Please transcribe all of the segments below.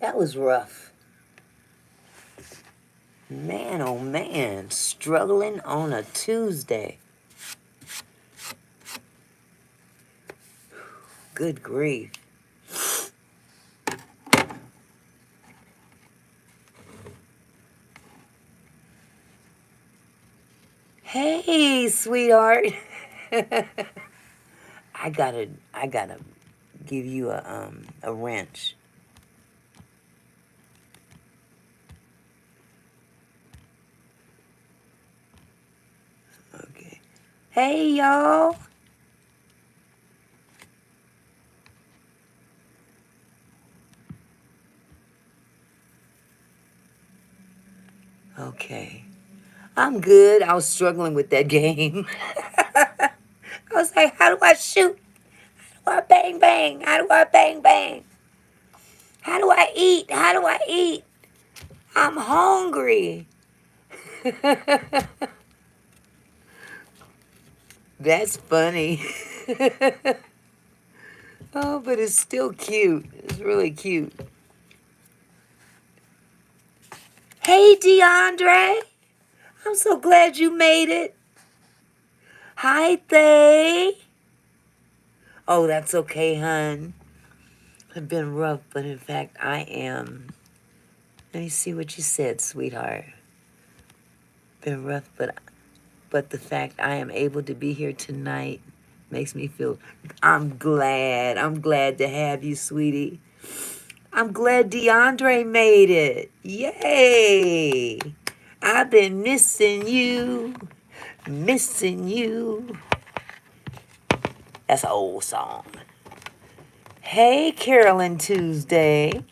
That was rough. Man, oh man, struggling on a Tuesday. Good grief. Hey, sweetheart. I gotta give you a wrench. Okay. Hey, y'all. Okay. I'm good. I was struggling with that game. I was like, how do I shoot? How do I bang bang? How do I bang bang? How do I eat? How do I eat? I'm hungry. That's funny. Oh, but it's still cute. It's really cute. Hey, DeAndre. I'm so glad you made it. Hi, Thay. Oh, that's okay, hun. I've been rough, but in fact, I am. Let me see what you said, sweetheart. Been rough, but the fact I am able to be here tonight makes me feel. I'm glad. I'm glad to have you, sweetie. I'm glad DeAndre made it. Yay! I've been missing you, missing you. That's an old song. Hey, Carolyn Tuesday.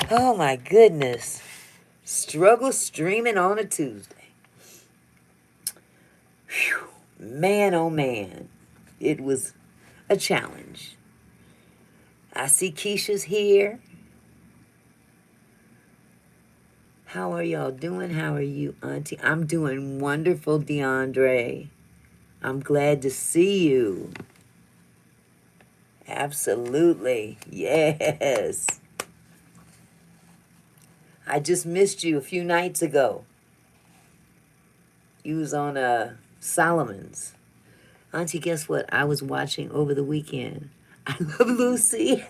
Oh my goodness. Struggle streaming on a Tuesday. Whew. Man, oh man. It was a challenge. I see Keisha's here. How are y'all doing? How are you, Auntie? I'm doing wonderful, DeAndre. I'm glad to see you. Absolutely. Yes. I just missed you a few nights ago. You was on Solomon's. Auntie, guess what? I was watching over the weekend. I Love Lucy.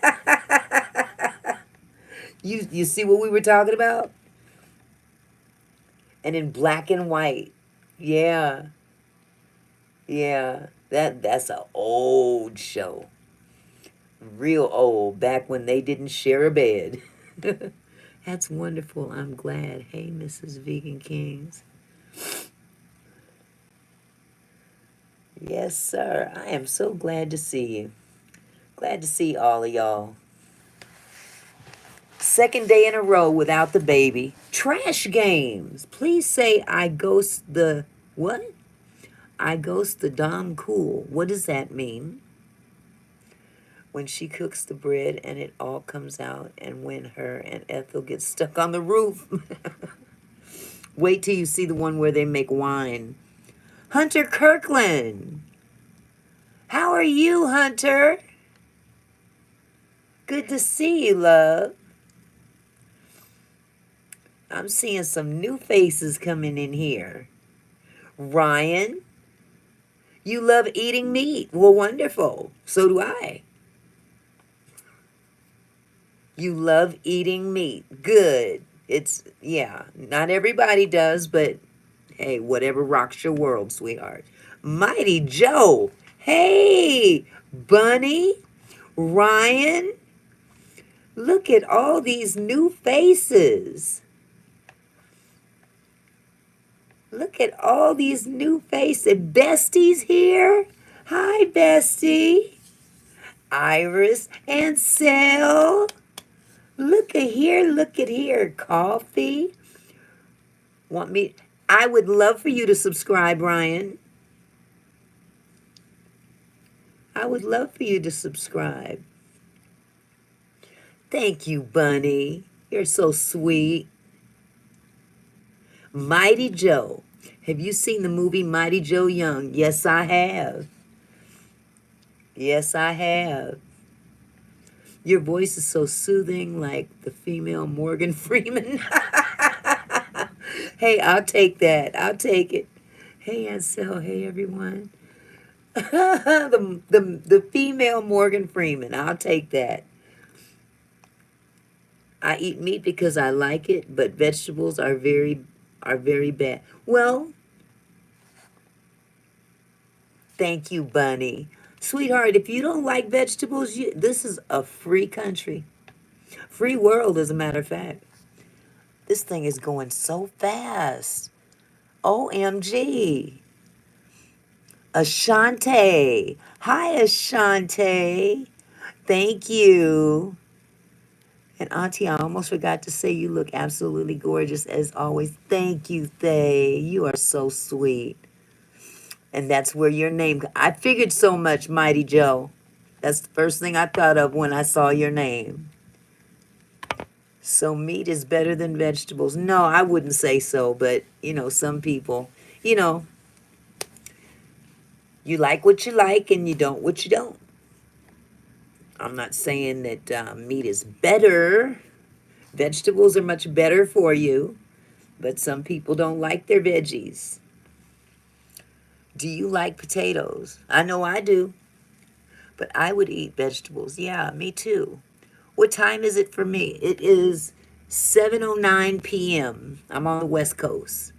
You see what we were talking about? And in black and white. Yeah. Yeah. That's an old show. Real old. Back when they didn't share a bed. That's wonderful. I'm glad. Hey, Mrs. Vegan Kings. Yes, sir. I am so glad to see you. Glad to see all of y'all. Second day in a row without the baby. Trash games. Please say I ghost the what? I ghost the Dom Cool. What does that mean? When she cooks the bread and it all comes out, and when her and Ethel get stuck on the roof. Wait till you see the one where they make wine. Hunter Kirkland. How are you, Hunter? Good to see you, love. I'm seeing some new faces coming in here. Ryan, you love eating meat. Well, wonderful. So do I. You love eating meat. Good. Yeah, not everybody does, but hey, whatever rocks your world, sweetheart. Mighty Joe. Hey, Bunny, Ryan. Look at all these new faces. Look at all these new faces. Bestie's here. Hi, Bestie. Iris and Sel. Look at here. Coffee. Want me? I would love for you to subscribe, Ryan. I would love for you to subscribe. Thank you, Bunny. You're so sweet. Mighty Joe. Have you seen the movie Mighty Joe Young? Yes, I have. Yes, I have. Your voice is so soothing, like the female Morgan Freeman. Hey, I'll take that. I'll take it. Hey, Ansel. Hey, everyone. The female Morgan Freeman. I'll take that. I eat meat because I like it, but vegetables are very bad. Well, thank you, Bunny. Sweetheart, if you don't like vegetables, this is a free country. Free world, as a matter of fact. This thing is going so fast. OMG. Ashante. Hi, Ashante. Thank you. And Auntie, I almost forgot to say you look absolutely gorgeous as always. Thank you, Thay. You are so sweet. And that's where your name. I figured so much, Mighty Joe. That's the first thing I thought of when I saw your name. So meat is better than vegetables. No, I wouldn't say so, but some people, you know, you like what you like and you don't what you don't. I'm not saying that meat is better. Vegetables are much better for you, but some people don't like their veggies. Do you like potatoes? I know I do, but I would eat vegetables. Yeah, me too. What time is it for me? It is 7:09 p.m. I'm on the West Coast.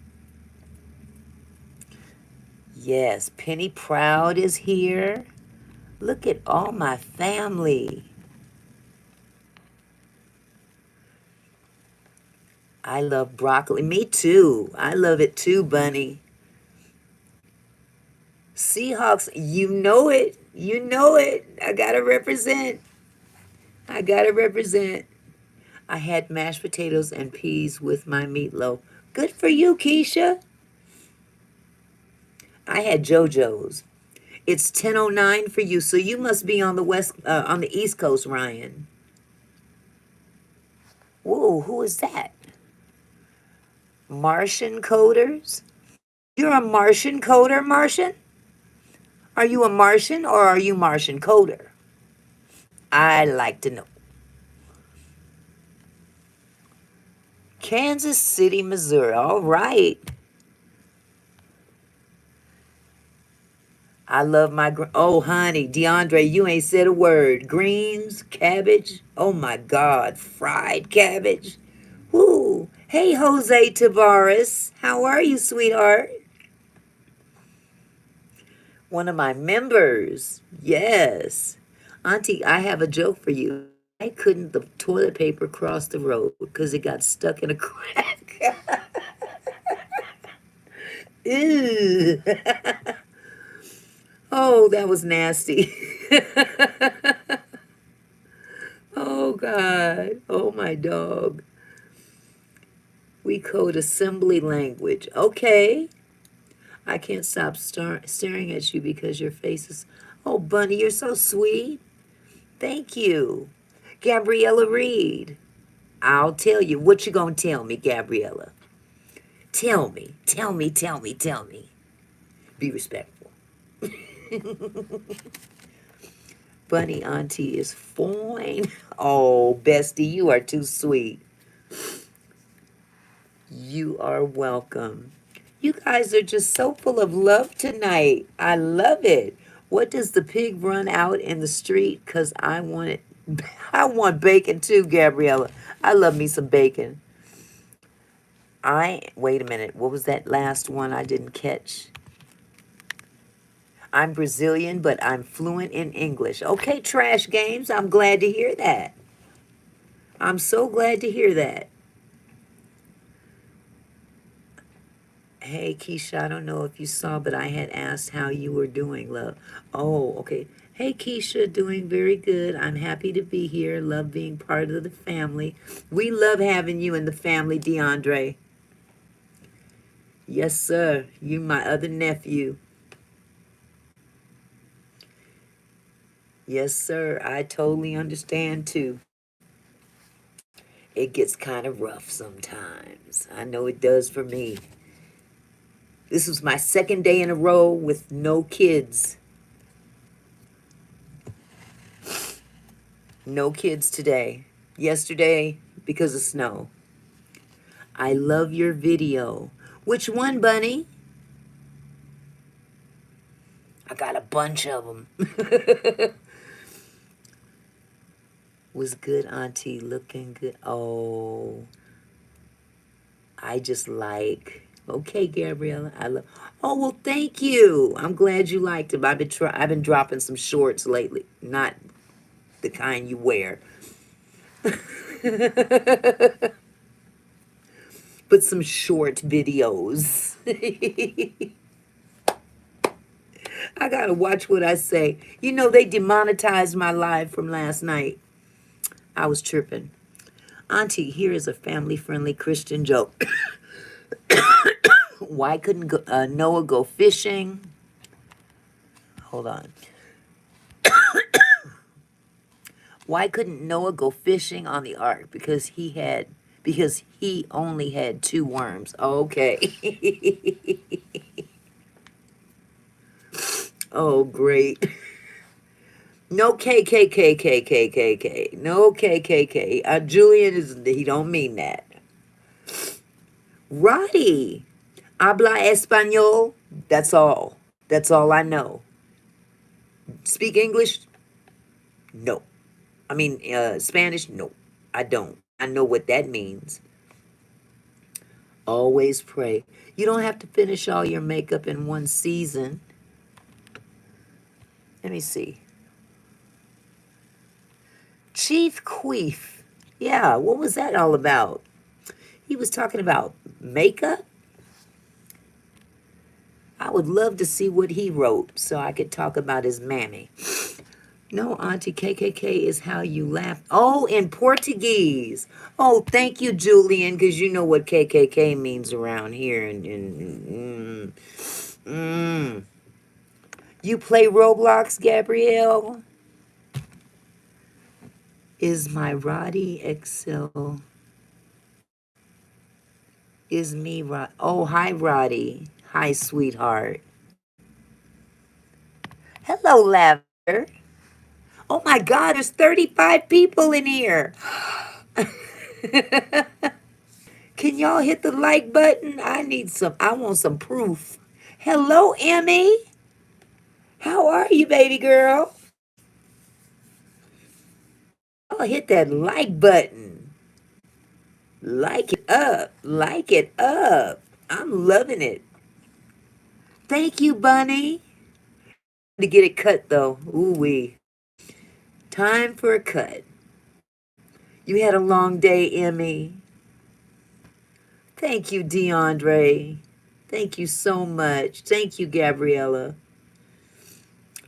Yes, Penny Proud is here. Look at all my family. I love broccoli. Me too. I love it too, Bunny. Seahawks, you know it. You know it. I gotta represent. I gotta represent. I had mashed potatoes and peas with my meatloaf. Good for you, Keisha. I had JoJo's. It's 10:09 for you, so you must be on the East Coast, Ryan. Whoa, who is that? Martian coders? You're a Martian coder, Martian? Are you a Martian or are you Martian coder? I'd like to know. Kansas City, Missouri. All right. I love my oh honey, DeAndre, you ain't said a word. Greens, cabbage. Oh my God, fried cabbage. Woo. Hey Jose Tavares, how are you, sweetheart? One of my members. Yes. Auntie, I have a joke for you. Why couldn't the toilet paper cross the road? Because it got stuck in a crack. Ew. Oh, that was nasty. Oh, God. Oh, my dog. We code assembly language. Okay. I can't stop staring at you because your face is. Oh, Bunny, you're so sweet. Thank you. Gabriella Reed. I'll tell you. What you gonna tell me, Gabriella? Tell me. Tell me, tell me, tell me. Be respectful. Bunny Auntie is fine. Oh, bestie, you are too sweet. You are welcome. You guys are just so full of love tonight. I love it. What does the pig run out in the street? Because I want it. I want bacon too, Gabriella. I love me some bacon. Wait a minute. What was that last one I didn't catch? I'm Brazilian, but I'm fluent in English. Okay, Trash Games. I'm glad to hear that. I'm so glad to hear that. Hey, Keisha, I don't know if you saw, but I had asked how you were doing, love. Oh, okay. Hey, Keisha, doing very good. I'm happy to be here. Love being part of the family. We love having you in the family, DeAndre. Yes, sir. You my other nephew. Yes, sir. I totally understand, too. It gets kind of rough sometimes. I know it does for me. This was my second day in a row with no kids. No kids today. Yesterday, because of snow. I love your video. Which one, Bunny? I got a bunch of them. Was good, Auntie. Looking good. Oh, I just like. Okay, Gabriella. I love. Oh well, thank you. I'm glad you liked them. I've been dropping some shorts lately. Not the kind you wear, but some short videos. I gotta watch what I say. You know they demonetized my live from last night. I was tripping. Auntie, here is a family-friendly Christian joke. Why couldn't Noah go fishing? Hold on. Why couldn't Noah go fishing on the ark? Because he only had two worms. Okay. Oh, great. No KKKKKKK. No KKK. Julian he don't mean that. Roddy. Habla español. That's all. That's all I know. Speak English? No. I mean, Spanish? No. I don't. I know what that means. Always pray. You don't have to finish all your makeup in one season. Let me see. Chief Queef. Yeah, what was that all about? He was talking about makeup? I would love to see what he wrote so I could talk about his mammy. No, Auntie, KKK is how you laugh. Oh, in Portuguese. Oh, thank you, Julian, because you know what KKK means around here. You play Roblox, Gabrielle? Is my Roddy Excel? Is me Rod? Oh, hi, Roddy. Hi, sweetheart. Hello, Lavender. Oh my God, there's 35 people in here. Can y'all hit the like button? I want some proof. Hello, Emmy. How are you, baby girl? Oh, hit that like button. Like it up. Like it up. I'm loving it. Thank you, Bunny. To get it cut, though. Ooh wee. Time for a cut. You had a long day, Emmy. Thank you, DeAndre. Thank you so much. Thank you, Gabriella.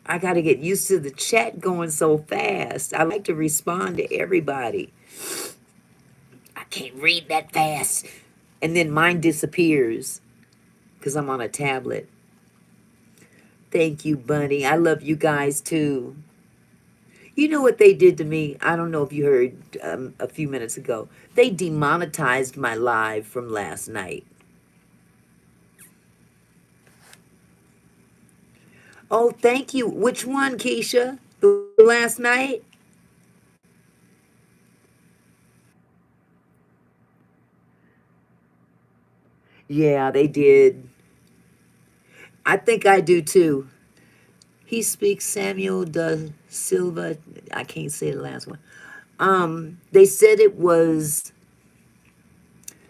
I got to get used to the chat going so fast. I like to respond to everybody. I can't read that fast. And then mine disappears because I'm on a tablet. Thank you, Bunny. I love you guys too. You know what they did to me? I don't know if you heard a few minutes ago. They demonetized my live from last night. Oh, thank you. Which one, Keisha? The last night? Yeah, they did. I think I do too. He speaks Samuel da Silva. I can't say the last one. They said it was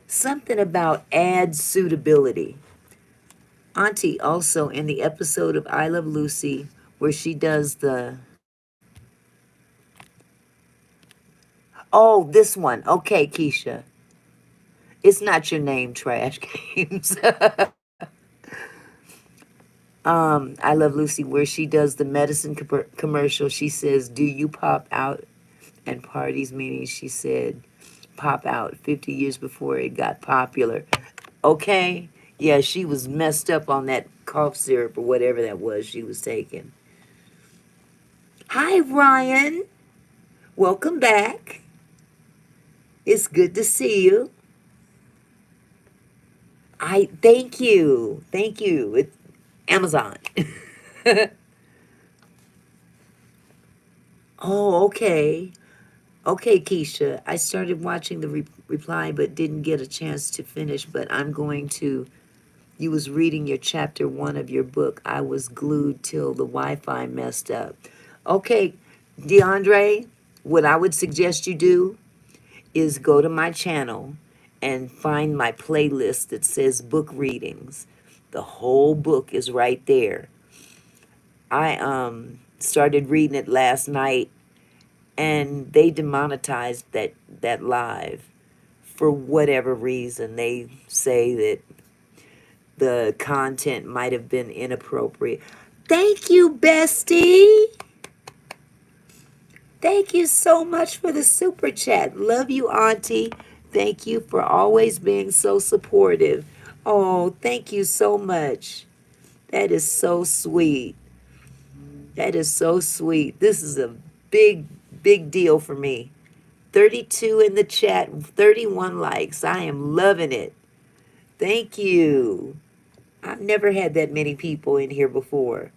something about ad suitability. Auntie also in the episode of I Love Lucy where she does the oh, this one. Okay, Keisha. It's not your name, Trash Games. I Love Lucy, where she does the medicine commercial. She says, "Do you pop out at parties?" Meaning she said, "Pop out." 50 years before it got popular. Okay, yeah, she was messed up on that cough syrup or whatever that was she was taking. Hi, Ryan. Welcome back. It's good to see you. I thank you. Thank you. It's Amazon. Oh, okay. Okay, Keisha, I started watching the reply but didn't get a chance to finish, but I'm going to. You was reading your chapter 1 of your book. I was glued till the Wi-Fi messed up. Okay, DeAndre, what I would suggest you do is go to my channel and find my playlist that says book readings. The whole book is right there. I started reading it last night, and they demonetized that live for whatever reason. They say that the content might have been inappropriate. Thank you, bestie. Thank you so much for the super chat. Love you, Auntie. Thank you for always being so supportive. Oh, thank you so much. That is so sweet. That is so sweet. This is a big, big deal for me. 32 in the chat, 31 likes. I am loving it. Thank you. I've never had that many people in here before.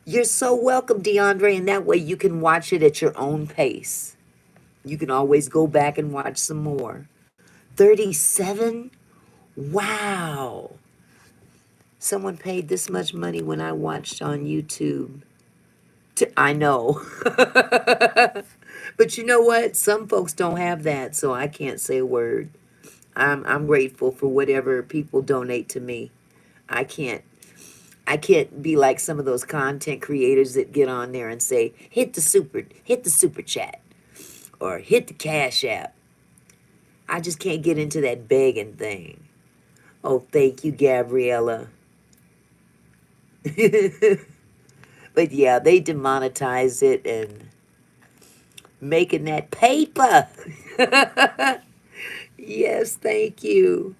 You're so welcome, DeAndre, and that way you can watch it at your own pace. You can always go back and watch some more. 37? Wow. Someone paid this much money when I watched on YouTube. I know. But you know what? Some folks don't have that, so I can't say a word. I'm grateful for whatever people donate to me. I can't I can't be like some of those content creators that get on there and say, hit the super chat or hit the cash app. I just can't get into that begging thing. Oh, thank you, Gabriella. But yeah, they demonetize it and making that paper. Yes, thank you.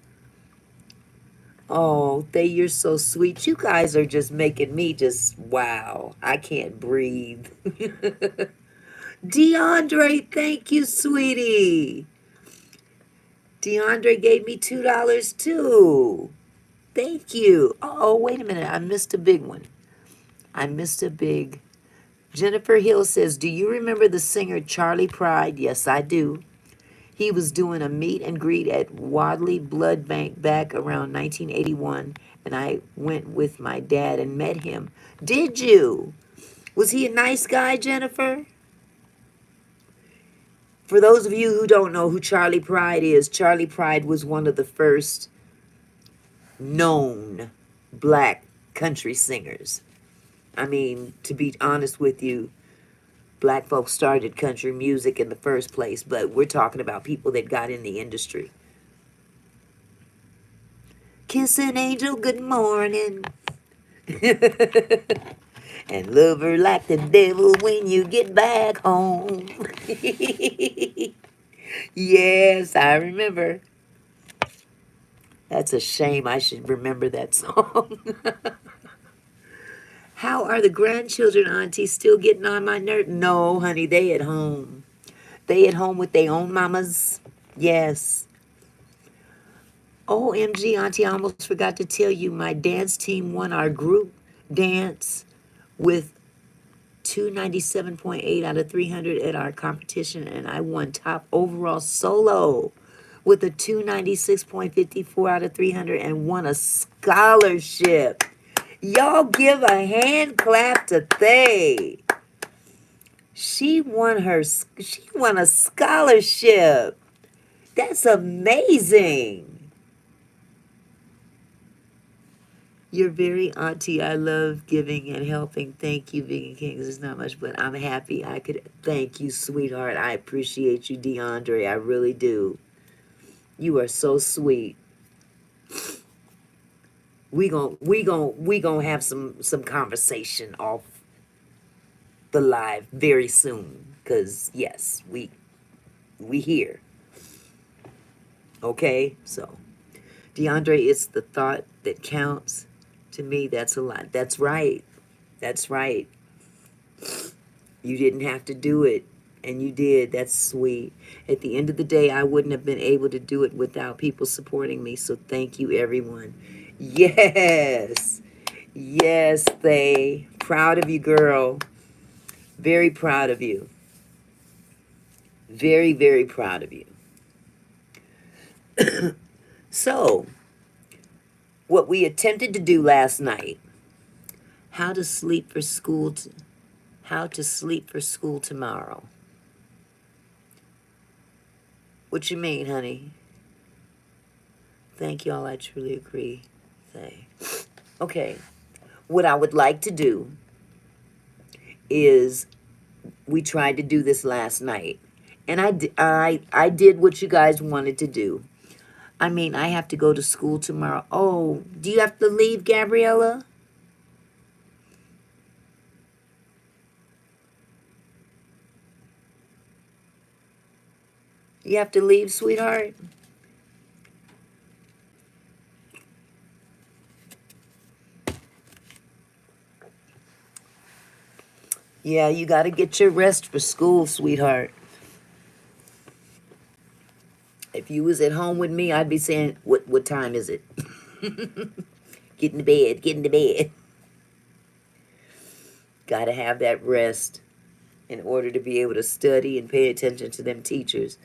Oh, you're so sweet. You guys are just making me just, wow. I can't breathe. DeAndre, thank you, sweetie. DeAndre gave me $2 too. Thank you. Oh, wait a minute. I missed a big one. I missed a big. Jennifer Hill says, do you remember the singer Charlie Pride? Yes, I do. He was doing a meet and greet at Wadley Blood Bank back around 1981, and I went with my dad and met him. Did you? Was he a nice guy, Jennifer? For those of you who don't know who Charlie Pride is, Charlie Pride was one of the first known black country singers. I mean, to be honest with you, black folks started country music in the first place, but we're talking about people that got in the industry. Kiss an angel, good morning. And love her like the devil when you get back home. Yes, I remember. That's a shame. I should remember that song. How are the grandchildren, Auntie, still getting on my nerve? No, honey, they at home. They at home with their own mamas. Yes. OMG, Auntie, I almost forgot to tell you, my dance team won our group dance with 297.8 out of 300 at our competition, and I won top overall solo with a 296.54 out of 300 and won a scholarship. Y'all give a hand clap to Thay. She won a scholarship. That's amazing. You're very auntie. I love giving and helping. Thank you, Vegan Kings. It's not much, but I'm happy I could. Thank you, sweetheart. I appreciate you, DeAndre. I really do. You are so sweet. We gon' have some conversation off the live very soon. Cause yes, we here. Okay, so DeAndre, it's the thought that counts. To me, that's a lot. That's right. That's right. You didn't have to do it, and you did. That's sweet. At the end of the day, I wouldn't have been able to do it without people supporting me, so thank you, everyone. Yes. Yes, Thay. Proud of you, girl. Very proud of you. Very, very proud of you. So, what we attempted to do last night, how to sleep for school, how to sleep for school tomorrow. What you mean, honey? Thank y'all, I truly agree. Say. Okay, what I would like to do is, we tried to do this last night, and I did what you guys wanted to do. I mean, I have to go to school tomorrow. Oh, do you have to leave, Gabriella? You have to leave, sweetheart? Yeah, you got to get your rest for school, sweetheart. If you was at home with me, I'd be saying, what time is it? Get in the bed, get in the bed. Got to have that rest in order to be able to study and pay attention to them teachers.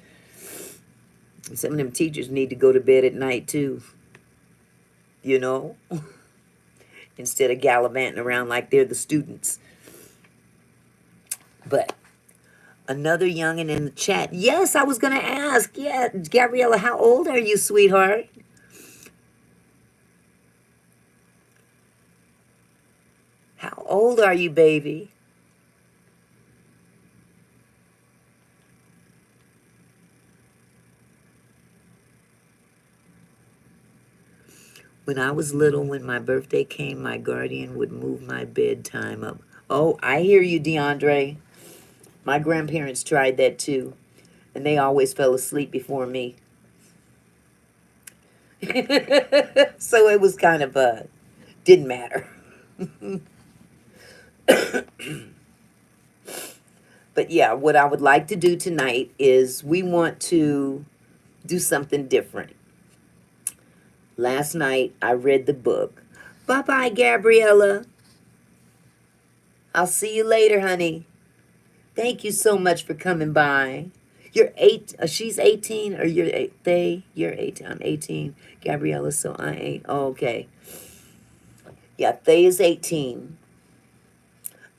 Some of them teachers need to go to bed at night too, you know, instead of gallivanting around like they're the students. But another youngin' in the chat. Yes, I was going to ask. Yeah, Gabriella, how old are you, sweetheart? How old are you, baby? When I was little, when my birthday came, my guardian would move my bedtime up. Oh, I hear you, DeAndre. My grandparents tried that too, and they always fell asleep before me. So it was kind of, didn't matter. But yeah, what I would like to do tonight is we want to do something different. Last night, I read the book. Bye-bye, Gabriella. I'll see you later, honey. Thank you so much for coming by. You're eight. She's 18, or you're eight. You're 18. I'm 18. Gabriella, so I ain't. Oh, okay. Yeah, Thay is 18.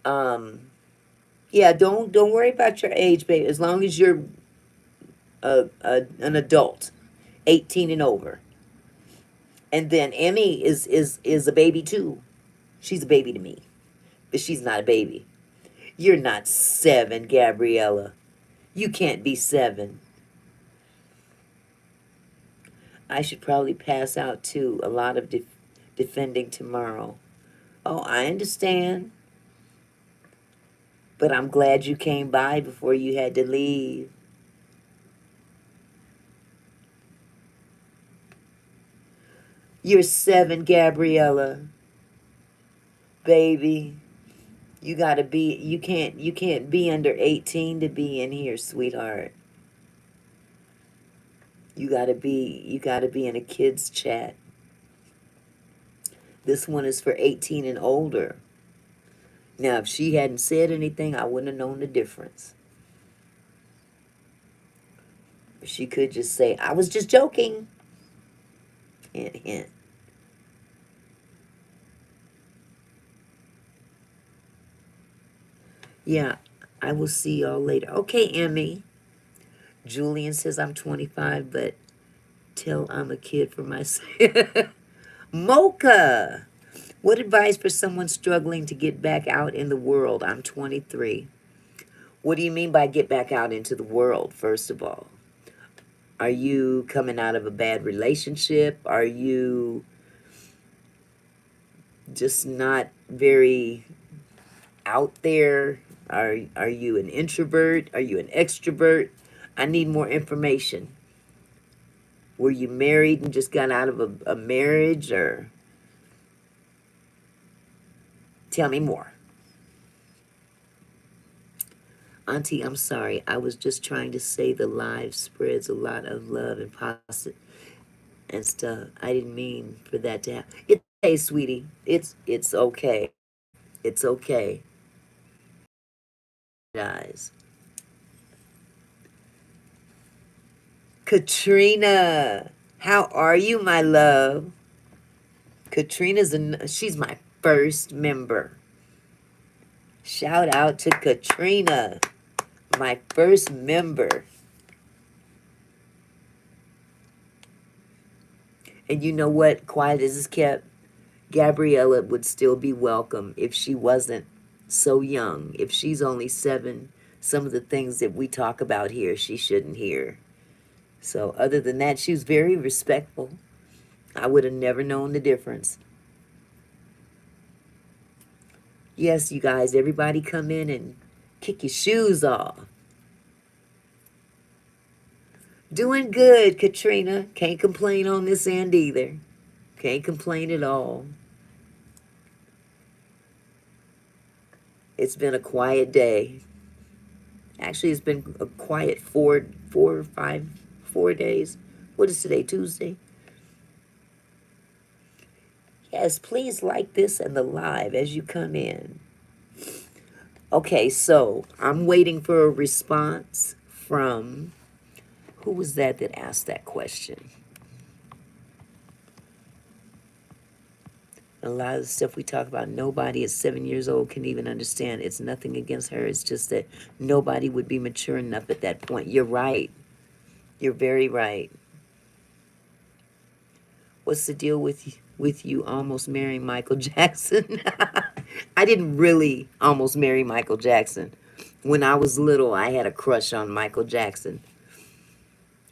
Um, yeah, don't worry about your age, baby. As long as you're an adult, 18 and over. And then Emmy is a baby too. She's a baby to me, but she's not a baby. You're not 7, Gabriella. You can't be 7. I should probably pass out too. A lot of defending tomorrow. Oh, I understand. But I'm glad you came by before you had to leave. You're 7, Gabriella. Baby. You can't be under 18 to be in here, sweetheart. You gotta be in a kids chat. This one is for 18 and older. Now, if she hadn't said anything, I wouldn't have known the difference. She could just say, I was just joking. Hint, hint. Yeah, I will see y'all later. Okay, Emmy. Julian says I'm 25, but tell I'm a kid for myself. Mocha. What advice for someone struggling to get back out in the world? I'm 23. What do you mean by get back out into the world, first of all? Are you coming out of a bad relationship? Are you just not very out there? Are you an introvert? Are you an extrovert? I need more information. Were you married and just got out of a marriage, or tell me more. Auntie, I'm sorry. I was just trying to say the live spreads a lot of love and positive and stuff. I didn't mean for that to happen. It's okay, sweetie. It's okay. It's okay. Guys. Katrina, how are you, my love? She's my first member. Shout out to Katrina, my first member. And you know what? Quiet as is kept, Gabriella would still be welcome if she wasn't so young. If she's only 7, some of the things that we talk about here, she shouldn't hear. So other than that, she was very respectful. I would have never known the difference. Yes, you guys, everybody come in and kick your shoes off. Doing good, Katrina. Can't complain on this end either. Can't complain at all. It's been a quiet day. Actually, it's been a quiet 4 days. What is today, Tuesday? Yes, please like this and the live as you come in. Okay, so I'm waiting for a response from, who was that asked that question? A lot of the stuff we talk about, nobody at 7 years old can even understand. It's nothing against her. It's just that nobody would be mature enough at that point. You're right. You're very right. What's the deal with you almost marrying Michael Jackson? I didn't really almost marry Michael Jackson. When I was little, I had a crush on Michael Jackson.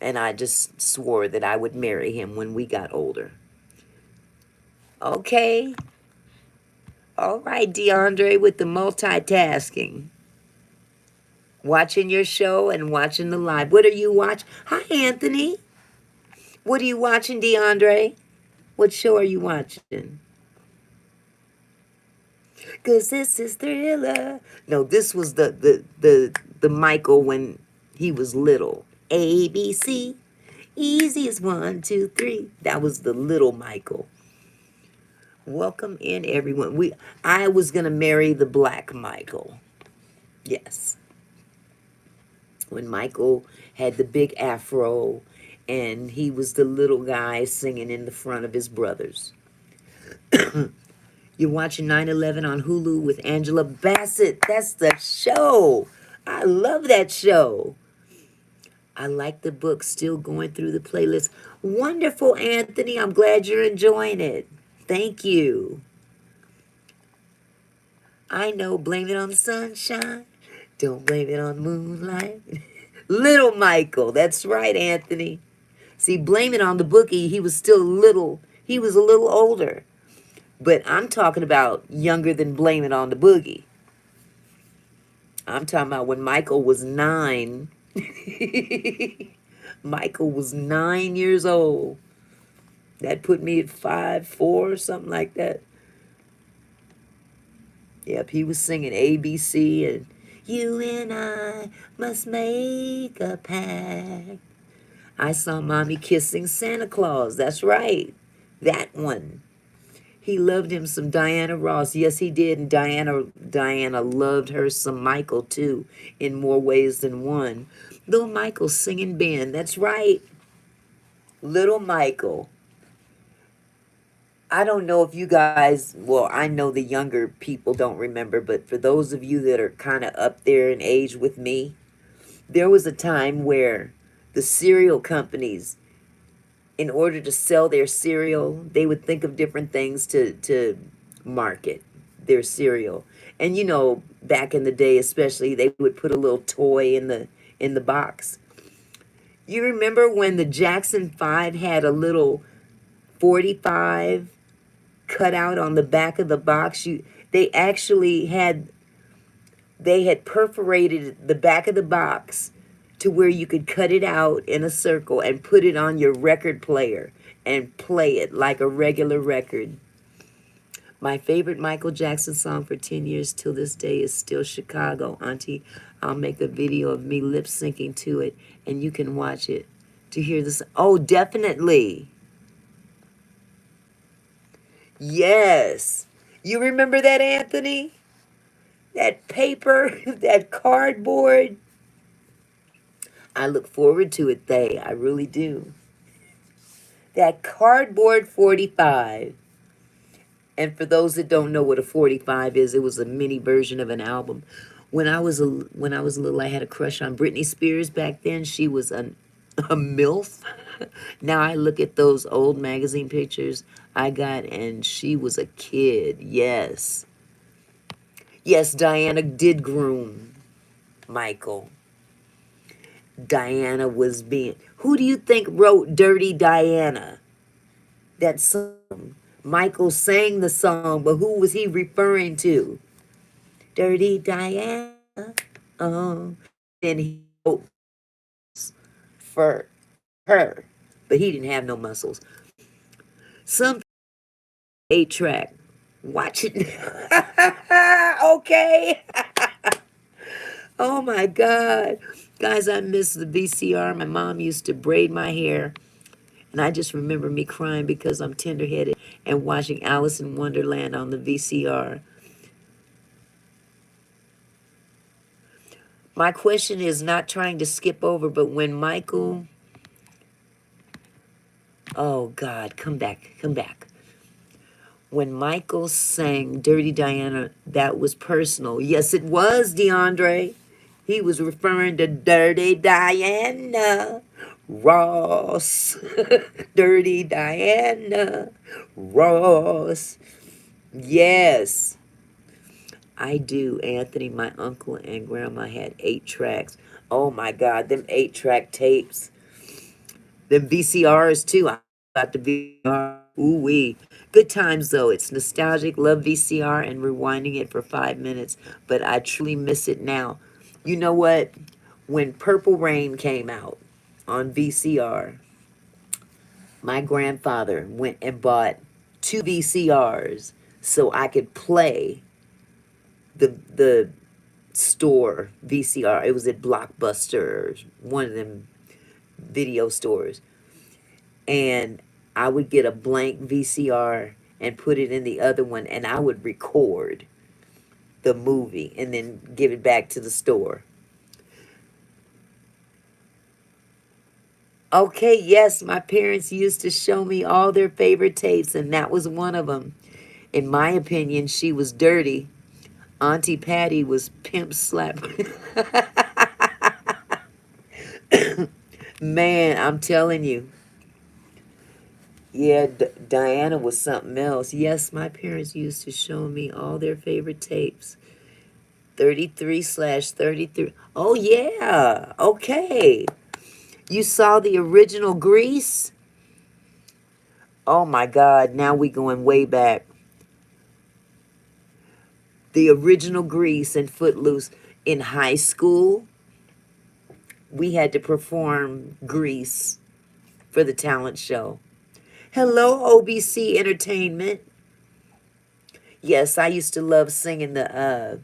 And I just swore that I would marry him when we got older. Okay. All right, DeAndre, with the multitasking. Watching your show and watching the live. What are you watching? Hi, Anthony. What are you watching, DeAndre? What show are you watching? Cause this is Thriller. No, this was the Michael when he was little. ABC, easy as 1, 2, 3. That was the little Michael. Welcome in, everyone. I was gonna marry the black Michael. Yes. When Michael had the big afro and he was the little guy singing in the front of his brothers. You're watching 9/11 on Hulu with Angela Bassett. That's the show. I love that show. I like the book, still going through the playlist. Wonderful, Anthony. I'm glad you're enjoying it. Thank you. I know, blame it on the sunshine. Don't blame it on moonlight. Little Michael. That's right, Anthony. See, blame it on the bookie. He was still little. He was a little older. But I'm talking about younger than blame it on the boogie. I'm talking about when Michael was 9. Michael was 9 years old. That put me at 5, 4, something like that. Yep, he was singing ABC and you and I must make a pact. I saw Mommy kissing Santa Claus. That's right. That one. He loved him some Diana Ross. Yes, he did. And Diana loved her some Michael, too, in more ways than one. Little Michael singing Ben. That's right. Little Michael. I don't know if you guys, well, I know the younger people don't remember, but for those of you that are kind of up there in age with me, there was a time where the cereal companies, in order to sell their cereal, they would think of different things to market their cereal. And you know, back in the day especially, they would put a little toy in the box. You remember when the Jackson 5 had a little 45 cut out on the back of the box? They actually had perforated the back of the box to where you could cut it out in a circle and put it on your record player and play it like a regular record. My favorite Michael Jackson song for 10 years till this day is still Chicago. Auntie, I'll make a video of me lip syncing to it and you can watch it to hear this. Oh, definitely. Yes. You remember that, Anthony? That paper, that cardboard. I look forward to it, they. I really do. That cardboard 45. And for those that don't know what a 45 is, it was a mini version of an album. When I was little, I had a crush on Britney Spears back then. She was a MILF. Now I look at those old magazine pictures I got, and she was a kid. Yes. Yes, Diana did groom Michael. Diana was being. Who do you think wrote Dirty Diana? That song. Michael sang the song, but who was he referring to? Dirty Diana. Oh. And he wrote for her, but he didn't have no muscles. Some 8 track. Watch it. Okay. Oh my God. Guys, I miss the VCR. My mom used to braid my hair. And I just remember me crying because I'm tender-headed and watching Alice in Wonderland on the VCR. My question is not trying to skip over, but when Michael... Oh, God, come back, come back. When Michael sang Dirty Diana, that was personal. Yes, it was, DeAndre. He was referring to Dirty Diana Ross. Dirty Diana Ross. Yes, I do, Anthony. My uncle and grandma had 8 tracks. Oh my God, them 8 track tapes. Them VCRs too. I got the VCR. Ooh wee. Good times though. It's nostalgic. Love VCR and rewinding it for 5 minutes. But I truly miss it now. You know what? When Purple Rain came out on VCR, my grandfather went and bought 2 VCRs so I could play the store VCR. It was at Blockbuster, one of them video stores. And I would get a blank VCR and put it in the other one, and I would record the movie and then give it back to the store. Okay, yes, my parents used to show me all their favorite tapes, and that was one of them. In my opinion, she was dirty. Auntie Patty was pimp slap. Man, I'm telling you. Yeah, Diana was something else. Yes, my parents used to show me all their favorite tapes. 33/33. Oh, yeah. Okay. You saw the original Grease? Oh, my God. Now we going way back. The original Grease and Footloose. In high school, we had to perform Grease for the talent show. Hello, OBC Entertainment. Yes, I used to love singing the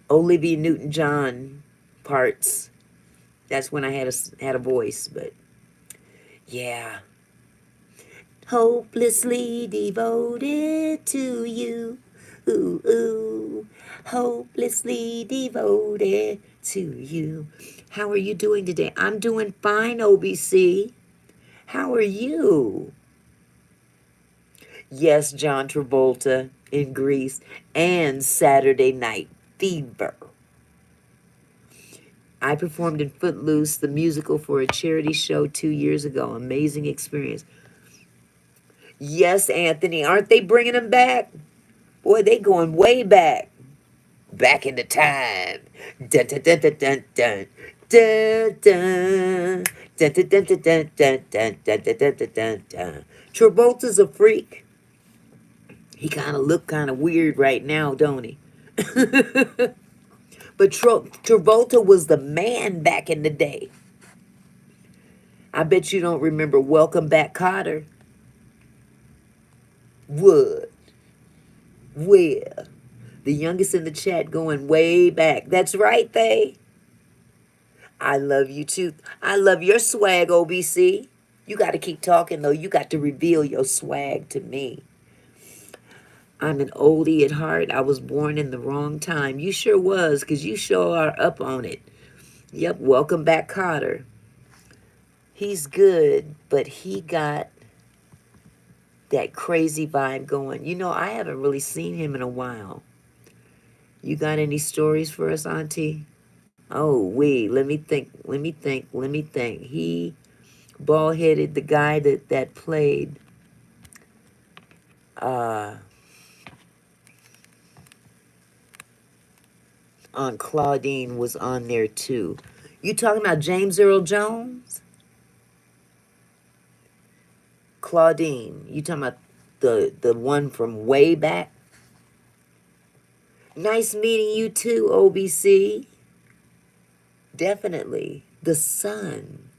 Olivia Newton-John parts. That's when I had a voice, but yeah. Hopelessly devoted to you. Ooh, ooh. Hopelessly devoted to you. How are you doing today? I'm doing fine, OBC. How are you? Yes, John Travolta in Greece and Saturday Night Fever. I performed in Footloose, the musical, for a charity show 2 years ago. Amazing experience. Yes, Anthony, aren't they bringing them back? Boy, they going way back. Back in the time. Dun, dun, dun, dun, dun, dun. Dun, dun. Dun, dun, dun, dun, dun, dun, dun, dun, dun, dun, dun, dun, dun. Travolta's a freak. He kind of look kind of weird right now, don't he? But Travolta was the man back in the day. I bet you don't remember Welcome Back, Kotter. What? Where? The youngest in the chat going way back. That's right, they. I love you too. I love your swag, OBC. You got to keep talking, though. You got to reveal your swag to me. I'm an oldie at heart. I was born in the wrong time. You sure was, because you sure are up on it. Yep, welcome back, Cotter. He's good, but he got that crazy vibe going. You know, I haven't really seen him in a while. You got any stories for us, Auntie? Oh, wait, let me think. He bald-headed, the guy that played uh on Claudine was on there too. You talking about James Earl Jones? Claudine. You talking about the one from way back? Nice meeting you too, OBC. Definitely. The Sun.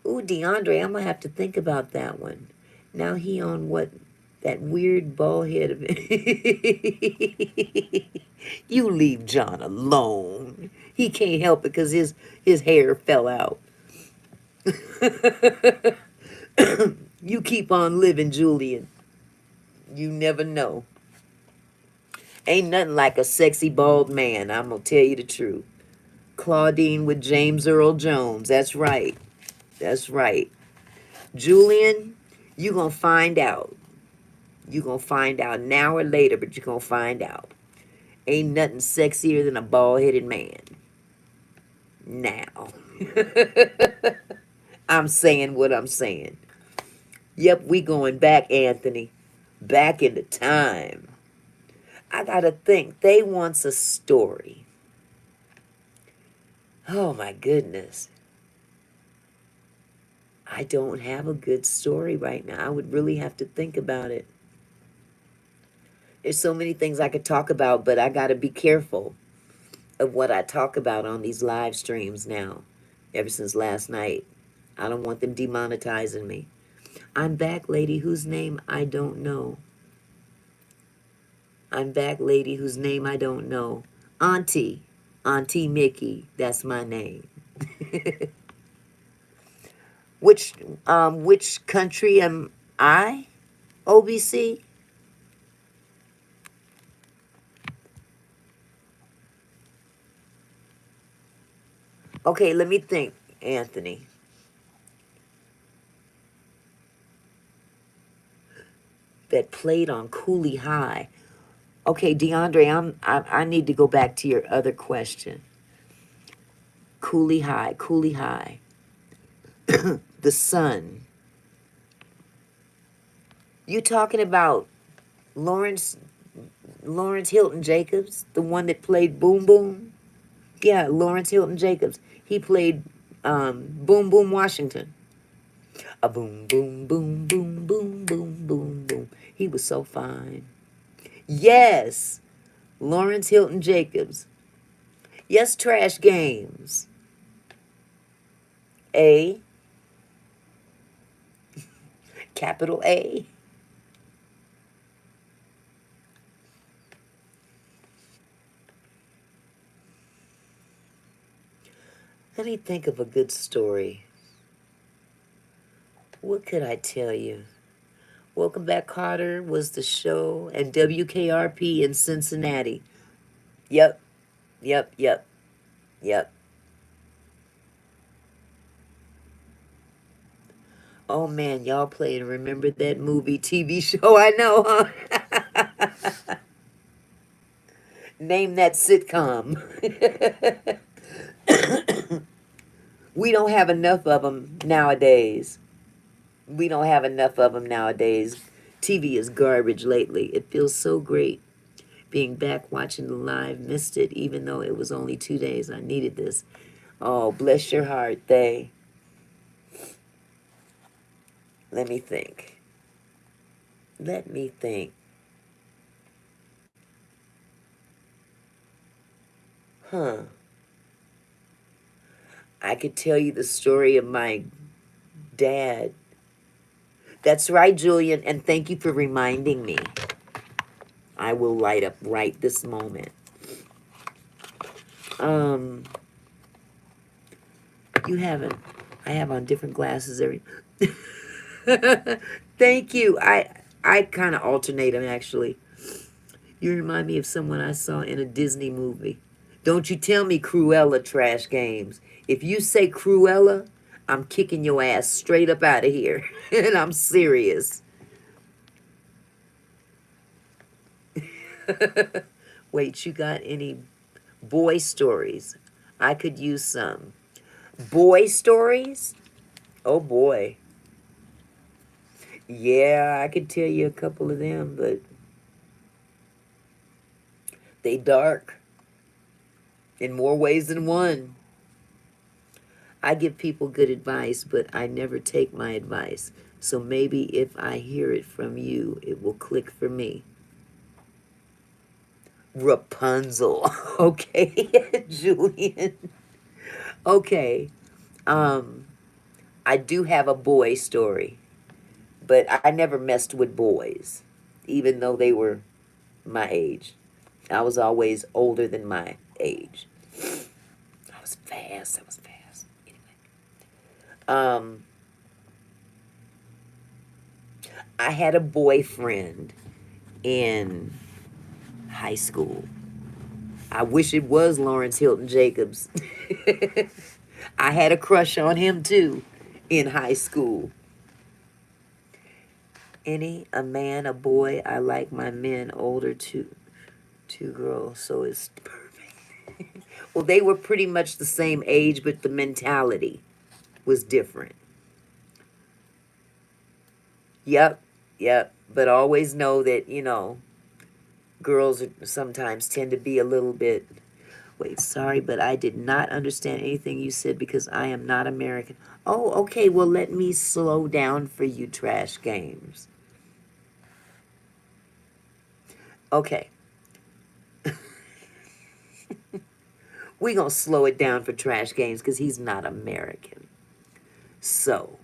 Ooh, DeAndre, I'm gonna have to think about that one. Now he on what, that weird bald head of it. You leave John alone. He can't help it because his hair fell out. You keep on living, Julian. You never know. Ain't nothing like a sexy bald man. I'm gonna tell you the truth. Claudine with James Earl Jones. That's right. That's right. Julian, you gonna find out. You gonna find out now or later, but you gonna find out. Ain't nothing sexier than a bald-headed man. Now. I'm saying what I'm saying. Yep, we going back, Anthony. Back into time. I gotta think. They wants a story. Oh my goodness. I don't have a good story right now. I would really have to think about it. There's so many things I could talk about, but I gotta be careful of what I talk about on these live streams now. Ever since last night. I don't want them demonetizing me. I'm back, lady whose name I don't know. I'm back, lady whose name I don't know. Auntie. Auntie Mickey. That's my name. Which country am I? OBC? Okay, let me think, Anthony. That played on Cooley High. Okay, DeAndre, I need to go back to your other question. Cooley High, Cooley High. The Sun. You talking about Lawrence Lawrence Hilton Jacobs, the one that played Boom Boom? Yeah, Lawrence Hilton Jacobs. He played Boom Boom Washington. A boom boom boom boom boom boom boom boom. He was so fine. Yes, Lawrence Hilton Jacobs. Yes, Trash Games. A, capital A. Let me think of a good story. What could I tell you? Welcome Back, Carter was the show, and WKRP in Cincinnati. Yep, yep, yep, yep. Oh man, y'all played Remember That Movie TV show? I know, huh? Name that sitcom. We don't have enough of them nowadays. We don't have enough of them nowadays. TV is garbage lately. It feels so great being back watching the live. Missed it, even though it was only 2 days. I needed this. Oh, bless your heart, they. Let me think. Let me think. Huh. I could tell you the story of my dad. That's right, Julian, and thank you for reminding me. I will light up right this moment. Um, you haven't. I have on different glasses every. Thank you. I kind of alternate them actually. You remind me of someone I saw in a Disney movie. Don't you tell me Cruella trash games. If you say Cruella, I'm kicking your ass straight up out of here. And I'm serious. Wait, you got any boy stories? I could use some. Boy stories? Oh boy. Yeah, I could tell you a couple of them, but they dark in more ways than one. I give people good advice, but I never take my advice. So maybe if I hear it from you, it will click for me. Rapunzel. Okay, Julian. Okay. I do have a boy story, but I never messed with boys, even though they were my age. I was always older than my age. I was fast. I was fast. Anyway. I had a boyfriend in high school. I wish it was Lawrence Hilton Jacobs. I had a crush on him too in high school. A man, a boy. I like my men older too. Two girls, so it's perfect. Well, they were pretty much the same age, but the mentality was different. Yep, yep. But always know that, girls sometimes tend to be a little bit. Wait, sorry, but I did not understand anything you said because I am not American. Oh, okay, well, let me slow down for you, trash games. Okay. We're going to slow it down for trash games because he's not American. So,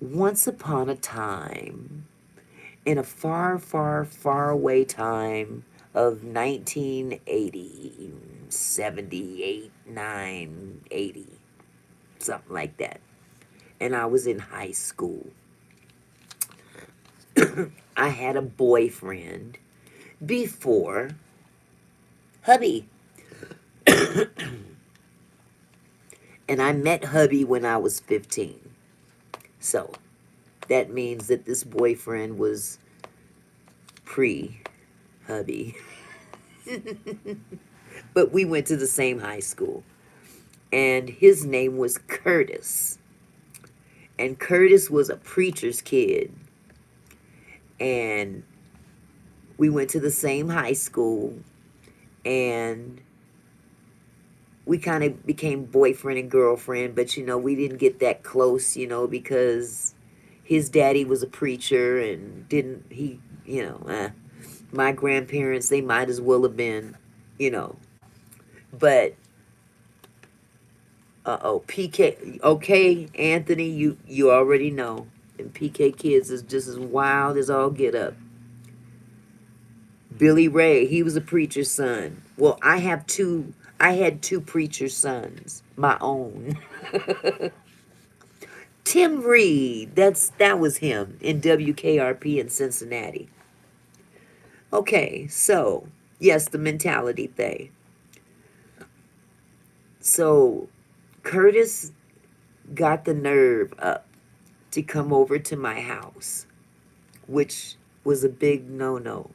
once upon a time, in a far, far, far away time of 1980, 78, 9, 80, something like that. And I was in high school. I had a boyfriend before hubby. And I met hubby when I was 15. So that means that this boyfriend was pre-hubby. But we went to the same high school. And his name was Curtis. And Curtis was a preacher's kid. And we went to the same high school. And we kind of became boyfriend and girlfriend. But, we didn't get that close, because his daddy was a preacher and my grandparents, they might as well have been, But PK. Okay, Anthony, you already know. And PK Kids is just as wild as all get up. Billy Ray, he was a preacher's son. Well, I had two preacher's sons, my own. Tim Reed, that was him in WKRP in Cincinnati. Okay, so yes, the mentality thing. So Curtis got the nerve up to come over to my house, which was a big no-no.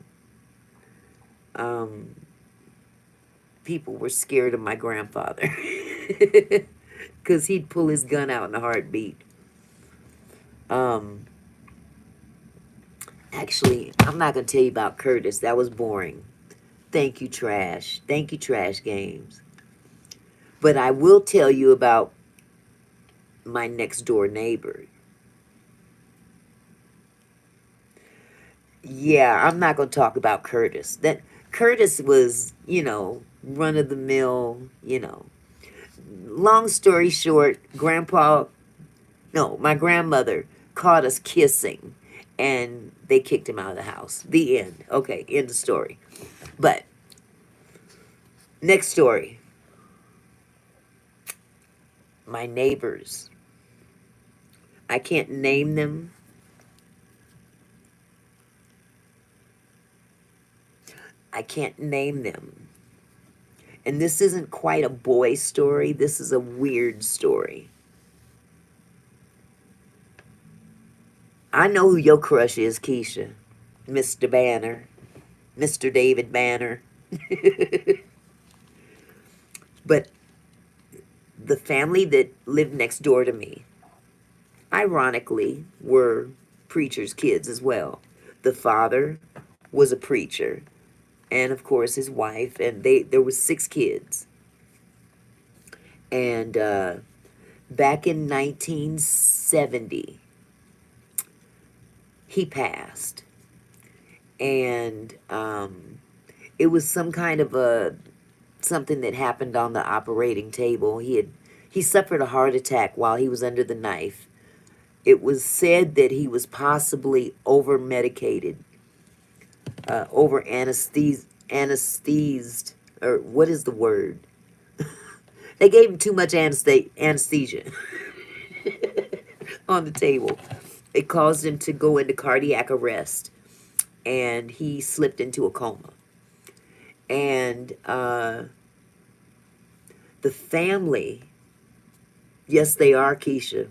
People were scared of my grandfather because he'd pull his gun out in a heartbeat. Actually, I'm not going to tell you about Curtis. That was boring. Thank you, Trash. Thank you, Trash Games. But I will tell you about my next door neighbor. Yeah, I'm not going to talk about Curtis. That Curtis was, run of the mill, Long story short, my grandmother caught us kissing and they kicked him out of the house. The end. Okay, end of story. But next story. My neighbors. I can't name them. I can't name them. And this isn't quite a boy story. This is a weird story. I know who your crush is, Keisha. Mr. Banner. Mr. David Banner. But the family that lived next door to me, ironically, were preachers' kids as well. The father was a preacher, and of course his wife, and there was 6 kids. And back in 1970, he passed, and it was some kind of a something that happened on the operating table. He suffered a heart attack while he was under the knife. It was said that he was possibly over medicated, over anesthetized, or what is the word? They gave him too much anesthesia on the table. It caused him to go into cardiac arrest, and he slipped into a coma. And the family, yes, they are, Keisha.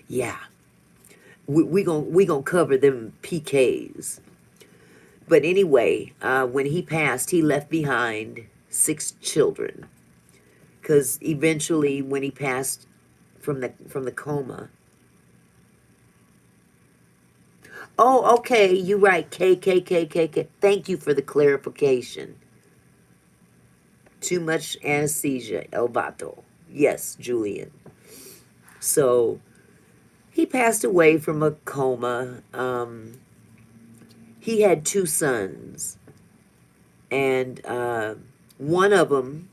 Yeah, we gonna cover them PKs. But anyway, when he passed, he left behind 6 children. Because eventually, when he passed from the coma. Oh, okay, you're right. K. Thank you for the clarification. Too much anesthesia, El Vato. Yes, Julian. So he passed away from a coma. He had 2 sons, and one of them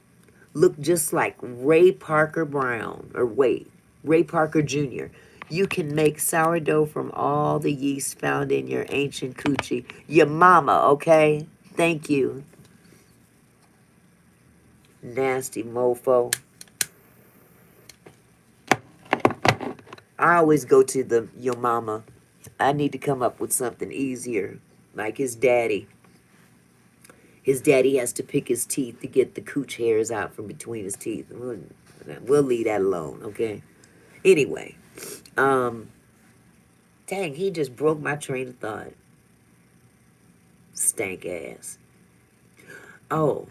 looked just like Ray Parker Brown, or wait, Ray Parker Jr. You can make sourdough from all the yeast found in your ancient coochie. Your mama, okay? Thank you. Nasty mofo. I always go to your mama. I need to come up with something easier, like his daddy. His daddy has to pick his teeth to get the cooch hairs out from between his teeth. We'll leave that alone, okay? Anyway, dang, he just broke my train of thought. Stank ass. Oh,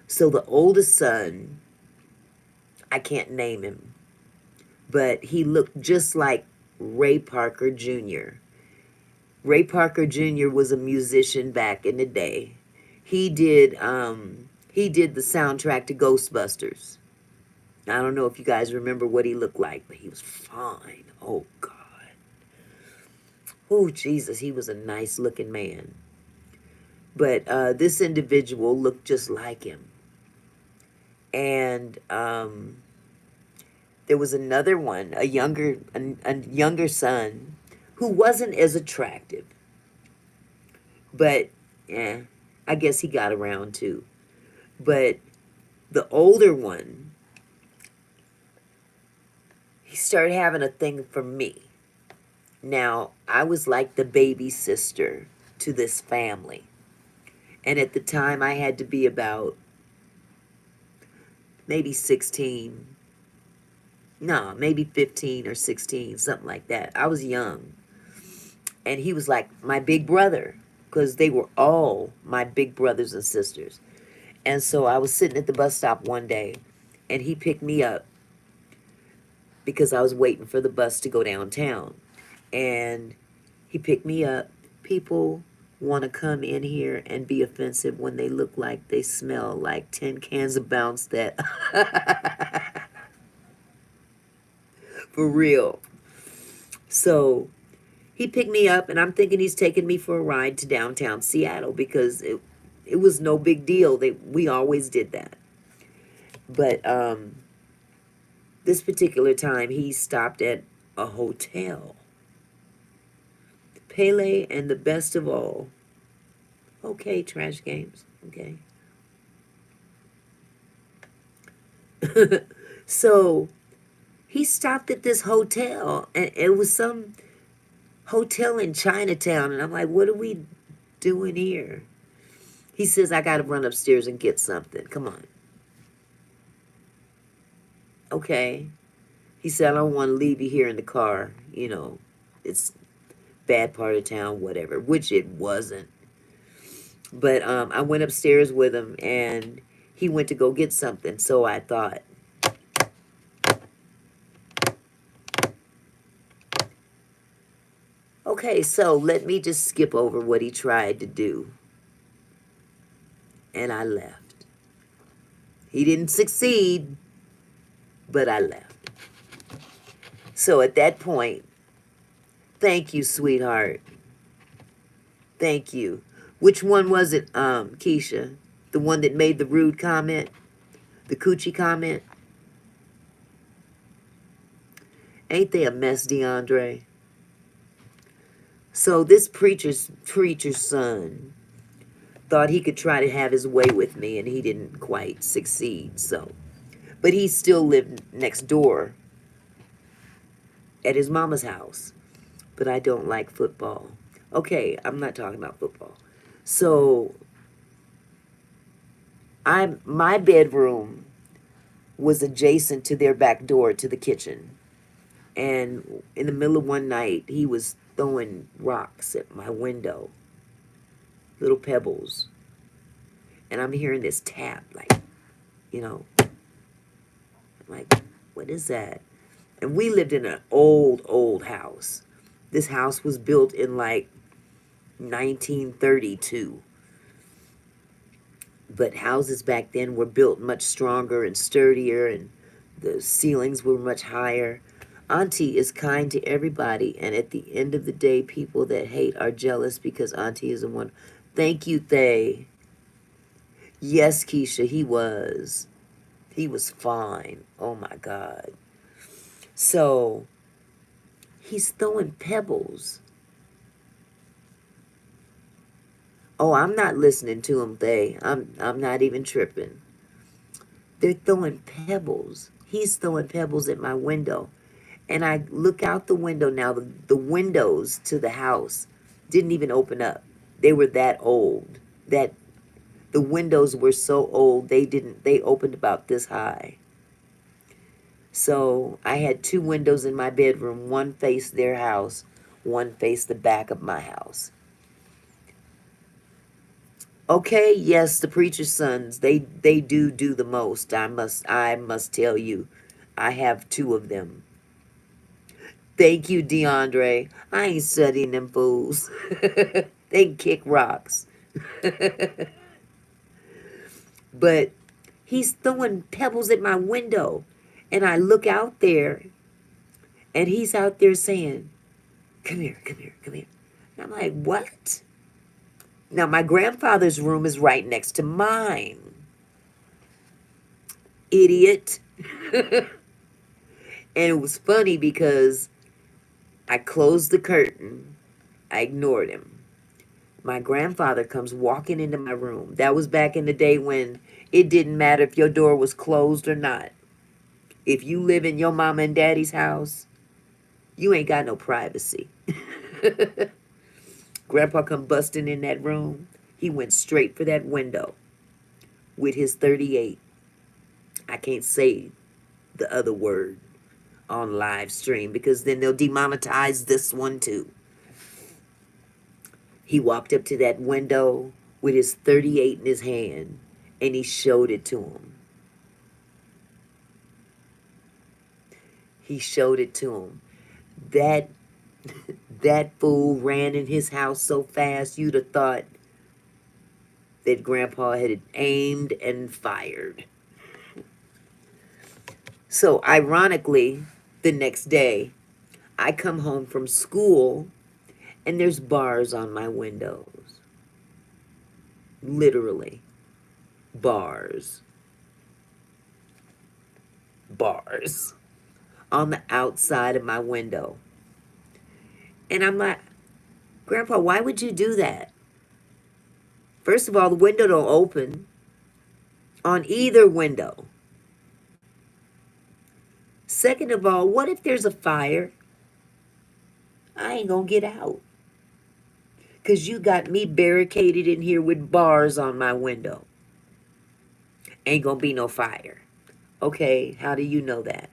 so the oldest son, I can't name him, but he looked just like Ray Parker Jr. Ray Parker Jr. was a musician back in the day. He did the soundtrack to Ghostbusters. I don't know if you guys remember what he looked like, but he was fine. Oh, God. Oh, Jesus, he was a nice-looking man. But this individual looked just like him. And there was another one, a younger son, who wasn't as attractive. But, I guess he got around too. But the older one, he started having a thing for me. Now, I was like the baby sister to this family. And at the time, I had to be about maybe 16. No, maybe 15 or 16, something like that. I was young. And he was like my big brother, because they were all my big brothers and sisters. And so I was sitting at the bus stop one day, and he picked me up because I was waiting for the bus to go downtown. And he picked me up. People want to come in here and be offensive when they look like they smell like 10 cans of Bounce that. For real. So he picked me up, and I'm thinking he's taking me for a ride to downtown Seattle, because it was no big deal. We always did that. But this particular time, he stopped at a hotel. Pele and the best of all. Okay, Trash Games. Okay. So he stopped at this hotel, and it was some hotel in Chinatown, and I'm like, what are we doing here? He says, I got to run upstairs and get something. Come on. Okay. He said, I don't want to leave you here in the car. You know, it's bad part of town, whatever, which it wasn't. But I went upstairs with him, and he went to go get something. So I thought, okay, so let me just skip over what he tried to do. And I left. He didn't succeed, but I left. So at that point, thank you, sweetheart. Thank you. Which one was it, Keisha? The one that made the rude comment? The coochie comment? Ain't they a mess, DeAndre? So this preacher's son thought he could try to have his way with me, and he didn't quite succeed. So, but he still lived next door at his mama's house. But I don't like football. Okay, I'm not talking about football. So my bedroom was adjacent to their back door to the kitchen. And in the middle of one night, he was throwing rocks at my window, little pebbles. And I'm hearing this tap, like, you know, I'm like, what is that? And we lived in an old house. This house was built in like 1932. But houses back then were built much stronger and sturdier, and the ceilings were much higher. Auntie is kind to everybody, and at the end of the day, people that hate are jealous because Auntie is the one. Thank you, Thay. Yes, Keisha, he was. He was fine. Oh my God. So he's throwing pebbles. Oh, I'm not listening to him, Thay. I'm not even tripping. They're throwing pebbles. He's throwing pebbles at my window. And I look out the window now. The windows to the house didn't even open up. They were that old. That the windows were so old they opened about this high. So I had two windows in my bedroom. One faced their house, one faced the back of my house. Okay, yes, the preacher's sons, they do the most. I must tell you. I have two of them. Thank you, DeAndre. I ain't studying them fools. They can kick rocks. But he's throwing pebbles at my window. And I look out there, and he's out there saying, come here, come here, come here. And I'm like, what? Now, my grandfather's room is right next to mine. Idiot. And it was funny because I closed the curtain. I ignored him. My grandfather comes walking into my room. That was back in the day when it didn't matter if your door was closed or not. If you live in your mama and daddy's house, you ain't got no privacy. Grandpa come busting in that room. He went straight for that window with his 38. I can't say the other word on live stream because then they'll demonetize this one too. He walked up to that window with his 38 in his hand, and he showed it to him. He showed it to him. That fool ran in his house so fast you'd have thought that Grandpa had aimed and fired. So ironically, the next day, I come home from school and there's bars on my windows. Literally. Bars. Bars. On the outside of my window. And I'm like, Grandpa, why would you do that? First of all, the window don't open on either window. Second of all, what if there's a fire? I ain't gonna get out. Because you got me barricaded in here with bars on my window. Ain't gonna be no fire. Okay, how do you know that?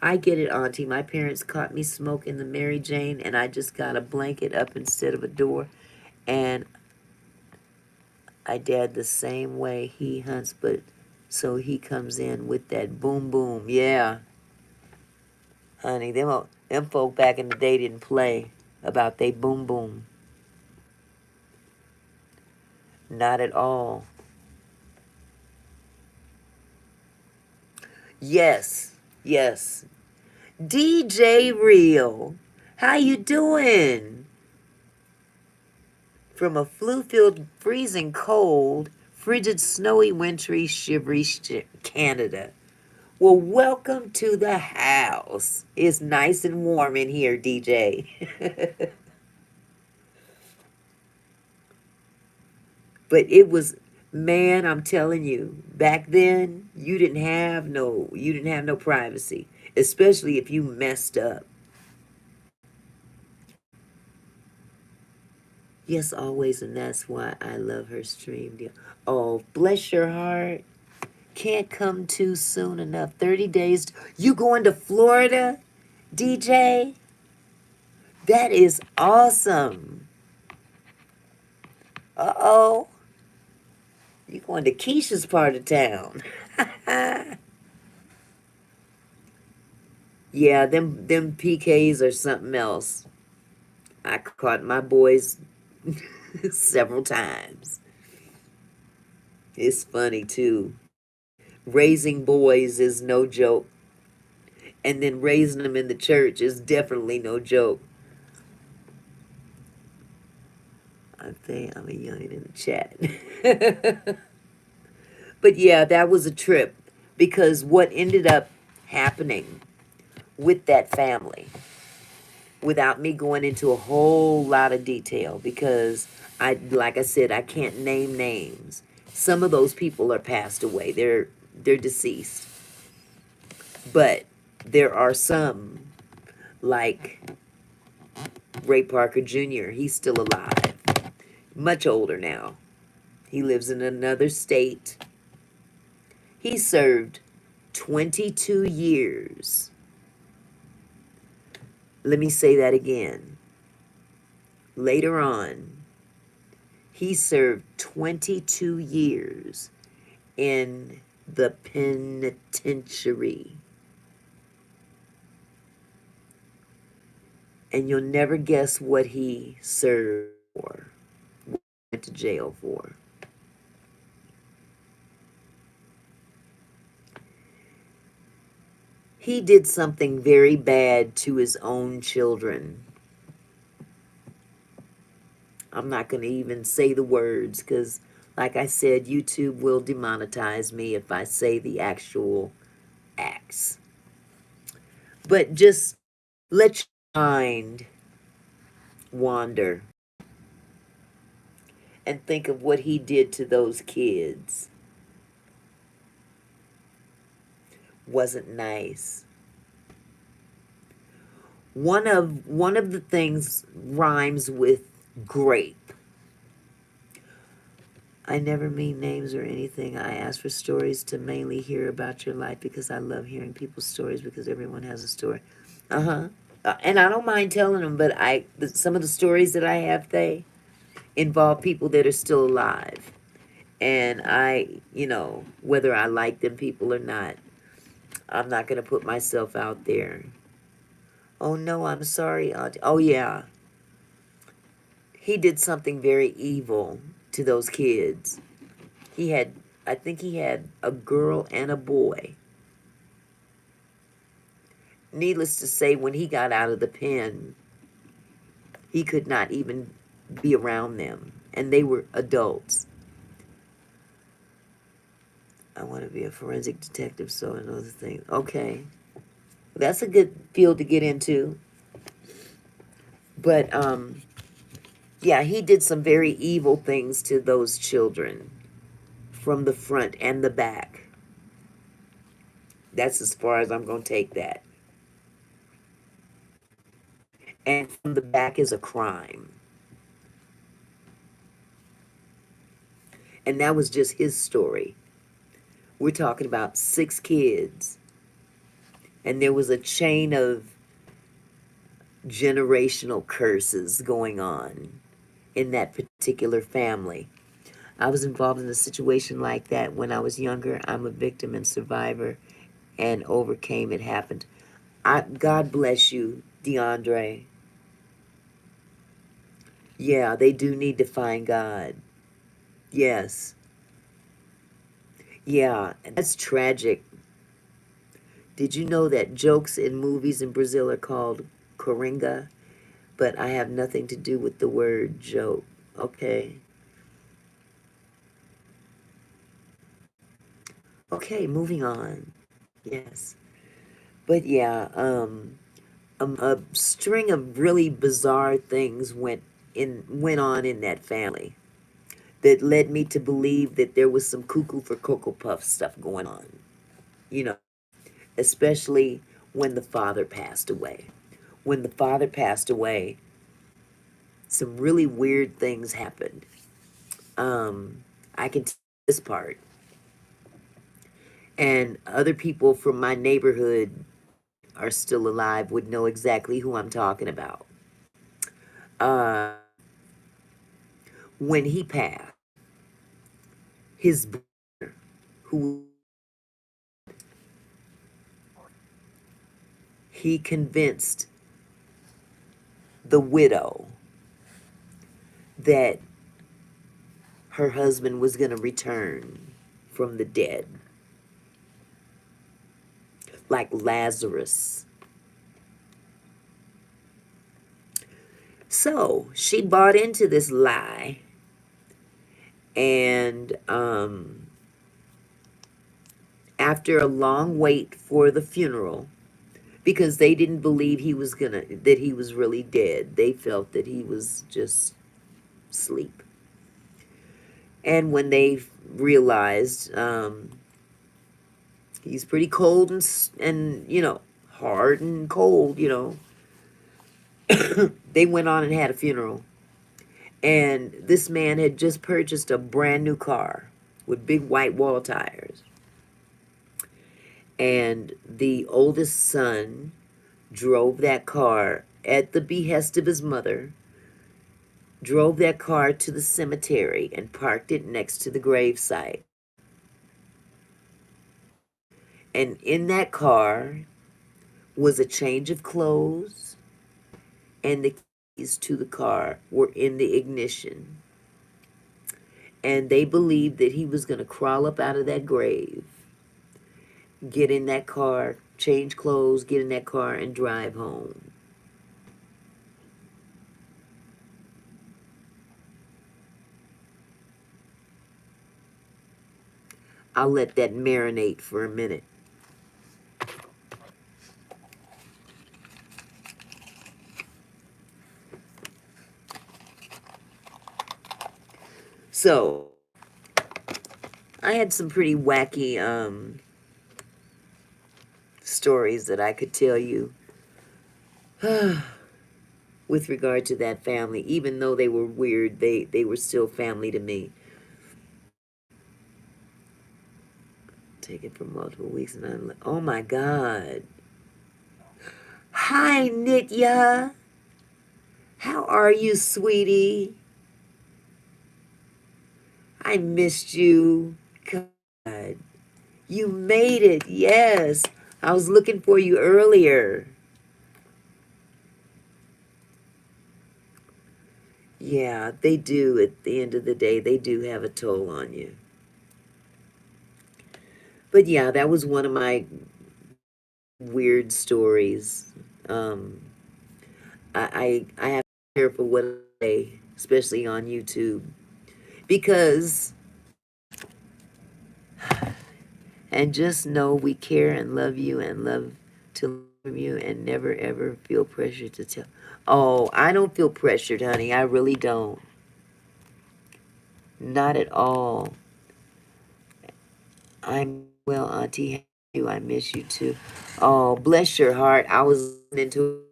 I get it, Auntie. My parents caught me smoking the Mary Jane, and I just got a blanket up instead of a door. And I dad the same way. He hunts, but so he comes in with that boom boom. Yeah, honey, them folk back in the day didn't play about they boom boom. Not at all. Yes, yes. DJ Real, how you doing? From a flu-filled, freezing cold, frigid, snowy, wintry, shivery Canada. Well, welcome to the house. It's nice and warm in here, DJ. But it was, man, I'm telling you, back then you didn't have no privacy, especially if you messed up. Yes, always, and that's why I love her stream, dear. Oh, bless your heart. Can't come too soon enough. 30 days. You going to Florida, DJ? That is awesome. Uh-oh. You going to Keisha's part of town. Yeah, them PKs are something else. I caught my boys several times. It's funny too. Raising boys is no joke. And then raising them in the church is definitely no joke. I think I'm a youngin in the chat. But yeah, that was a trip because what ended up happening with that family, without me going into a whole lot of detail, because like I said, I can't name names. Some of those people are passed away. They're deceased. But there are some like Ray Parker Jr. He's still alive. Much older now. He lives in another state. He served 22 years. Let me say that again. Later on, he served 22 years in the penitentiary. And you'll never guess what he served for, what he went to jail for. He did something very bad to his own children. I'm not going to even say the words because, like I said, YouTube will demonetize me if I say the actual acts. But just let your mind wander and think of what he did to those kids. Wasn't nice. One of the things rhymes with grape. I never mean names or anything. I ask for stories to mainly hear about your life because I love hearing people's stories because everyone has a story. Uh-huh. And I don't mind telling them, but some of the stories that I have, they involve people that are still alive. And whether I like them people or not, I'm not going to put myself out there. Oh, no, I'm sorry, Auntie. Oh, yeah. He did something very evil to those kids. I think he had a girl and a boy. Needless to say, when he got out of the pen, he could not even be around them. And they were adults. I want to be a forensic detective, so I know the thing. Okay. That's a good field to get into. But, yeah, he did some very evil things to those children from the front and the back. That's as far as I'm going to take that. And from the back is a crime. And that was just his story. We're talking about 6 kids. And there was a chain of generational curses going on in that particular family. I was involved in a situation like that when I was younger. I'm a victim and survivor and overcame it. Happened. God bless you, DeAndre. Yeah, they do need to find God. Yes. Yeah, and that's tragic. Did you know that jokes in movies in Brazil are called coringa? But I have nothing to do with the word joke. Okay. Okay, moving on. Yes. But yeah, a string of really bizarre things went on in that family that led me to believe that there was some cuckoo for Cocoa Puff stuff going on. You know, especially when the father passed away. When the father passed away, some really weird things happened. I can tell this part. And other people from my neighborhood are still alive would know exactly who I'm talking about. Uh, when he passed, his brother, who he convinced the widow that her husband was going to return from the dead, like Lazarus. So she bought into this lie, and after a long wait for the funeral, because they didn't believe that he was really dead. They felt that he was just asleep. And when they realized he's pretty cold and hard and cold, they went on and had a funeral. And this man had just purchased a brand new car with big white wall tires. And the oldest son drove that car at the behest of his mother, drove that car to the cemetery and parked it next to the gravesite. And in that car was a change of clothes, and the keys to the car were in the ignition. And they believed that he was going to crawl up out of that grave, get in that car, change clothes, get in that car, and drive home. I'll let that marinate for a minute. So, I had some pretty wacky stories that I could tell you with regard to that family. Even though they were weird, they were still family to me. Take it for multiple weeks and I'm like, oh my God. Hi, Nitya. How are you, sweetie? I missed you. God. You made it. Yes. I was looking for you earlier. Yeah, they do. At the end of the day, they do have a toll on you. But yeah, that was one of my weird stories. Um, I have to be careful what I say, especially on YouTube, because and just know we care and love you and love to love you and never ever feel pressure to tell. Oh, I don't feel pressured, honey. I really don't. Not at all. I'm well, Auntie. How are you? I miss you too. Oh, bless your heart. I was listening to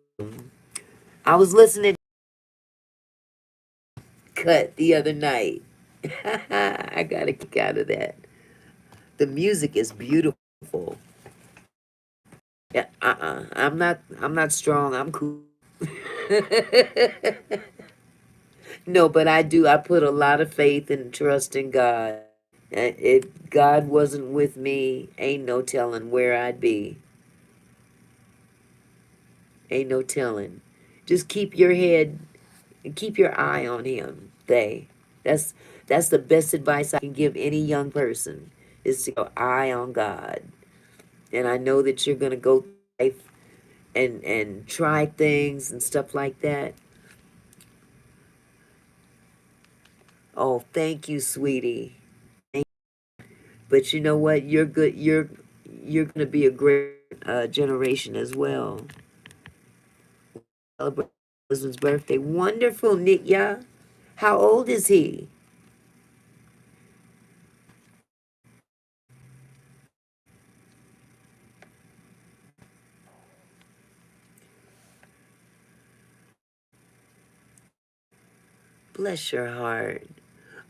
cut the other night. I got a kick out of that. The music is beautiful. Yeah, I'm not strong. I'm cool. No, but I do. I put a lot of faith and trust in God. And if God wasn't with me, ain't no telling where I'd be. Ain't no telling. Just keep your head and keep your eye on him. That's that's the best advice I can give any young person is to keep your eye on God. And I know that you're gonna go through life and try things and stuff like that. Oh, thank you, sweetie. But you know what? You're good. You're gonna be a great generation as well. Celebrate my husband's birthday. Wonderful, Nitya. How old is he? Bless your heart.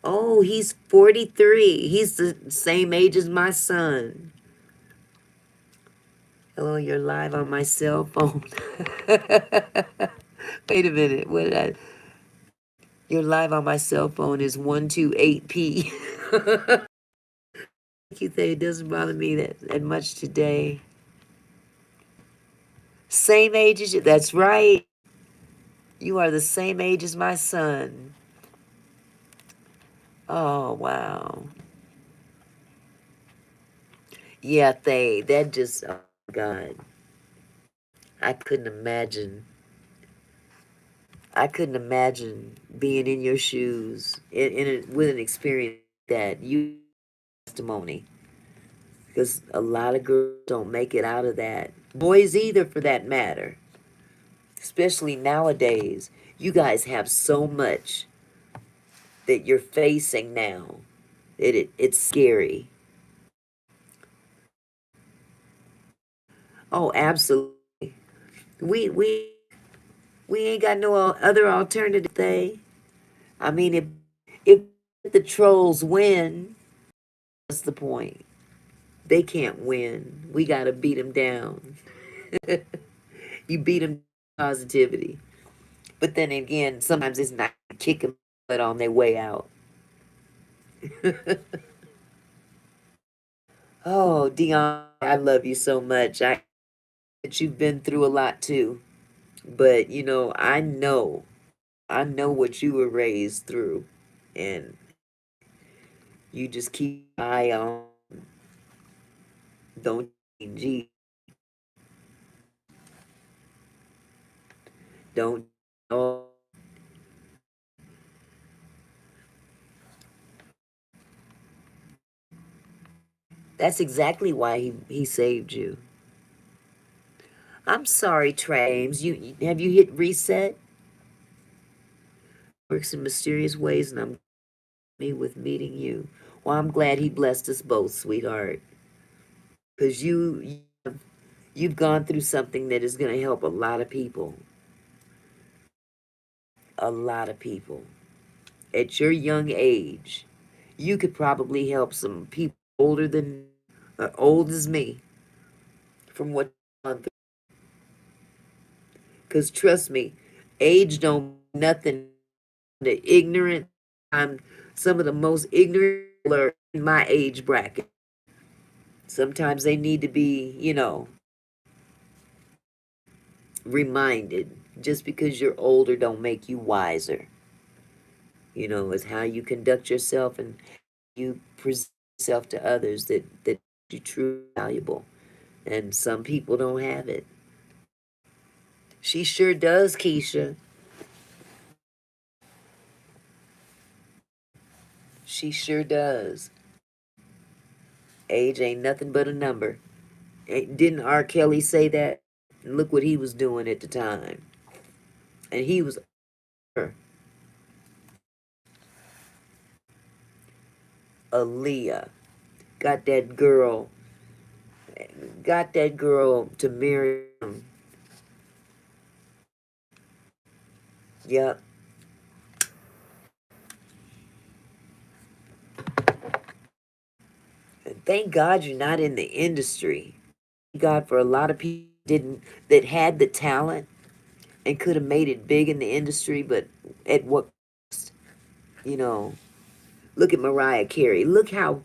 Oh, he's 43. He's the same age as my son. Hello, you're live on my cell phone. Wait a minute. What did I? Your live on my cell phone is 128p. You think it doesn't bother me that much today. Same age as you. That's right. You are the same age as my son. Oh, wow. Yeah, that just, oh God. I couldn't imagine. I couldn't imagine being in your shoes with an experience that you testimony. Because a lot of girls don't make it out of that. Boys either, for that matter. Especially nowadays. You guys have so much that you're facing now. It's scary. Oh, absolutely. We we we ain't got no other alternative thing. I mean, if the trolls win, what's the point? They can't win. We gotta beat them down. You beat them positivity, but then again, sometimes it's not kicking butt on their way out. Oh, Dion, I love you so much. I that you've been through a lot too, but I know what you were raised through, and you just keep an eye on. Don't change. Don't. Oh, that's exactly why he saved you. I'm sorry, Trames. Have you hit reset? Works in mysterious ways, and I'm me with meeting you. Well, I'm glad he blessed us both, sweetheart, because you've gone through something that is going to help a lot of people. A lot of people at your young age. You could probably help some people older than old as me from what you've gone through. Because trust me, age don't mean nothing. The ignorant, I'm some of the most ignorant people are in my age bracket. Sometimes they need to be, reminded. Just because you're older don't make you wiser. It's how you conduct yourself and you present yourself to others that you truly valuable. And some people don't have it. She sure does, Keisha. She sure does. Age ain't nothing but a number. Didn't R. Kelly say that? And look what he was doing at the time. And he was her, Aaliyah. Got that girl, got that girl to marry him. Yep. Thank God you're not in the industry. Thank God for a lot of people didn't that had the talent and could have made it big in the industry, but at what cost? You know, look at Mariah Carey. Look how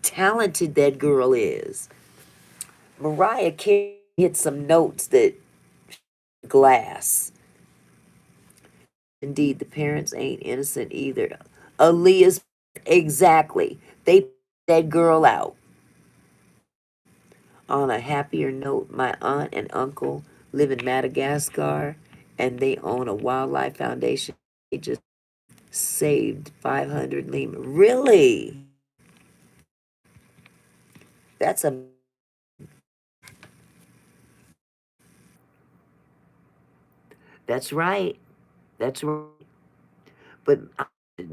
talented that girl is. Mariah Carey hit some notes that glass. Indeed, the parents ain't innocent either. Aaliyah's exactly. They put that girl out. On a happier note, my aunt and uncle live in Madagascar and they own a wildlife foundation. They just saved 500 lemurs. Really? That's a that's right. That's right. But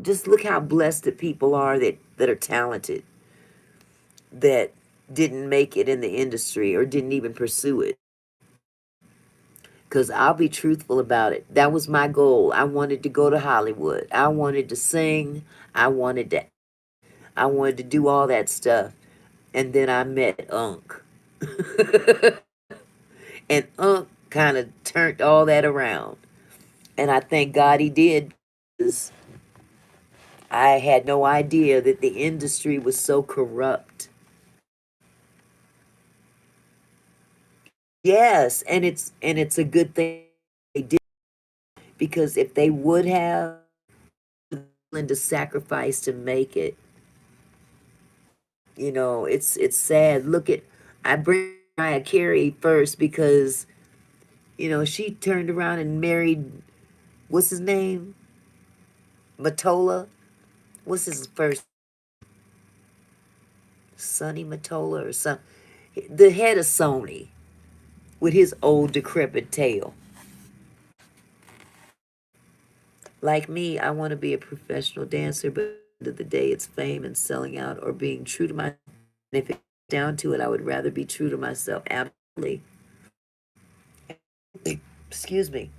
just look how blessed the people are that are talented that didn't make it in the industry or didn't even pursue it. Because I'll be truthful about it. That was my goal. I wanted to go to Hollywood. I wanted to sing. I wanted to I wanted to do all that stuff. And then I met Unc. And Unc kind of turned all that around. And I thank God he did because I had no idea that the industry was so corrupt. Yes, and it's a good thing they did because if they would have willing to sacrifice to make it, it's sad. Look at I bring Mariah Carey first because she turned around and married what's his name? Matola. What's his first Sonny Matola or some the head of Sony with his old decrepit tail. Like me, I want to be a professional dancer, but at the end of the day, it's fame and selling out or being true to my. And if it comes down to it, I would rather be true to myself. Absolutely. Excuse me.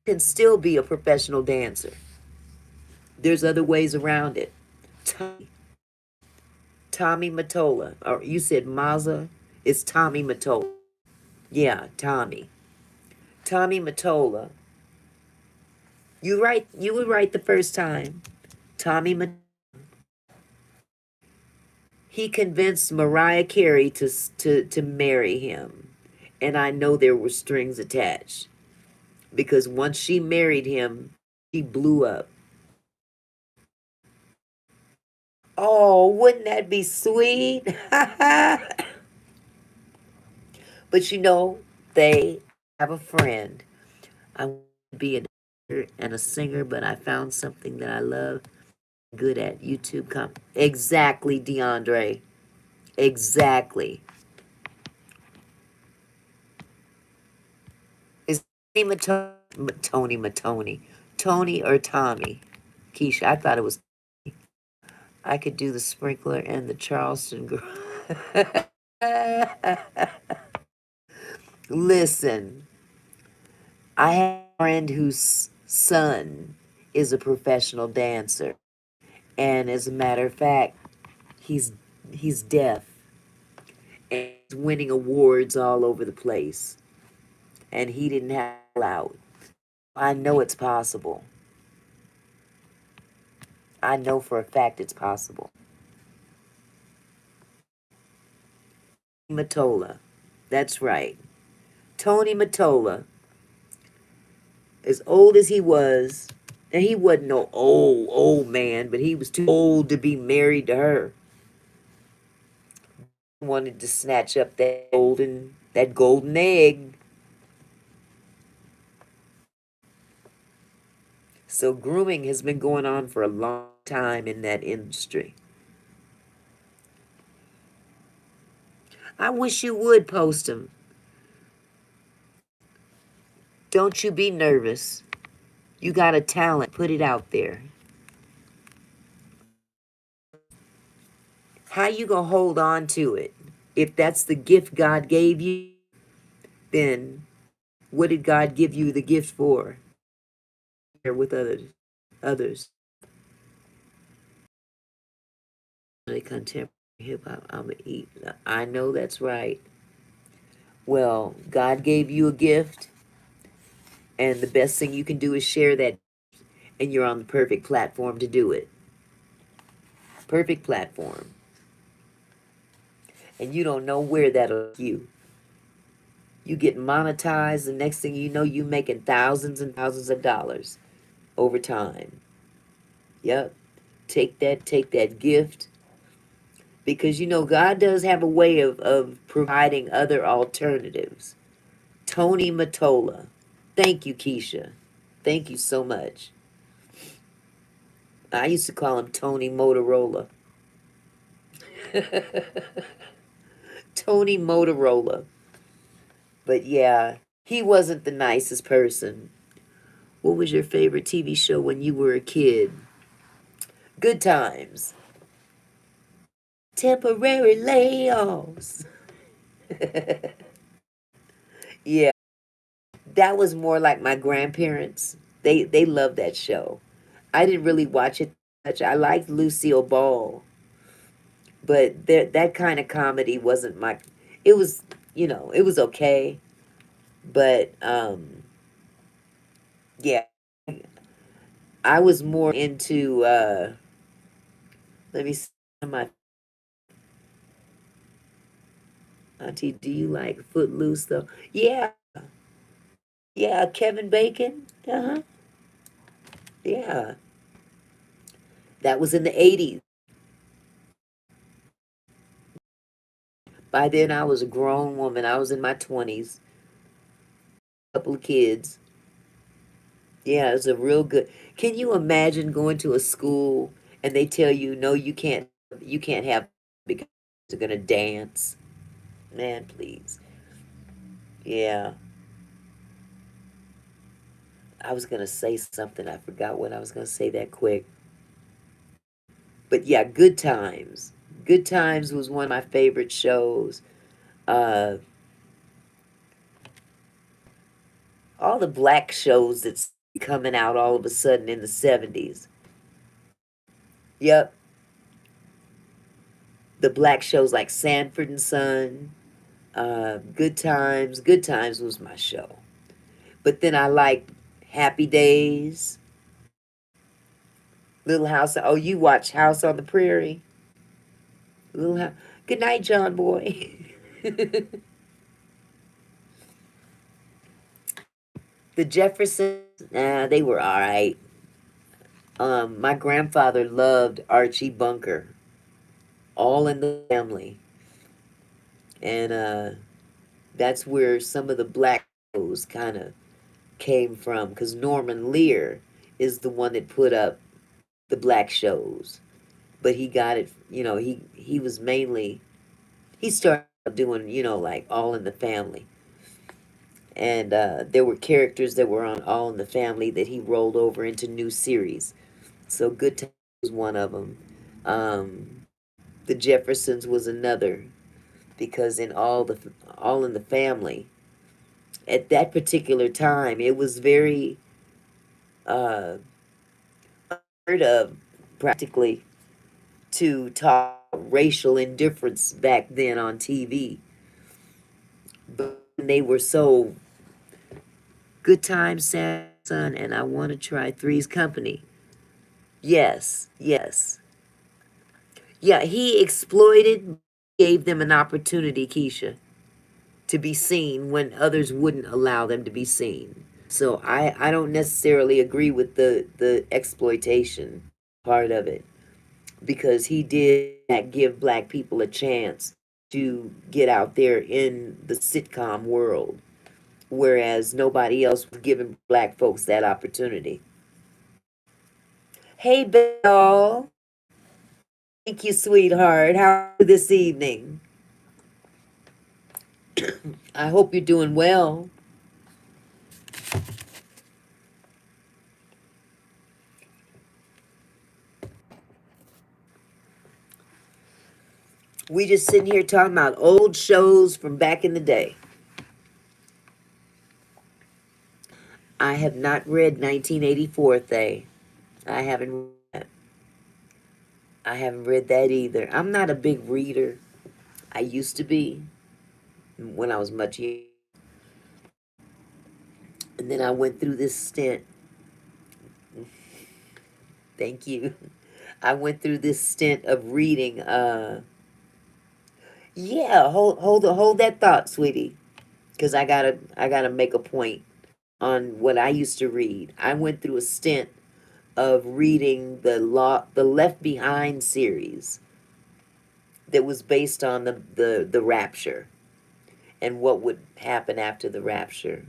Can still be a professional dancer. There's other ways around it. Tommy, Tommy Matola, or you said Mazza. It's Tommy Matola. Yeah, Tommy. Tommy Matola. You were right the first time. Tommy Matola. He convinced Mariah Carey to marry him. And I know there were strings attached because once she married him, he blew up. Oh, wouldn't that be sweet? But they have a friend. I want to be an actor and a singer, but I found something that I love, good at YouTube. Exactly, DeAndre. Exactly. Is Tony Tony or Tommy? Keisha, I thought it was. I could do the sprinkler and the Charleston girl. Listen, I have a friend whose son is a professional dancer, and as a matter of fact, he's he's deaf and he's winning awards all over the place, and he didn't have out. I know it's possible. I know for a fact it's possible. Matola, that's right. Tony Matola, as old as he was, and he wasn't no old man, but he was too old to be married to her. Wanted to snatch up that golden egg. So grooming has been going on for a long time in that industry. I wish you would post them. Don't you be nervous. You got a talent. Put it out there. How you gonna hold on to it? If that's the gift God gave you, then what did God give you the gift for? Share with others. Contemporary. Hip hop, I'm eat. I know that's right. Well, God gave you a gift, and the best thing you can do is share that, and you're on the perfect platform to do it. Perfect platform. And you don't know where that'll take you. You get monetized, the next thing you know, you making thousands and thousands of dollars over time. Yep. Take that gift. Because you know, God does have a way of providing other alternatives. Tony Matola. Thank you, Keisha. Thank you so much. I used to call him Tony Motorola. Tony Motorola. But yeah, he wasn't the nicest person. What was your favorite TV show when you were a kid? Good Times. Temporary layoffs. Yeah, that was more like my grandparents. They loved that show. I didn't really watch it much. I liked Lucille Ball, but that kind of comedy wasn't my. It was, it was okay, but yeah, I was more into. Let me see my Auntie. Do you like Footloose though? Yeah, yeah, Kevin Bacon. Uh huh. Yeah, that was in the '80s. By then, I was a grown woman. I was in my 20s. Couple of kids. Yeah, it's a real good. Can you imagine going to a school and they tell you no, you can't have because they're gonna dance? Man, please. Yeah, I was gonna say something. I forgot what I was gonna say that quick. But yeah, Good Times. Good Times was one of my favorite shows. Uh, all the black shows that's coming out all of a sudden in the '70s. Yep, the black shows like Sanford and Son. Good Times. Good Times was my show. But then I liked Happy Days, Little House. Oh, you watch House on the Prairie? Little House. Good night, John Boy. The Jeffersons, they were all right. My grandfather loved Archie Bunker, All in the Family, and that's where some of the black shows kind of came from. Because Norman Lear is the one that put up the black shows, but he got it. He was mainly he started doing like All in the Family, and there were characters that were on All in the Family that he rolled over into new series. So Good Times was one of them. Um, the Jeffersons was another because in All in the Family at that particular time it was very uh, heard of practically to talk racial indifference back then on TV. But they were so Good Times, Son, and I Want to Try Three's Company. Yes, yes. Yeah, he exploited, gave them an opportunity, Keisha, to be seen when others wouldn't allow them to be seen. So I don't necessarily agree with the exploitation part of it because he did not give black people a chance to get out there in the sitcom world, whereas nobody else was giving black folks that opportunity. Hey, Belle. Thank you, sweetheart. How are you this evening? I hope you're doing well. We just sitting here talking about old shows from back in the day. I have not read 1984, Thay. I haven't read that. I haven't read that either. I'm not a big reader. I used to be when I was much younger. And then I went through this stint. Thank you. I went through this stint of reading. Yeah, hold that thought, sweetie, because I gotta make a point on what I used to read. I went through a stint of reading the Left Behind series that was based on the rapture and what would happen after the rapture.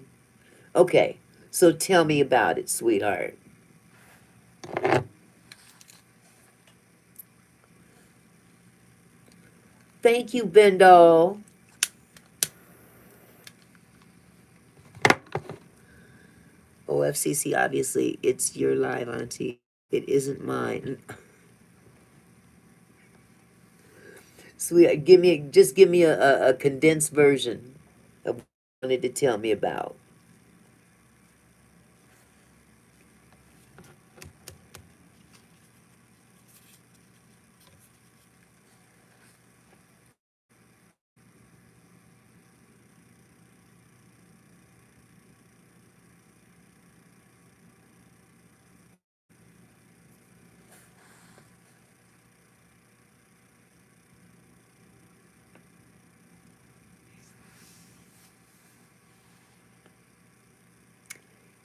Okay, so tell me about it, sweetheart. Thank you, Bendall. OFCC, obviously, it's your live, Auntie. It isn't mine. Sweet, give me a condensed version of what you wanted to tell me about.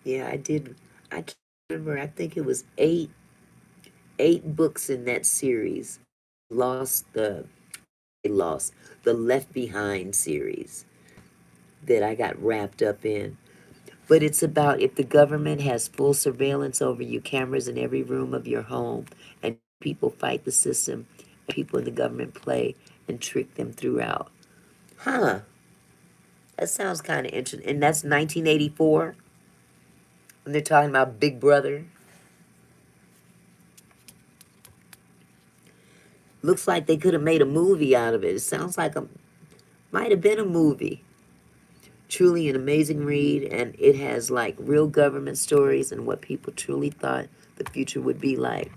Yeah, I did. I can't remember. I think it was eight books in that series. Lost the lost the Left Behind series that I got wrapped up in. But it's about if the government has full surveillance over you, cameras in every room of your home, and people fight the system, and people in the government play and trick them throughout. Huh? That sounds kind of interesting. And that's 1984. And they're talking about Big Brother. Looks like they could have made a movie out of it. It sounds like a might have been a movie. Truly an amazing read, and it has like real government stories and what people truly thought the future would be like.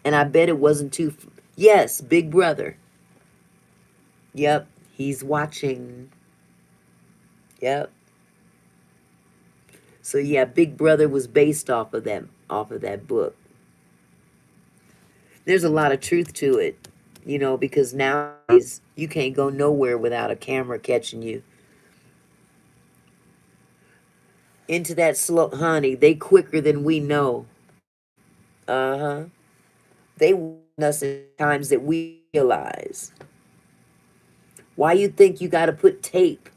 And I bet it wasn't too. Yes, Big Brother. Yep, he's watching. Yep. So yeah, Big Brother was based off of that book. There's a lot of truth to it, because nowadays you can't go nowhere without a camera catching you. Into that slow, honey, they quicker than we know. Uh-huh. They warn us in times that we realize. Why you think you got to put tape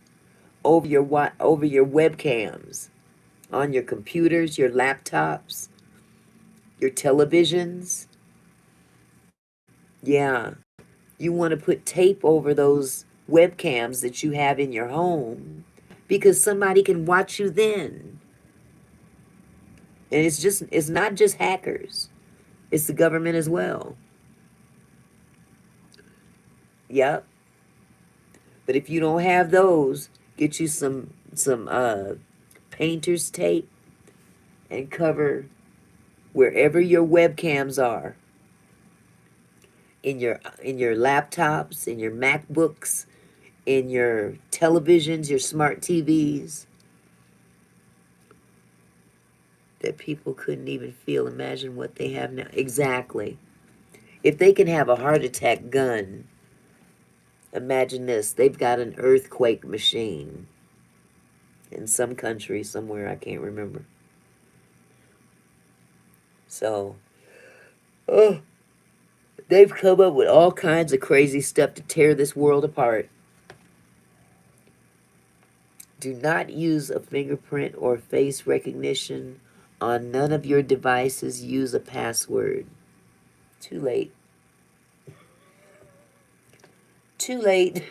over your webcams on your computers, your laptops, your televisions? Yeah. You want to put tape over those webcams that you have in your home because somebody can watch you then. And it's not just hackers. It's the government as well. Yep. But if you don't have those, get you some painter's tape and cover wherever your webcams are in your laptops, in your MacBooks, in your televisions, your smart TVs that people couldn't even feel. Imagine what they have now. Exactly. If they can have a heart attack gun, imagine this. They've got an earthquake machine in some country somewhere, I can't remember. So, oh, they've come up with all kinds of crazy stuff to tear this world apart. Do not use a fingerprint or face recognition on none of your devices. Use a password. Too late. Too late.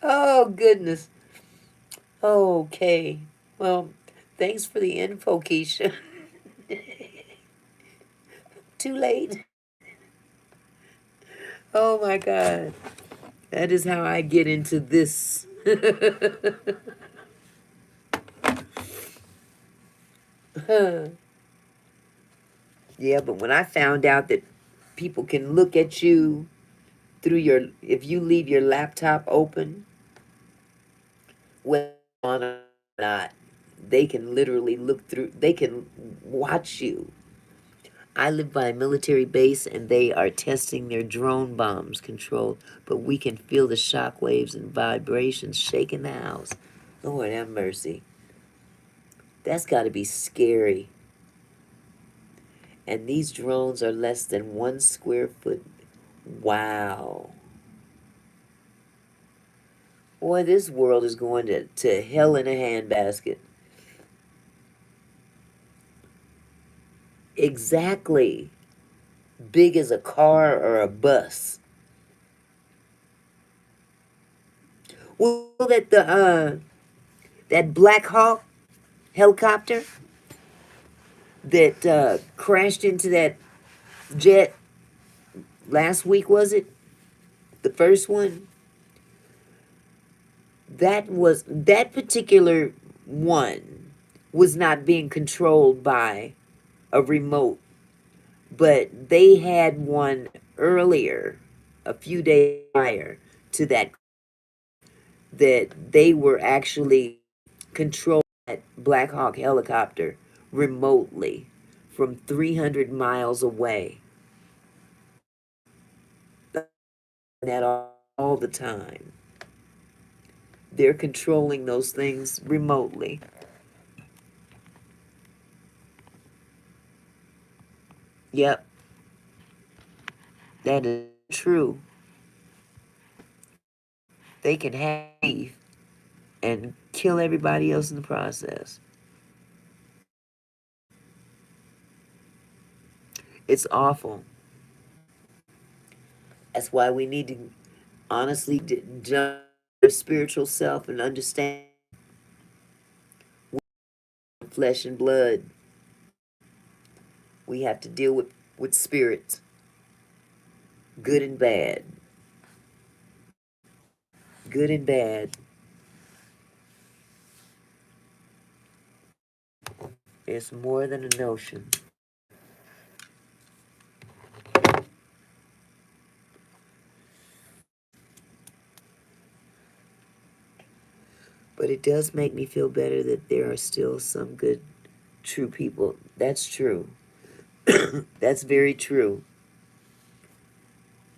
Oh, goodness. Okay. Well, thanks for the info, Keisha. Too late. Oh, my God. That is how I get into this. Yeah, but when I found out that people can look at you through your, if you leave your laptop open, whether on or not, they can literally look through, they can watch you. I live by a military base and they are testing their drone bombs controlled, but we can feel the shock waves and vibrations shaking the house. Lord have mercy. That's got to be scary. And these drones are less than 1 square foot. Wow. Boy, this world is going to hell in a handbasket. Exactly. Big as a car or a bus. Well, that Black Hawk helicopter that crashed into that jet last week, was it? The first one? That particular one was not being controlled by a remote, but they had one earlier, a few days prior to that they were actually controlling that Black Hawk helicopter remotely from 300 miles away. That all the time. They're controlling those things remotely. Yep, that is true. They can have and kill everybody else in the process. It's awful. That's why we need to honestly jump our spiritual self and understand flesh and blood. We have to deal with spirits, good and bad. Good and bad. It's more than a notion. But it does make me feel better that there are still some good, true people. That's true. That's very true.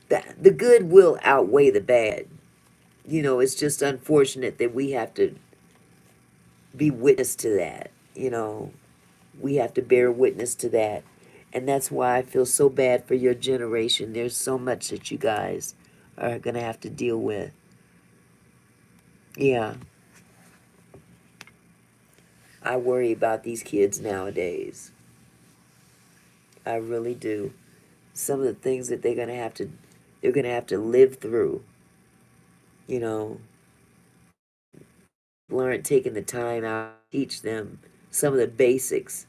The good will outweigh the bad. You know, it's just unfortunate that we have to be witness to that. You know, we have to bear witness to that. And that's why I feel so bad for your generation. There's so much that you guys are going to have to deal with. Yeah, I worry about these kids nowadays. I really do. Some of the things that they're going to have to live through, you know, learn taking the time out to teach them some of the basics,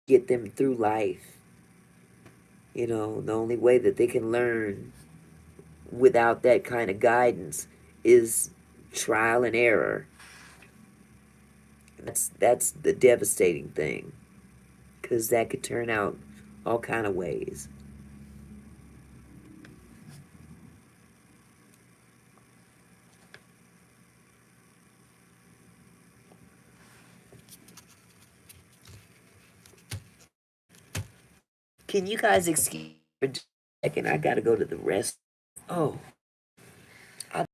get them through life. You know, the only way that they can learn without that kind of guidance is trial and error. That's the devastating thing, because that could turn out all kind of ways. Can you guys excuse me for just a second? I gotta go to the rest. Oh, I,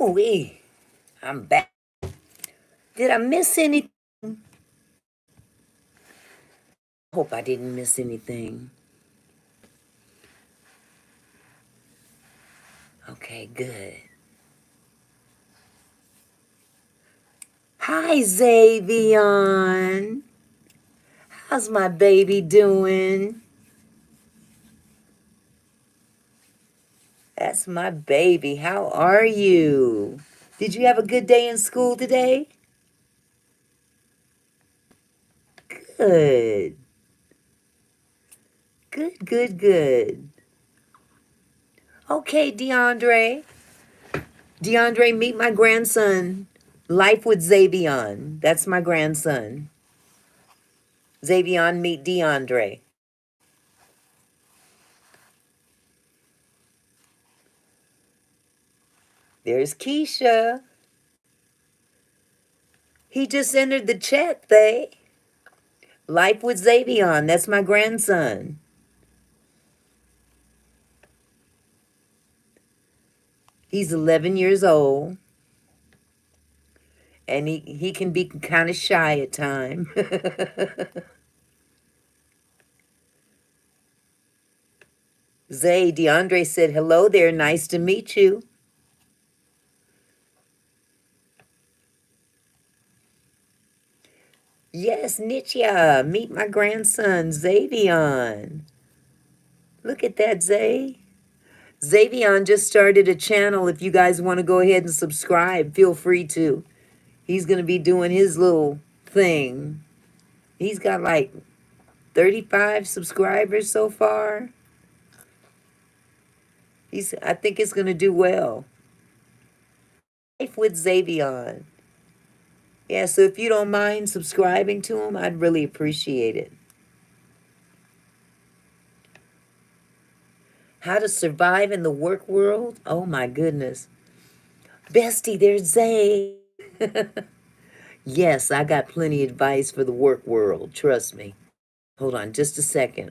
Ooh, I'm back. Did I miss anything? Hope I didn't miss anything. Okay, good. Hi, Xavion. How's my baby doing? That's my baby. How are you? Did you have a good day in school today? Good. Good, good, good. Okay, DeAndre. DeAndre, meet my grandson. Life with Xavion. That's my grandson. Xavion, meet DeAndre. There's Keisha. He just entered the chat, they. Life with Xavion. That's my grandson. He's 11 years old. And he can be kind of shy at times. Zay, DeAndre said, hello there. Nice to meet you. Yes, Nitya. Meet my grandson, Xavion. Look at that, Zay. Xavion just started a channel. If you guys want to go ahead and subscribe, feel free to. He's going to be doing his little thing. He's got like 35 subscribers so far. I think it's going to do well. Life with Xavion. Yeah, so if you don't mind subscribing to him, I'd really appreciate it. How to survive in the work world? Oh my goodness. Bestie, there's Zay. Yes, I got plenty of advice for the work world. Trust me. Hold on just a second.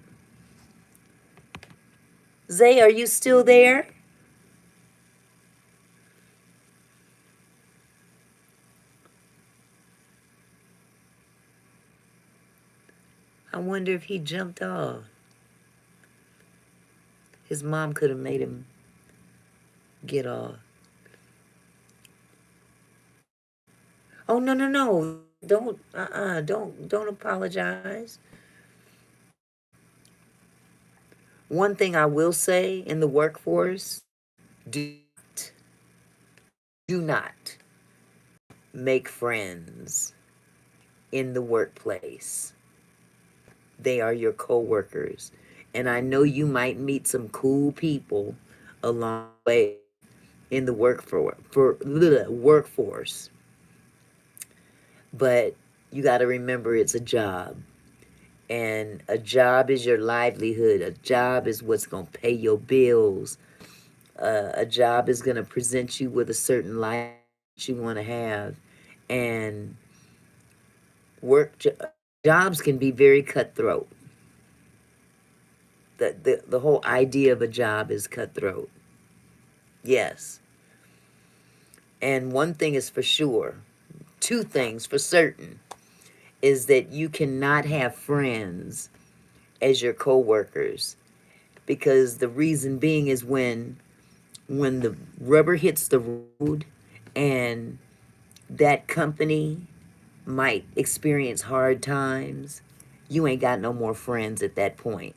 Zay, are you still there? I wonder if he jumped off. His mom could have made him get off. Oh, no, no, no. Don't apologize. One thing I will say in the workforce, do not make friends in the workplace. They are your coworkers. And I know you might meet some cool people along the way in the workforce. But you got to remember it's a job. And a job is your livelihood. A job is what's going to pay your bills. A job is going to present you with a certain life that you want to have. And jobs can be very cutthroat. The whole idea of a job is cutthroat. Yes. And one thing is for sure, two things for certain, is that you cannot have friends as your coworkers, because the reason being is when the rubber hits the road and that company might experience hard times, you ain't got no more friends at that point.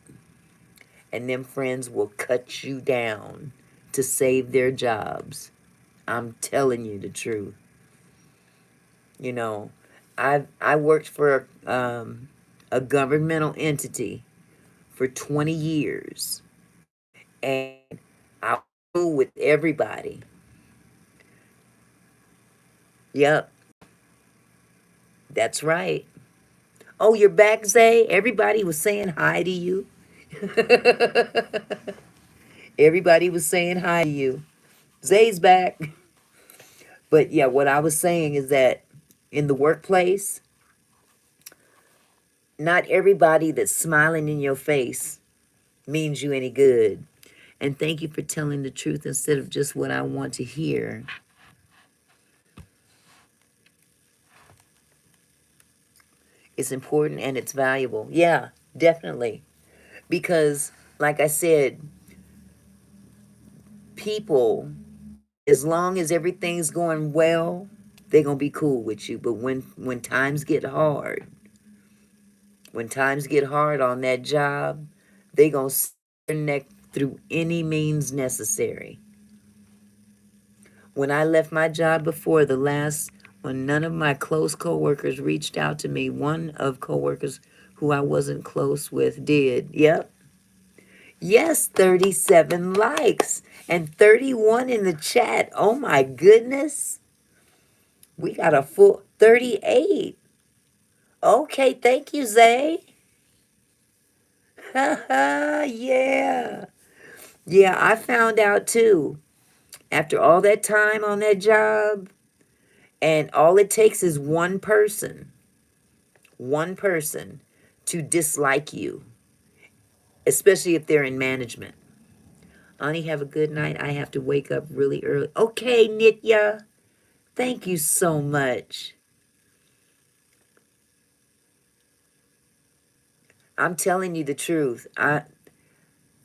And them friends will cut you down to save their jobs. I'm telling you the truth. You know, I worked for a governmental entity for 20 years, and I flew with everybody. Yep, that's right. Oh, you're back, Zay? Everybody was saying hi to you. Everybody was saying hi to you. Zay's back. But yeah, what I was saying is that in the workplace, not everybody that's smiling in your face means you any good. And thank you for telling the truth instead of just what I want to hear. It's important and it's valuable. Yeah, definitely. Because, like I said, people, as long as everything's going well, they're going to be cool with you. But when times get hard, when times get hard on that job, they going to stick their neck through any means necessary. When I left my job before, the last, when none of my close coworkers reached out to me, one of coworkers who I wasn't close with did. Yep. Yes, 37 likes and 31 in the chat. Oh my goodness. We got a full 38. Okay, thank you, Zay. Yeah. Yeah, I found out too. After all that time on that job, and all it takes is one person to dislike you, especially if they're in management. Auntie, have a good night. I have to wake up really early. Okay, Nitya. Thank you so much. I'm telling you the truth.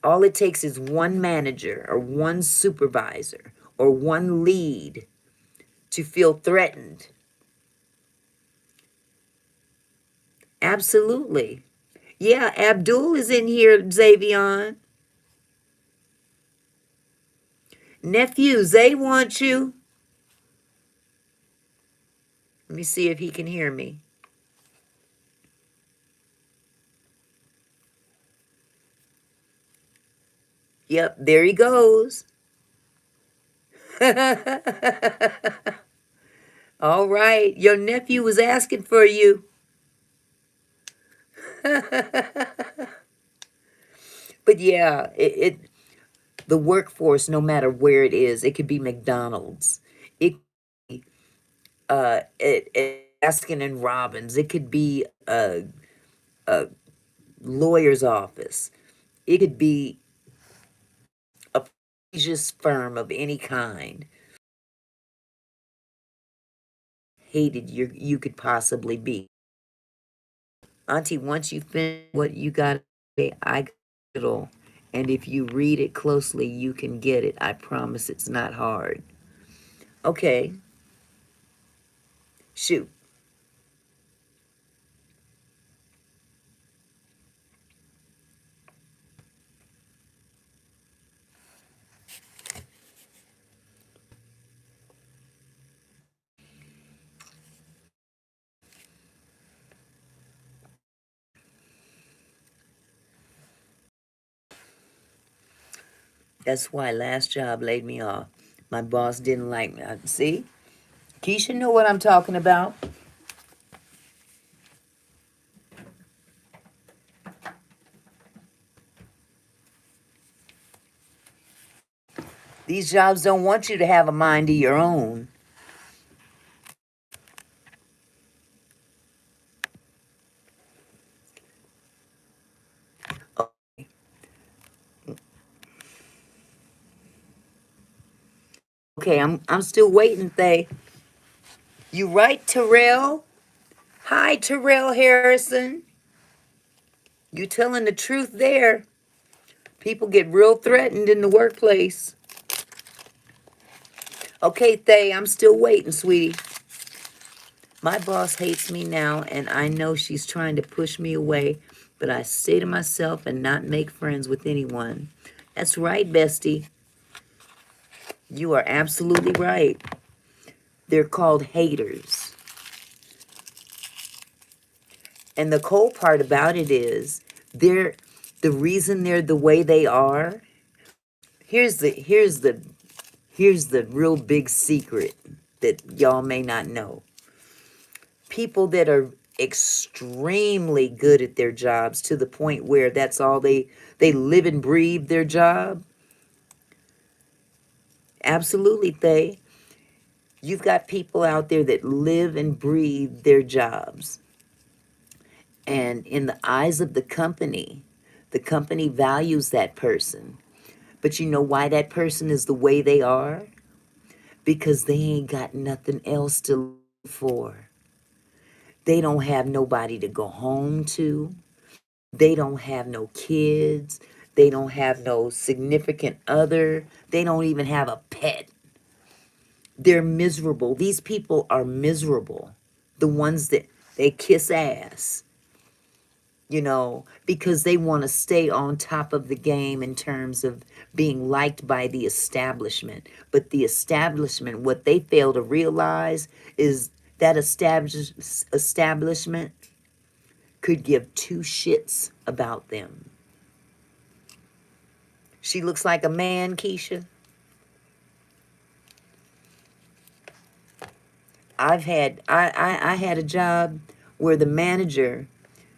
All it takes is one manager or one supervisor or one lead to feel threatened. Absolutely. Yeah, Abdul is in here, Xavion. Nephew, Zay wants you. Let me see if he can hear me. Yep, there he goes. All right, your nephew was asking for you. But yeah, the workforce, no matter where it is, it could be McDonald's, it Baskin and Robbins, it could be a lawyer's office, it could be a prestigious firm of any kind. Hated you could possibly be. Auntie, once you finish what you got, I got it all. And if you read it closely, you can get it. I promise it's not hard. Okay, shoot. That's why last job laid me off. My boss didn't like me. See? Keisha know what I'm talking about. These jobs don't want you to have a mind of your own. Okay, I'm still waiting, Thay. You right, Terrell? Hi, Terrell Harrison. You telling the truth there. People get real threatened in the workplace. Okay, Thay, I'm still waiting, sweetie. My boss hates me now, and I know she's trying to push me away, but I stay to myself and not make friends with anyone. That's right, bestie. You are absolutely right. They're called haters. And the cold part about it is they're the reason they're the way they are. Here's the real big secret that y'all may not know. People that are extremely good at their jobs to the point where that's all they live and breathe their job. Absolutely, they. You've got people out there that live and breathe their jobs. And in the eyes of the company values that person. But you know why that person is the way they are? Because they ain't got nothing else to live for. They don't have nobody to go home to. They don't have no kids. They don't have no significant other. They don't even have a pet. They're miserable. These people are miserable. The ones that they kiss ass, because they want to stay on top of the game in terms of being liked by the establishment. But the establishment, what they fail to realize is that establishment could give two shits about them. She looks like a man, Keisha. I had a job where the manager,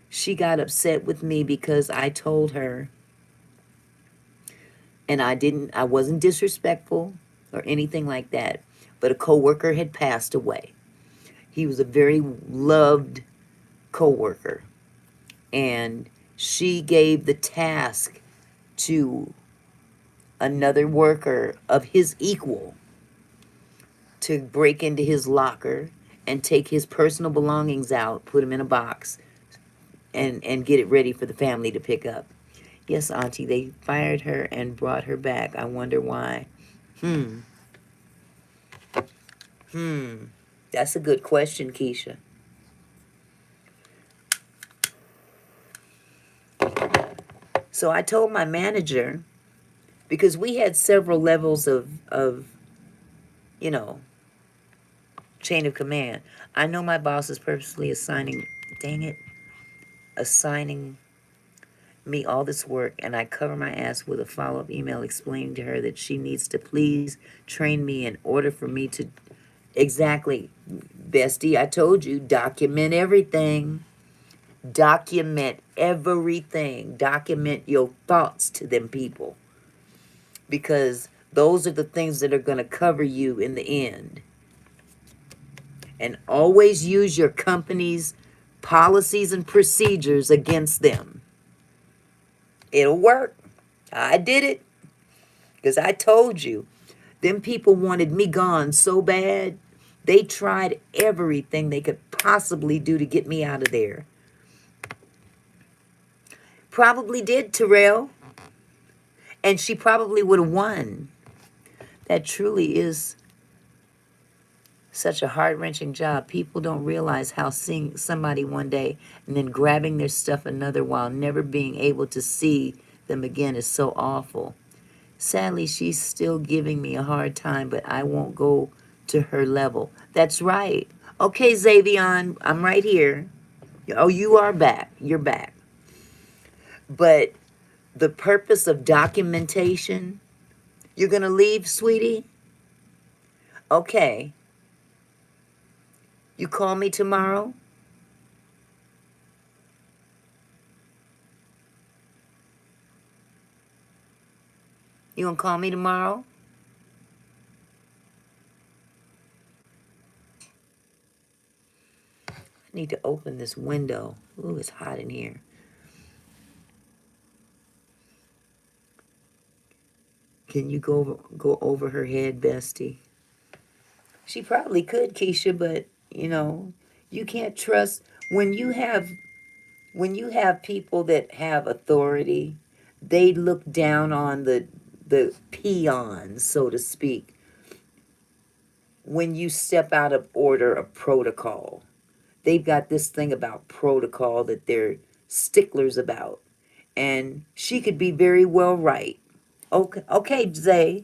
she got upset with me because I told her, and I wasn't disrespectful or anything like that, but a coworker had passed away. He was a very loved coworker, and she gave the task to another worker of his equal to break into his locker and take his personal belongings out, put them in a box, and get it ready for the family to pick up. Yes, Auntie, they fired her and brought her back. I wonder why. Hmm. That's a good question, Keisha. So I told my manager, because we had several levels of you know, chain of command. I know my boss is purposely dang it, assigning me all this work, and I cover my ass with a follow-up email explaining to her that she needs to please train me in order for me to exactly. Bestie, I told you, document everything. Document everything. Document your thoughts to them people, because those are the things that are going to cover you in the end. And always use your company's policies and procedures against them. It'll work. I did it. Because I told you, them people wanted me gone so bad, they tried everything they could possibly do to get me out of there. Probably did, Terrell. And she probably would have won. That truly is such a heart-wrenching job. People don't realize how seeing somebody one day and then grabbing their stuff another while never being able to see them again is so awful. Sadly, she's still giving me a hard time, but I won't go to her level. That's right. Okay, Xavion, I'm right here. Oh, you are back. You're back. But the purpose of documentation, you're going to leave, sweetie? Okay. You call me tomorrow? You gonna call me tomorrow? I need to open this window. Ooh, it's hot in here. Can you go over her head, bestie? She probably could, Keisha, but you can't trust when you have people that have authority. They look down on the peons, so to speak, when you step out of order of protocol. They've got this thing about protocol that they're sticklers about. And she could be very well right. Okay, Zay.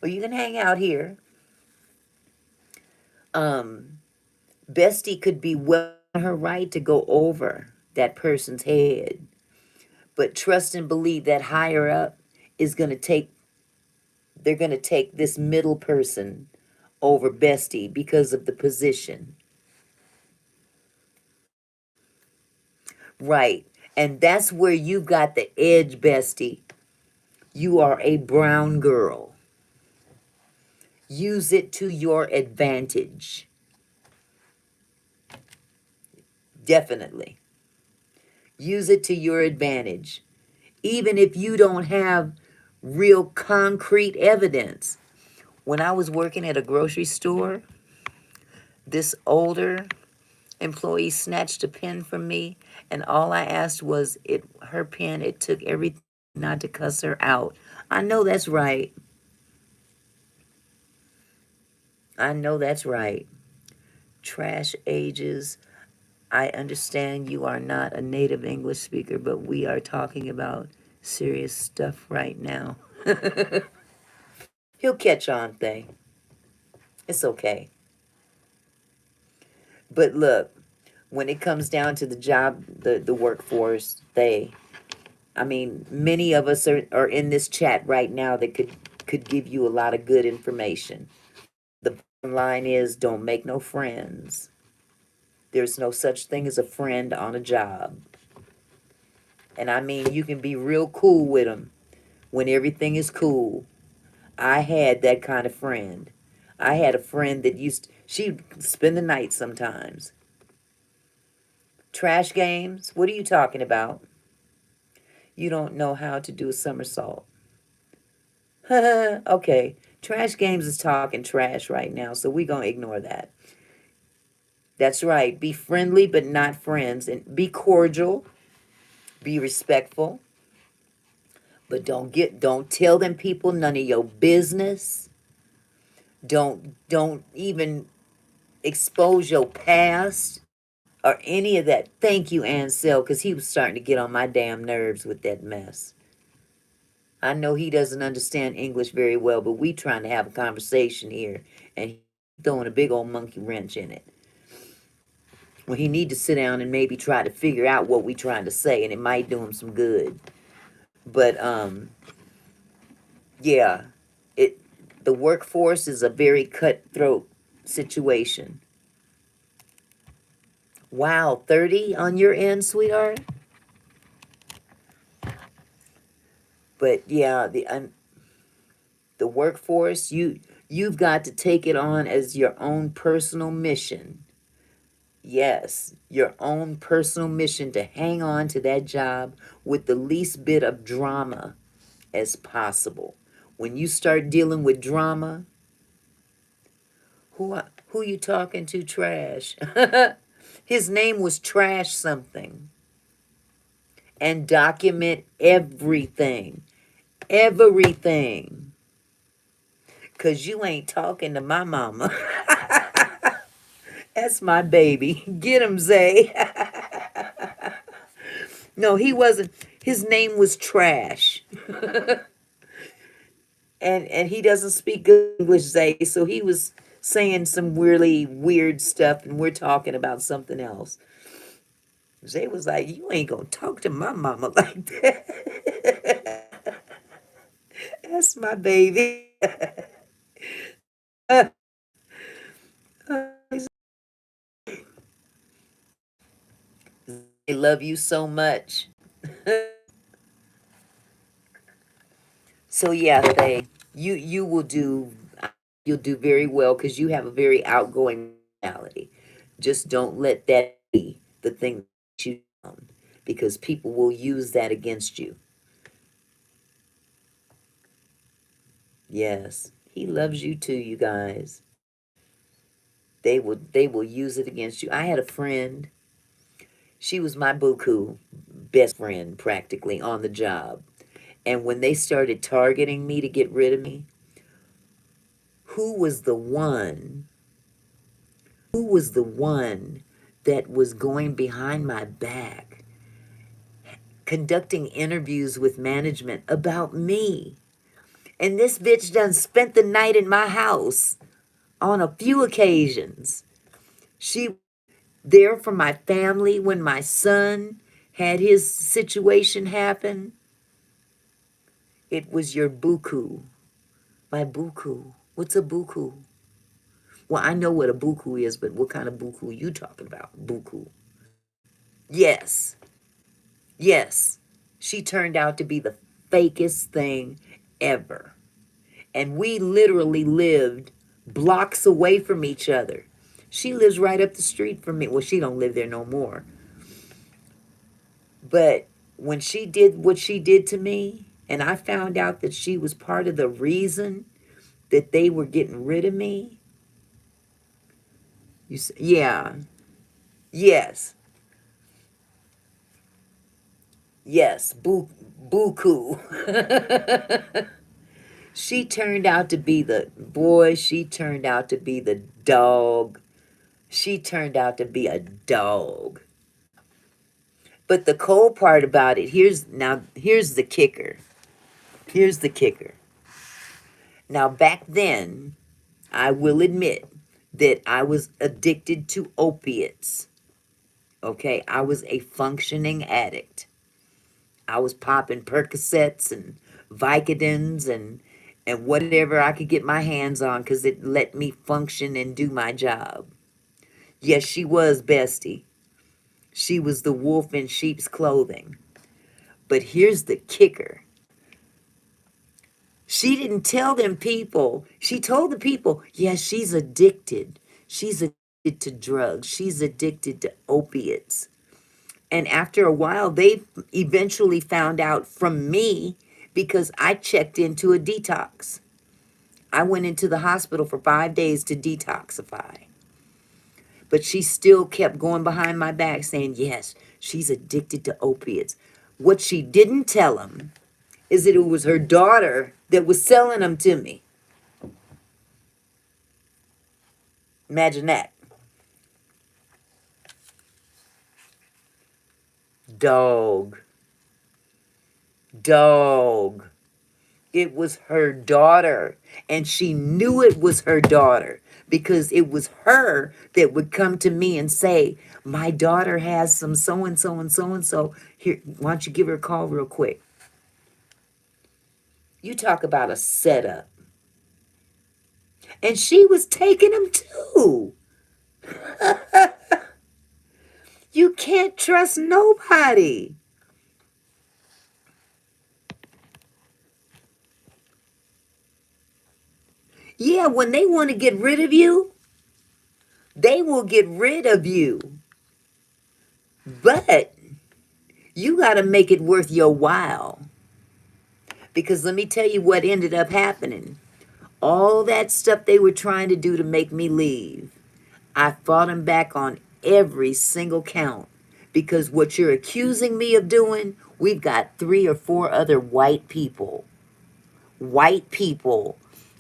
Well, you can hang out here. Bestie could be well in her right to go over that person's head. But trust and believe that higher up is going to take, they're going to take this middle person over Bestie because of the position. Right. And that's where you got the edge, Bestie. You are a brown girl. Use it to your advantage. Definitely. Use it to your advantage. Even if you don't have real concrete evidence. When I was working at a grocery store, this older Employee snatched a pen from me, and all I asked was her pen. It took everything not to cuss her out. I know that's right. I know that's right. Trash ages. I understand you are not a native English speaker, but we are talking about serious stuff right now. He'll catch on, thing. It's okay. But look, when it comes down to the job, the workforce, I mean, many of us are in this chat right now that could give you a lot of good information. The bottom line is don't make no friends. There's no such thing as a friend on a job. And I mean, you can be real cool with them when everything is cool. I had that kind of friend. I had a friend that she'd spend the night sometimes. Trash games? What are you talking about? You don't know how to do a somersault. Okay. Trash games is talking trash right now, so we're going to ignore that. That's right. Be friendly, but not friends. And be cordial. Be respectful. But don't tell them people none of your business. Don't even expose your past or any of that. Thank you, Ansel, because he was starting to get on my damn nerves with that mess. I know he doesn't understand English very well, but we trying to have a conversation here, and he's throwing a big old monkey wrench in it. Well, he need to sit down and maybe try to figure out what we trying to say, and it might do him some good. But yeah, it the workforce is a very cutthroat situation. Wow, 30 on your end, sweetheart. But yeah, the workforce, you've got to take it on as your own personal mission. Yes, your own personal mission to hang on to that job with the least bit of drama as possible. When you start dealing with drama, who you talking to, Trash? His name was Trash something. And document everything. Everything. Cause you ain't talking to my mama. That's my baby. Get him, Zay. No, he wasn't. His name was Trash. And he doesn't speak good English, Zay, so he was saying some really weird stuff, and we're talking about something else. Zay was like, "You ain't gonna talk to my mama like that." That's my baby. I love you so much. So yeah, you will do you'll do very well because you have a very outgoing personality. Just don't let that be the thing that you down because people will use that against you. Yes, he loves you too, you guys. They will use it against you. I had a friend. She was my buku best friend practically on the job. And when they started targeting me to get rid of me, who was the one who was the one that was going behind my back, conducting interviews with management about me? And this bitch done spent the night in my house on a few occasions. She there for my family when my son had his situation happen. It was your buku. My buku. What's a buku? Well, I know what a buku is, but what kind of buku you talking about? Buku. Yes. Yes. She turned out to be the fakest thing ever. And we literally lived blocks away from each other. She lives right up the street from me. Well, she don't live there no more. But when she did what she did to me, and I found out that she was part of the reason that they were getting rid of me, yeah, Yes. Yes. Buku. She turned out to be the boy. She turned out to be the dog. She turned out to be a dog. But the cold part about it, here's the kicker. Here's the kicker. Now back then, I will admit that I was addicted to opiates. Okay, I was a functioning addict. I was popping Percocets and Vicodins and whatever I could get my hands on because it let me function and do my job. Yes, she was Bestie. She was the wolf in sheep's clothing. But here's the kicker. She didn't tell them people. She told the people, yes, she's addicted. She's addicted to drugs. She's addicted to opiates. And after a while, they eventually found out from me because I checked into a detox. I went into the hospital for 5 days to detoxify. But she still kept going behind my back saying, yes, she's addicted to opiates. What she didn't tell them is that it was her daughter that was selling them to me. Imagine that. Dog. Dog. It was her daughter. And she knew it was her daughter because it was her that would come to me and say, my daughter has some so and so and so and so. Here, why don't you give her a call real quick? You talk about a setup. And she was taking them too. You can't trust nobody. Yeah, when they want to get rid of you, they will get rid of you. But you got to make it worth your while. Because let me tell you what ended up happening. All that stuff they were trying to do to make me leave, I fought them back on every single count. Because what you're accusing me of doing, we've got 3 or 4 other white people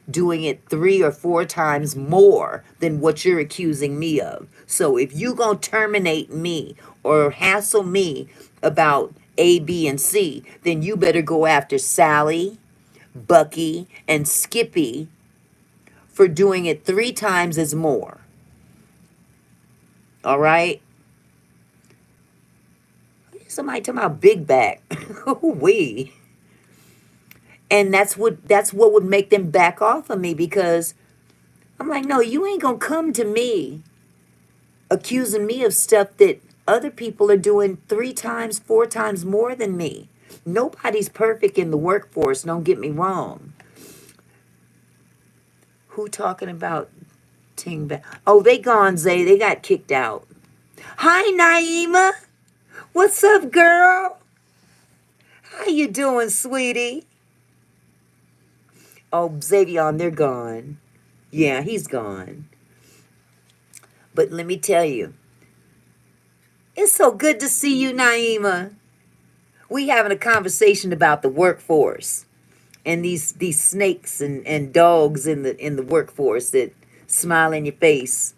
doing it 3 or 4 times more than what you're accusing me of. So if you gonna terminate me or hassle me about A, B, and C, then you better go after Sally, Bucky, and Skippy for doing it 3 times as more. All right? Somebody talking about big back. We. And that's what would make them back off of me because I'm like, no, you ain't gonna come to me accusing me of stuff that other people are doing 3 times, 4 times more than me. Nobody's perfect in the workforce, don't get me wrong. Who talking about Ting back? Oh, they gone, Zay. They got kicked out. Hi, Naima. What's up, girl? How you doing, sweetie? Oh, Xavier, they're gone. Yeah, he's gone. But let me tell you, it's so good to see you, Naima. We having a conversation about the workforce and these snakes and dogs in the workforce that smile in your face.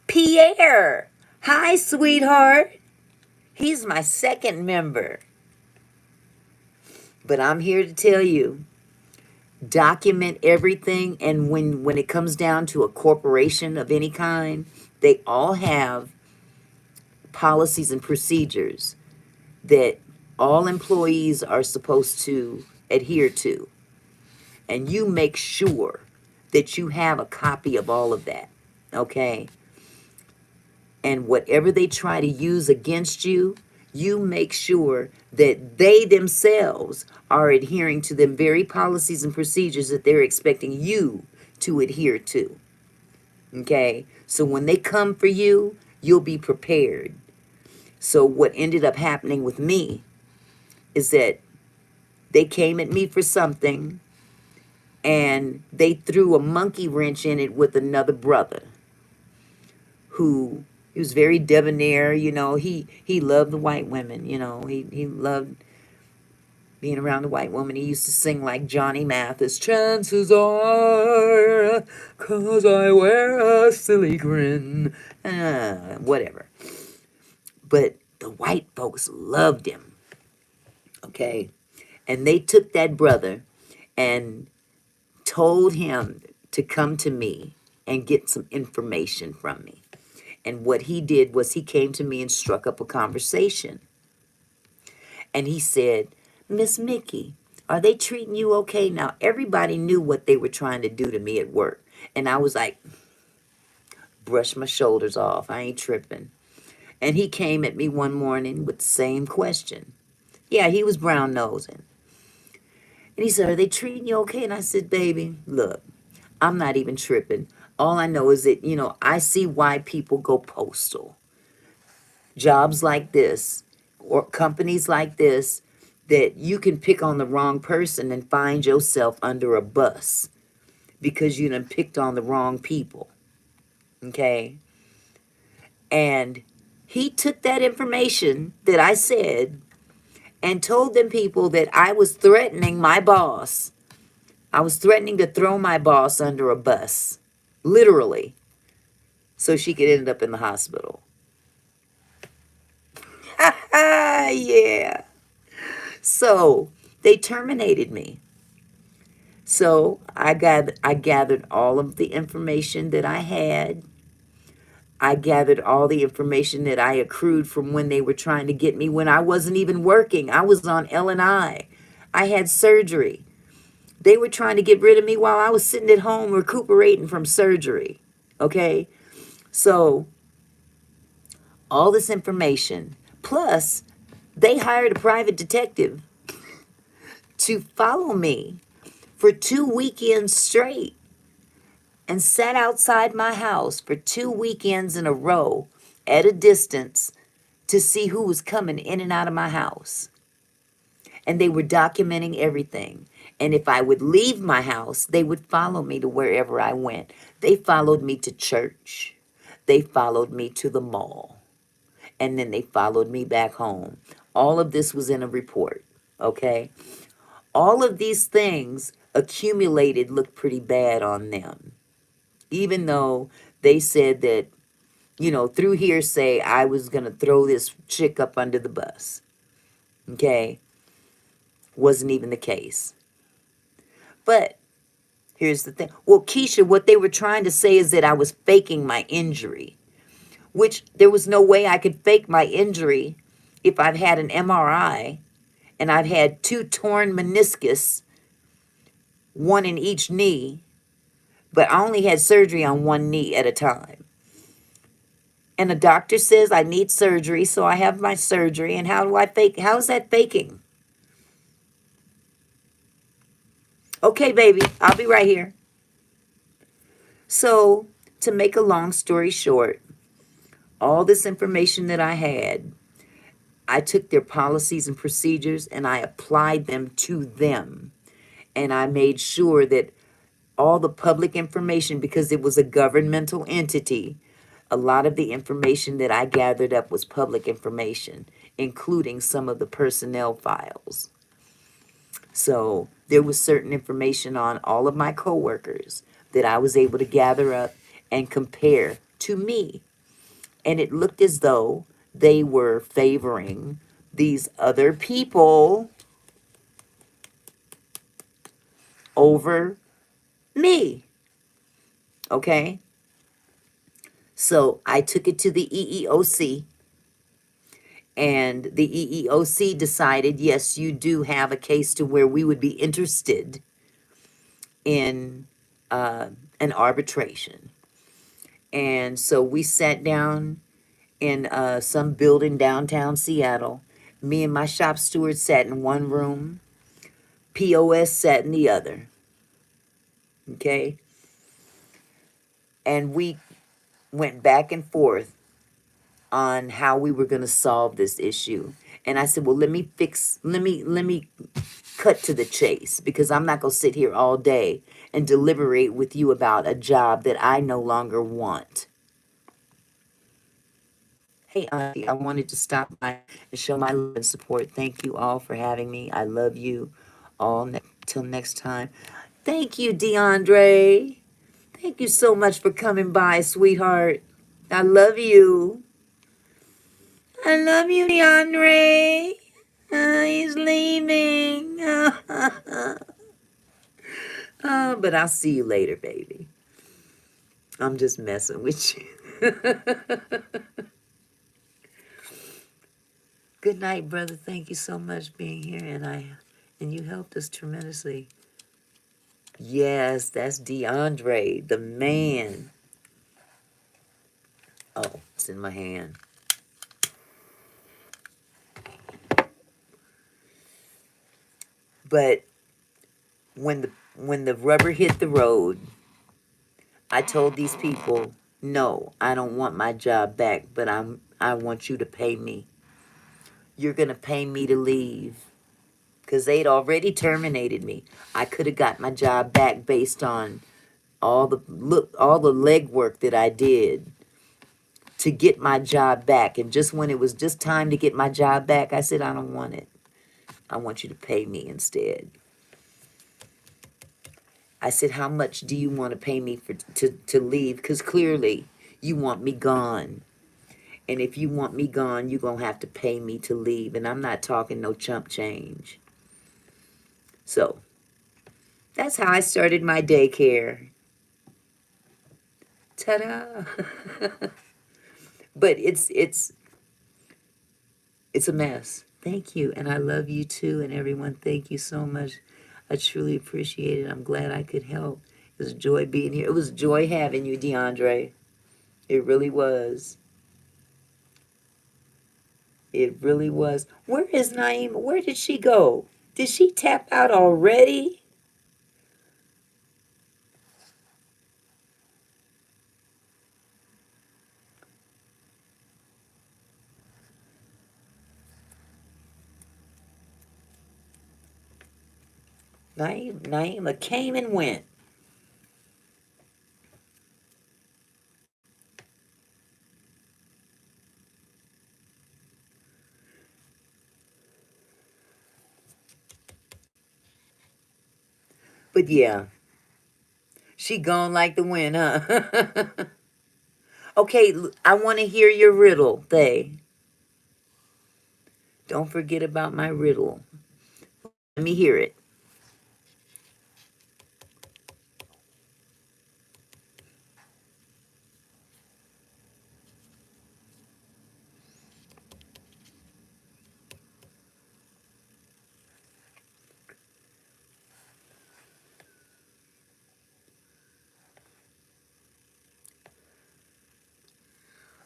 Pierre, hi, sweetheart. He's my second member. But I'm here to tell you, document everything, and when it comes down to a corporation of any kind, they all have policies and procedures that all employees are supposed to adhere to. And you make sure that you have a copy of all of that, okay? And whatever they try to use against you, you make sure that they themselves are adhering to them very policies and procedures that they're expecting you to adhere to. Okay? So when they come for you, you'll be prepared. So what ended up happening with me is that they came at me for something and they threw a monkey wrench in it with another brother who He was very debonair, he loved the white women, he loved being around the white woman. He used to sing like Johnny Mathis, chances are, 'cause I wear a silly grin, whatever. But the white folks loved him, okay? And they took that brother and told him to come to me and get some information from me. And what he did was he came to me and struck up a conversation. And he said, Miss Mickey, are they treating you okay? Now, everybody knew what they were trying to do to me at work. And I was like, brush my shoulders off. I ain't tripping. And he came at me one morning with the same question. Yeah, he was brown nosing. And he said, are they treating you okay? And I said, baby, look, I'm not even tripping. All I know is that, I see why people go postal. Jobs like this or companies like this, that you can pick on the wrong person and find yourself under a bus because you done picked on the wrong people. Okay? And he took that information that I said and told them people that I was threatening my boss. I was threatening to throw my boss under a bus, literally, so she could end up in the hospital. Yeah. So they terminated me. So I gathered all of the information that I had. I gathered all the information that I accrued from when they were trying to get me when I wasn't even working. I was on L&I. I had surgery. They were trying to get rid of me while I was sitting at home recuperating from surgery. Okay? So all this information, plus they hired a private detective to follow me for 2 weekends straight and sat outside my house for 2 weekends in a row at a distance to see who was coming in and out of my house. And they were documenting everything. And if I would leave my house, they would follow me to wherever I went. They followed me to church. They followed me to the mall. And then they followed me back home. All of this was in a report, okay? All of these things accumulated looked pretty bad on them. Even though they said that, through hearsay, I was going to throw this chick up under the bus. Okay? Wasn't even the case. But here's the thing. Well, Keisha, what they were trying to say is that I was faking my injury, which there was no way I could fake my injury if I've had an MRI and I've had 2 torn meniscus, one in each knee, but I only had surgery on one knee at a time. And the doctor says I need surgery, so I have my surgery. And how do I fake? How is that faking? Okay, baby, I'll be right here. So, to make a long story short, all this information that I had, I took their policies and procedures and I applied them to them. And I made sure that all the public information, because it was a governmental entity, a lot of the information that I gathered up was public information, including some of the personnel files. So there was certain information on all of my coworkers that I was able to gather up and compare to me. And it looked as though they were favoring these other people over me. Okay? So I took it to the EEOC, and the EEOC decided, yes, you do have a case to where we would be interested in an arbitration. And so we sat down in some building downtown Seattle. Me and my shop steward sat in one room. POS sat in the other. Okay? And we went back and forth on how we were going to solve this issue. And I said, well, let me cut to the chase, because I'm not going to sit here all day and deliberate with you about a job that I no longer want. Hey, Auntie, I wanted to stop by and show my love and support. Thank you all for having me. I love you all. Till next time. Thank you, DeAndre. Thank you so much for coming by, sweetheart. I love you. I love you, DeAndre. He's leaving. But I'll see you later, baby. I'm just messing with you. Good night, brother. Thank you so much being here, and you helped us tremendously. Yes, that's DeAndre, the man. Oh, it's in my hand. But when the rubber hit the road, I told these people, no, I don't want my job back, but I want you to pay me. You're gonna pay me to leave. Because they'd already terminated me. I could have got my job back based on all the legwork that I did to get my job back. And just when it was just time to get my job back, I said, I don't want it. I want you to pay me instead. I said, how much do you want to pay me to leave? Because clearly you want me gone. And if you want me gone, you're going to have to pay me to leave. And I'm not talking no chump change. So that's how I started my daycare. Ta-da! But it's a mess. Thank you, and I love you too, and everyone. Thank you so much. I truly appreciate it. I'm glad I could help. It was a joy being here. It was a joy having you, DeAndre. It really was. It really was. Where is Naima? Where did she go? Did she tap out already? Naima came and went. But yeah, she gone like the wind, huh? Okay, I want to hear your riddle, They. Don't forget about my riddle. Let me hear it.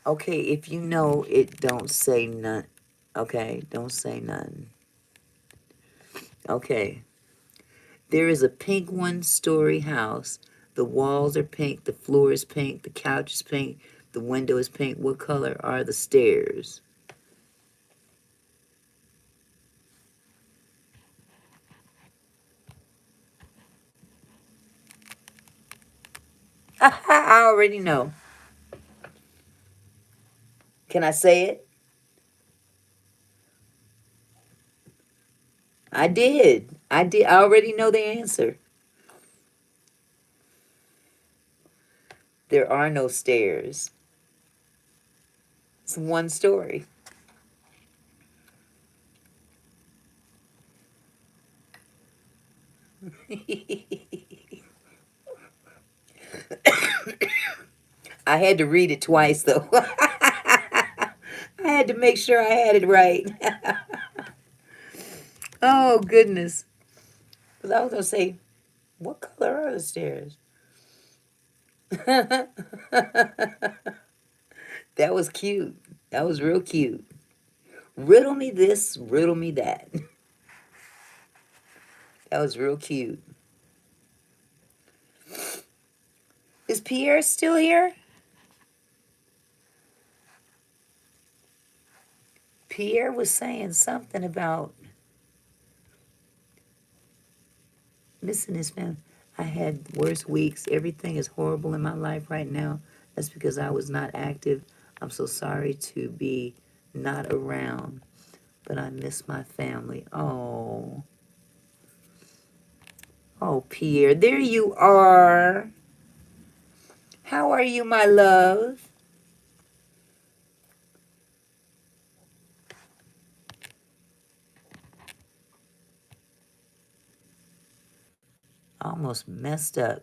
Okay, if you know it, don't say none. Okay, don't say none. Okay. There is a pink one-story house. The walls are pink, the floor is pink, the couch is pink, the window is pink. What color are the stairs? I already know. Can I say it? I did. I did. I already know the answer. There are no stairs. It's one story. I had to read it twice, though. I had to make sure I had it right. Oh, goodness. Because I was going to say, what color are the stairs? That was cute. That was real cute. Riddle me this, riddle me that. That was real cute. Is Pierre still here? Pierre was saying something about missing his family. I had worse weeks. Everything is horrible in my life right now. That's because I was not active I'm so sorry to be not around, but I miss my family. Oh. Oh, Pierre, there you are. How are you, my love? Almost messed up.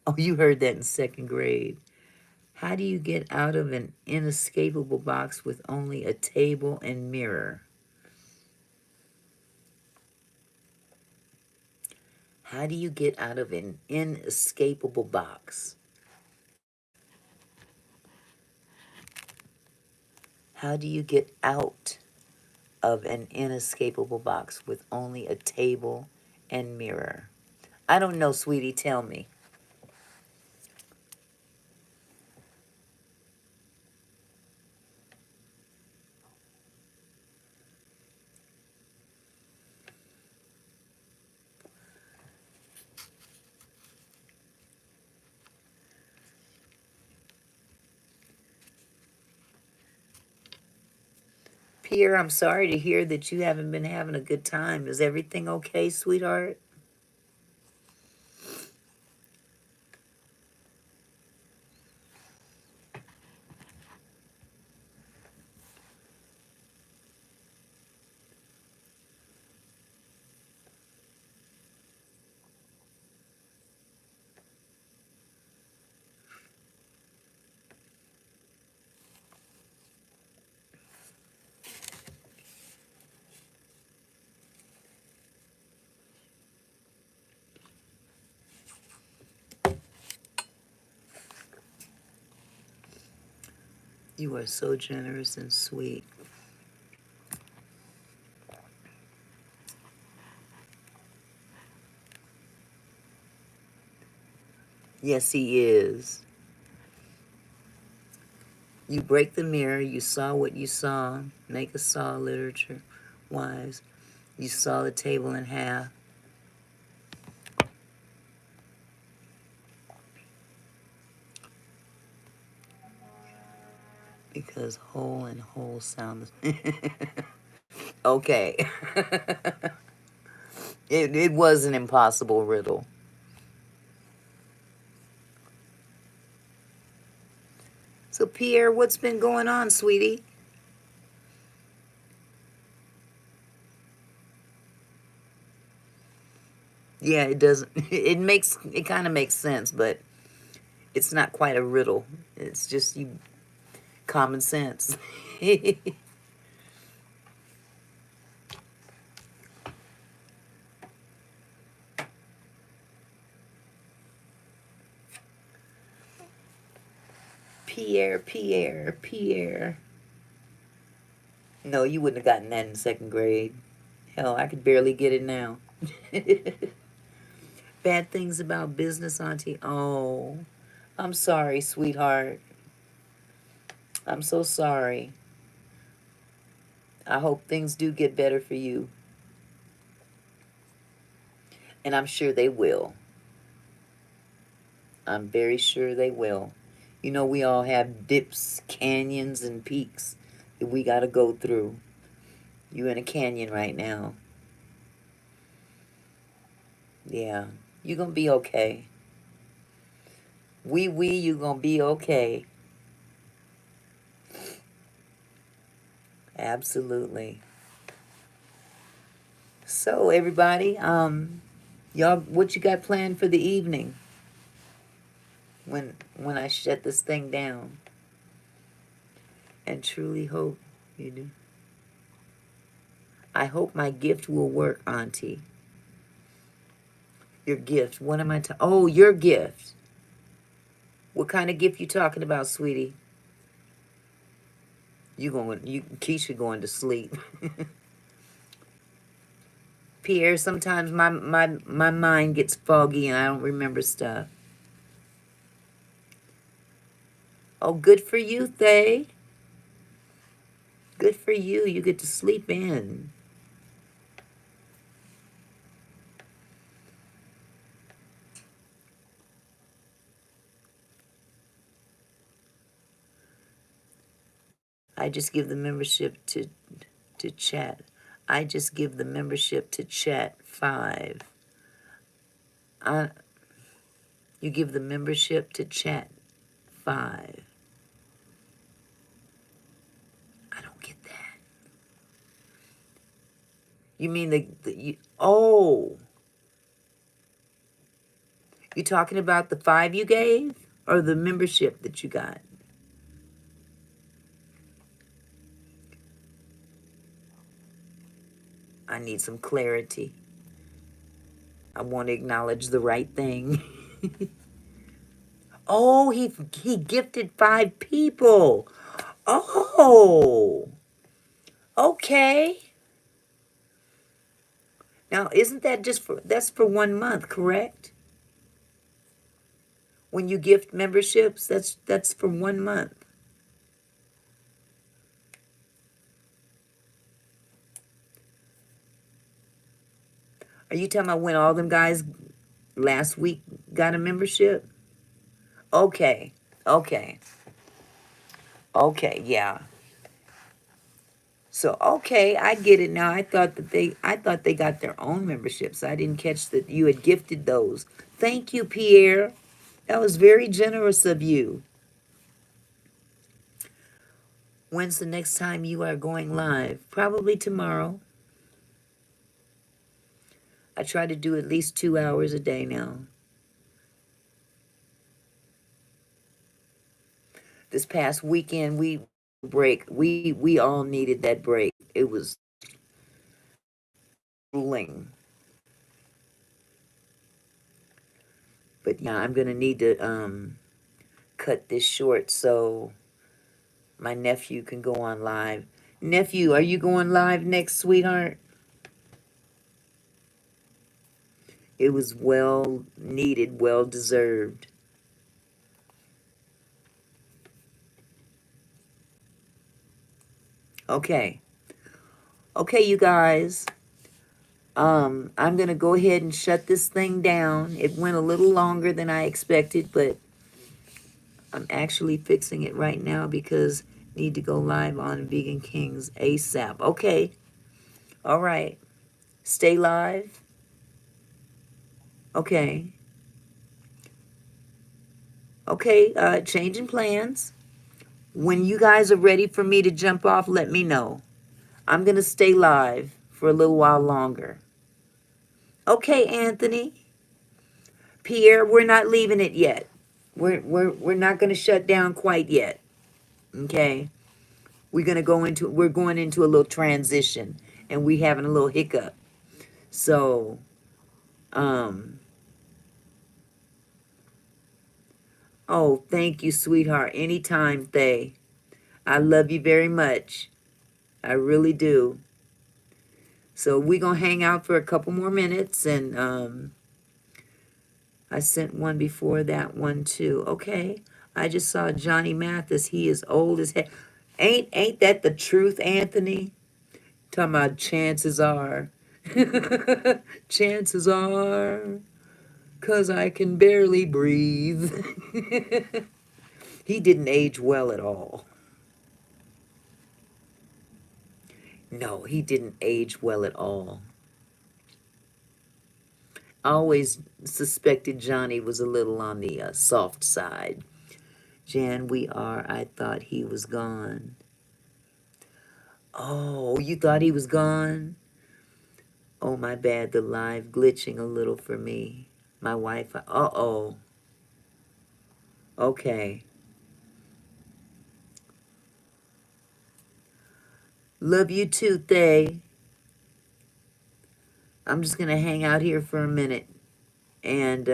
Oh, you heard that in second grade. How do you get out of an inescapable box with only a table and mirror? How do you get out of an inescapable box? How do you get out of an inescapable box with only a table and mirror? I don't know, sweetie. Tell me. Pierre, I'm sorry to hear that you haven't been having a good time. Is everything okay, sweetheart? You are so generous and sweet. Yes, he is. You break the mirror. You saw what you saw. Make a saw literature wise. You saw the table in half. Because whole and whole sound. Okay. It was an impossible riddle. So, Pierre, what's been going on, sweetie? Yeah, it doesn't. It kind of makes sense, but it's not quite a riddle. It's just you common sense. Pierre, Pierre, Pierre. No, you wouldn't have gotten that in second grade. Hell, I could barely get it now. Bad things about business, Auntie. Oh, I'm sorry, sweetheart. I'm so sorry. I hope things do get better for you. And I'm sure they will. I'm very sure they will. You know, we all have dips, canyons, and peaks that we got to go through. You in a canyon right now. Yeah. You're going to be okay. You going to be okay. Absolutely. So, everybody, y'all, what you got planned for the evening when I shut this thing down? And truly hope you do. I hope my gift will work, Auntie. Your gift. What am I talking? Oh, your gift. What kind of gift you talking about, sweetie? Keisha going to sleep. Pierre, sometimes my mind gets foggy and I don't remember stuff. Oh, good for you, Thay. Good for you. You get to sleep in. I just give the membership to chat. I just give the membership to chat 5. You give the membership to chat 5. I don't get that. You mean oh, you talking about the 5 you gave or the membership that you got? I need some clarity. I want to acknowledge the right thing. Oh, he gifted 5 people. Oh, okay. Now, isn't that that's for 1 month, correct? When you gift memberships, that's for 1 month. Are you talking about when all them guys last week got a membership? Okay, okay, okay, yeah. So okay, I get it now. I thought they got their own memberships. I didn't catch that you had gifted those. Thank you, Pierre. That was very generous of you. When's the next time you are going live? Probably tomorrow. I try to do at least 2 hours a day now. This past weekend we all needed that break. It was grueling. But yeah, I'm gonna need to cut this short so my nephew can go on live. Nephew, are you going live next, sweetheart? It was well needed, well deserved. Okay. Okay, you guys. I'm gonna go ahead and shut this thing down. It went a little longer than I expected, but I'm actually fixing it right now because I need to go live on Vegan Kings ASAP. Okay. All right. Stay live. Okay. Okay, changing plans. When you guys are ready for me to jump off, let me know. I'm gonna stay live for a little while longer. Okay, Anthony. Pierre, we're not leaving it yet. We're not gonna shut down quite yet. Okay? We're going into a little transition and we having a little hiccup. So, oh, thank you, sweetheart. Anytime, Thay. I love you very much. I really do. So we're gonna hang out for a couple more minutes, and I sent one before that one too. Okay. I just saw Johnny Mathis. He is old as heck. Ain't that the truth, Anthony? Talking about chances are. Chances are, 'cause I can barely breathe. He didn't age well at all. No, he didn't age well at all. I always suspected Johnny was a little on the soft side. Jan, we are. I thought he was gone. Oh, you thought he was gone? Oh, my bad. The live glitching a little for me. My Wi-Fi. Uh-oh. Okay. Love you too, Thay. I'm just going to hang out here for a minute. And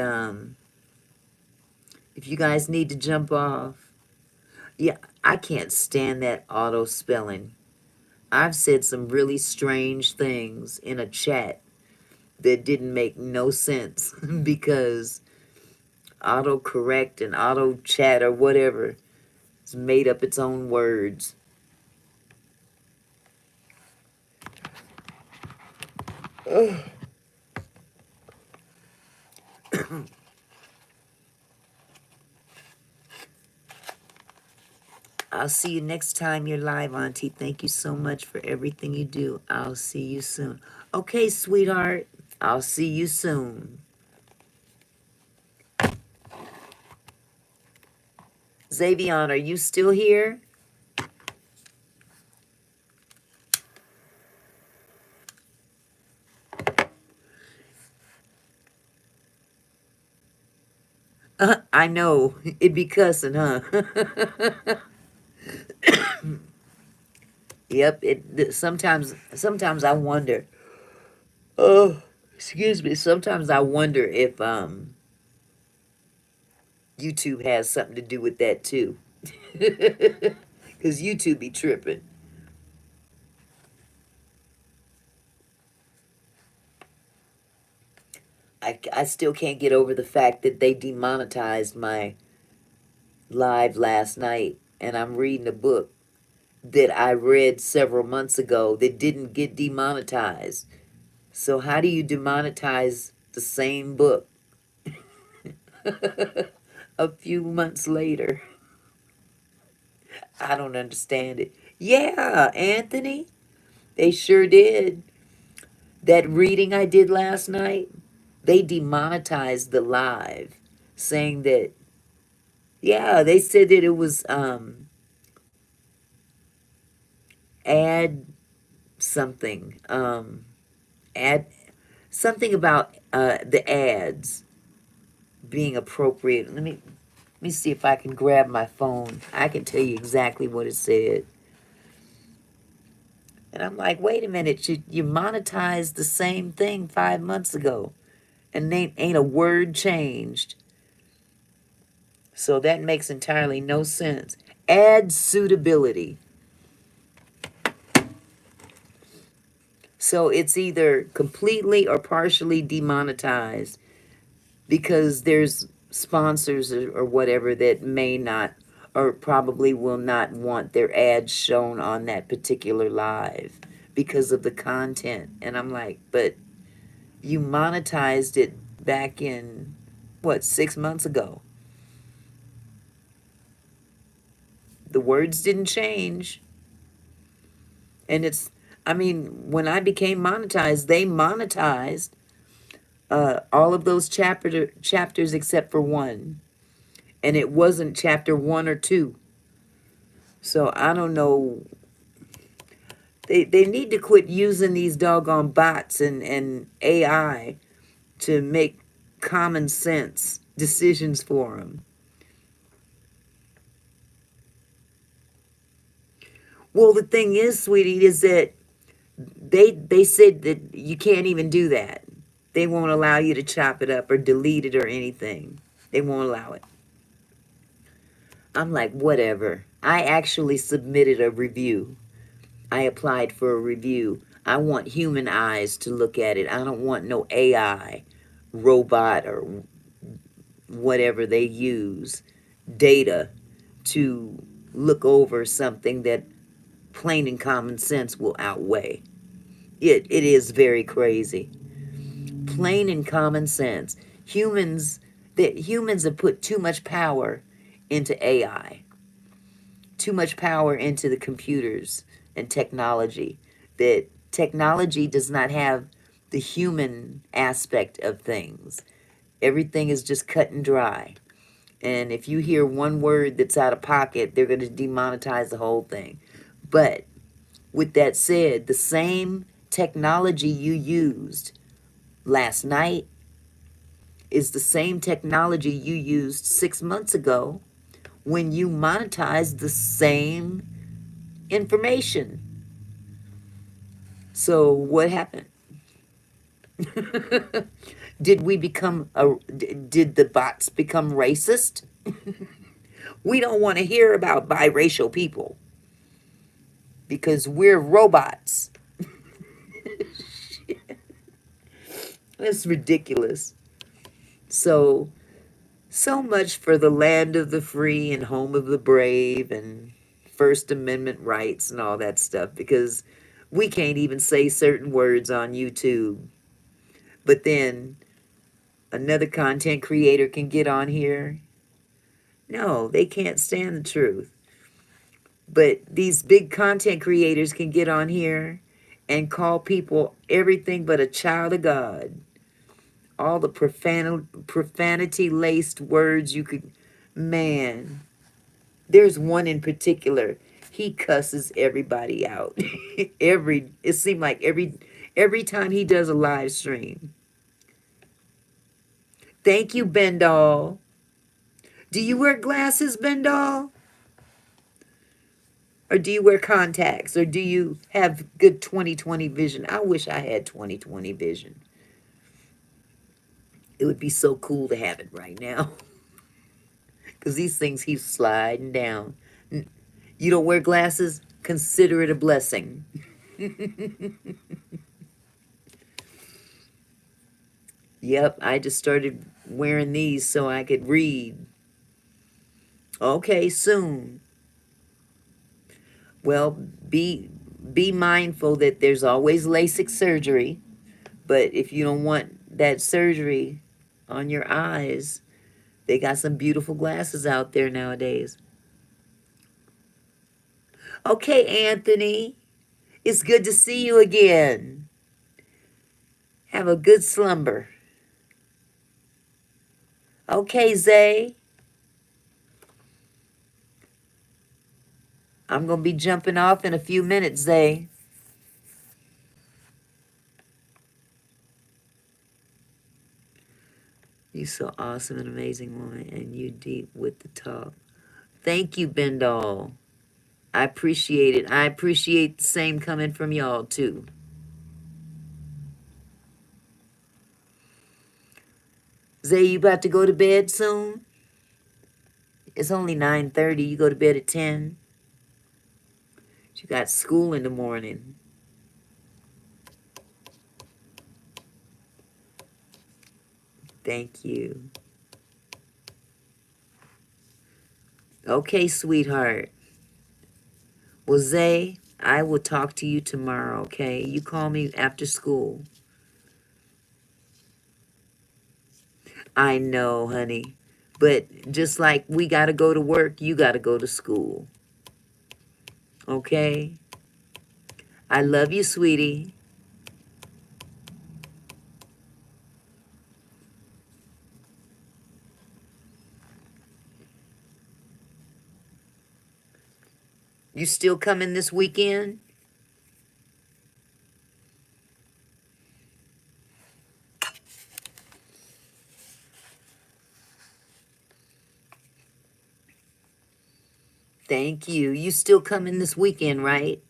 if you guys need to jump off. Yeah, I can't stand that auto spelling. I've said some really strange things in a chat that didn't make no sense because autocorrect and auto chat or whatever has made up its own words. I'll see you next time you're live, Auntie. Thank you so much for everything you do. I'll see you soon. Okay, sweetheart. I'll see you soon. Xavion, are you still here? I know. It be cussing, huh? Yep. Sometimes I wonder. Oh, excuse me. Sometimes I wonder if YouTube has something to do with that too. Because YouTube be tripping. I still can't get over the fact that they demonetized my live last night, and I'm reading a book that I read several months ago that didn't get demonetized. So how do you demonetize the same book a few months later? I don't understand it. Yeah, Anthony, they sure did. That reading I did last night, they demonetized the live, saying that, yeah, they said that it was ad something, ad something about the ads being appropriate. Let me see if I can grab my phone. I can tell you exactly what it said. And I'm like, wait a minute, you monetized the same thing 5 months ago, and ain't a word changed. So that makes entirely no sense. Ad suitability. So it's either completely or partially demonetized because there's sponsors or whatever that may not or probably will not want their ads shown on that particular live because of the content. And I'm like, but you monetized it back in, what, 6 months ago? The words didn't change. And I mean, when I became monetized, they monetized all of those chapters except for one. And it wasn't chapter 1 or 2. So I don't know. They need to quit using these doggone bots and AI to make common sense decisions for them. Well, the thing is, sweetie, is that they said that you can't even do that. They won't allow you to chop it up or delete it or anything. They won't allow it. I'm like, whatever. I actually submitted a review. I applied for a review. I want human eyes to look at it. I don't want no AI, robot, or whatever they use, data to look over something that plain and common sense will outweigh. It is very crazy. Plain and common sense. Humans have put too much power into AI, too much power into the computers and technology, that technology does not have the human aspect of things. Everything is just cut and dry. And if you hear one word that's out of pocket, they're going to demonetize the whole thing. But with that said, the same technology you used last night is the same technology you used 6 months ago when you monetized the same information. So what happened? Did the bots become racist? We don't want to hear about biracial people because we're robots. It's ridiculous. So much for the land of the free and home of the brave and First Amendment rights and all that stuff, because we can't even say certain words on YouTube. But then another content creator can get on here. No, they can't stand the truth. But these big content creators can get on here and call people everything but a child of God. All the profanity-laced words you could... Man, there's one in particular. He cusses everybody out. It seemed like every time he does a live stream. Thank you, Bendall. Do you wear glasses, Bendall? Or do you wear contacts? Or do you have good 20/20 vision? I wish I had 20/20 vision. It would be so cool to have it right now. Because these things keep sliding down. You don't wear glasses? Consider it a blessing. Yep, I just started wearing these so I could read. Okay, soon. Well, be mindful that there's always LASIK surgery. But if you don't want that surgery on your eyes, they got some beautiful glasses out there nowadays. Okay, Anthony. It's good to see you again. Have a good slumber. Okay, Zay. I'm going to be jumping off in a few minutes, Zay. You so awesome and amazing woman, and you deep with the talk. Thank you, Bendall. I appreciate it. I appreciate the same coming from y'all, too. Zay, you about to go to bed soon? It's only 9:30. You go to bed at 10. You got school in the morning. Thank you. Okay, sweetheart. Well, Zay, I will talk to you tomorrow, okay? You call me after school. I know, honey. But just like we got to go to work, you got to go to school. Okay? I love you, sweetie. You still coming this weekend? Thank you. You still coming this weekend, right?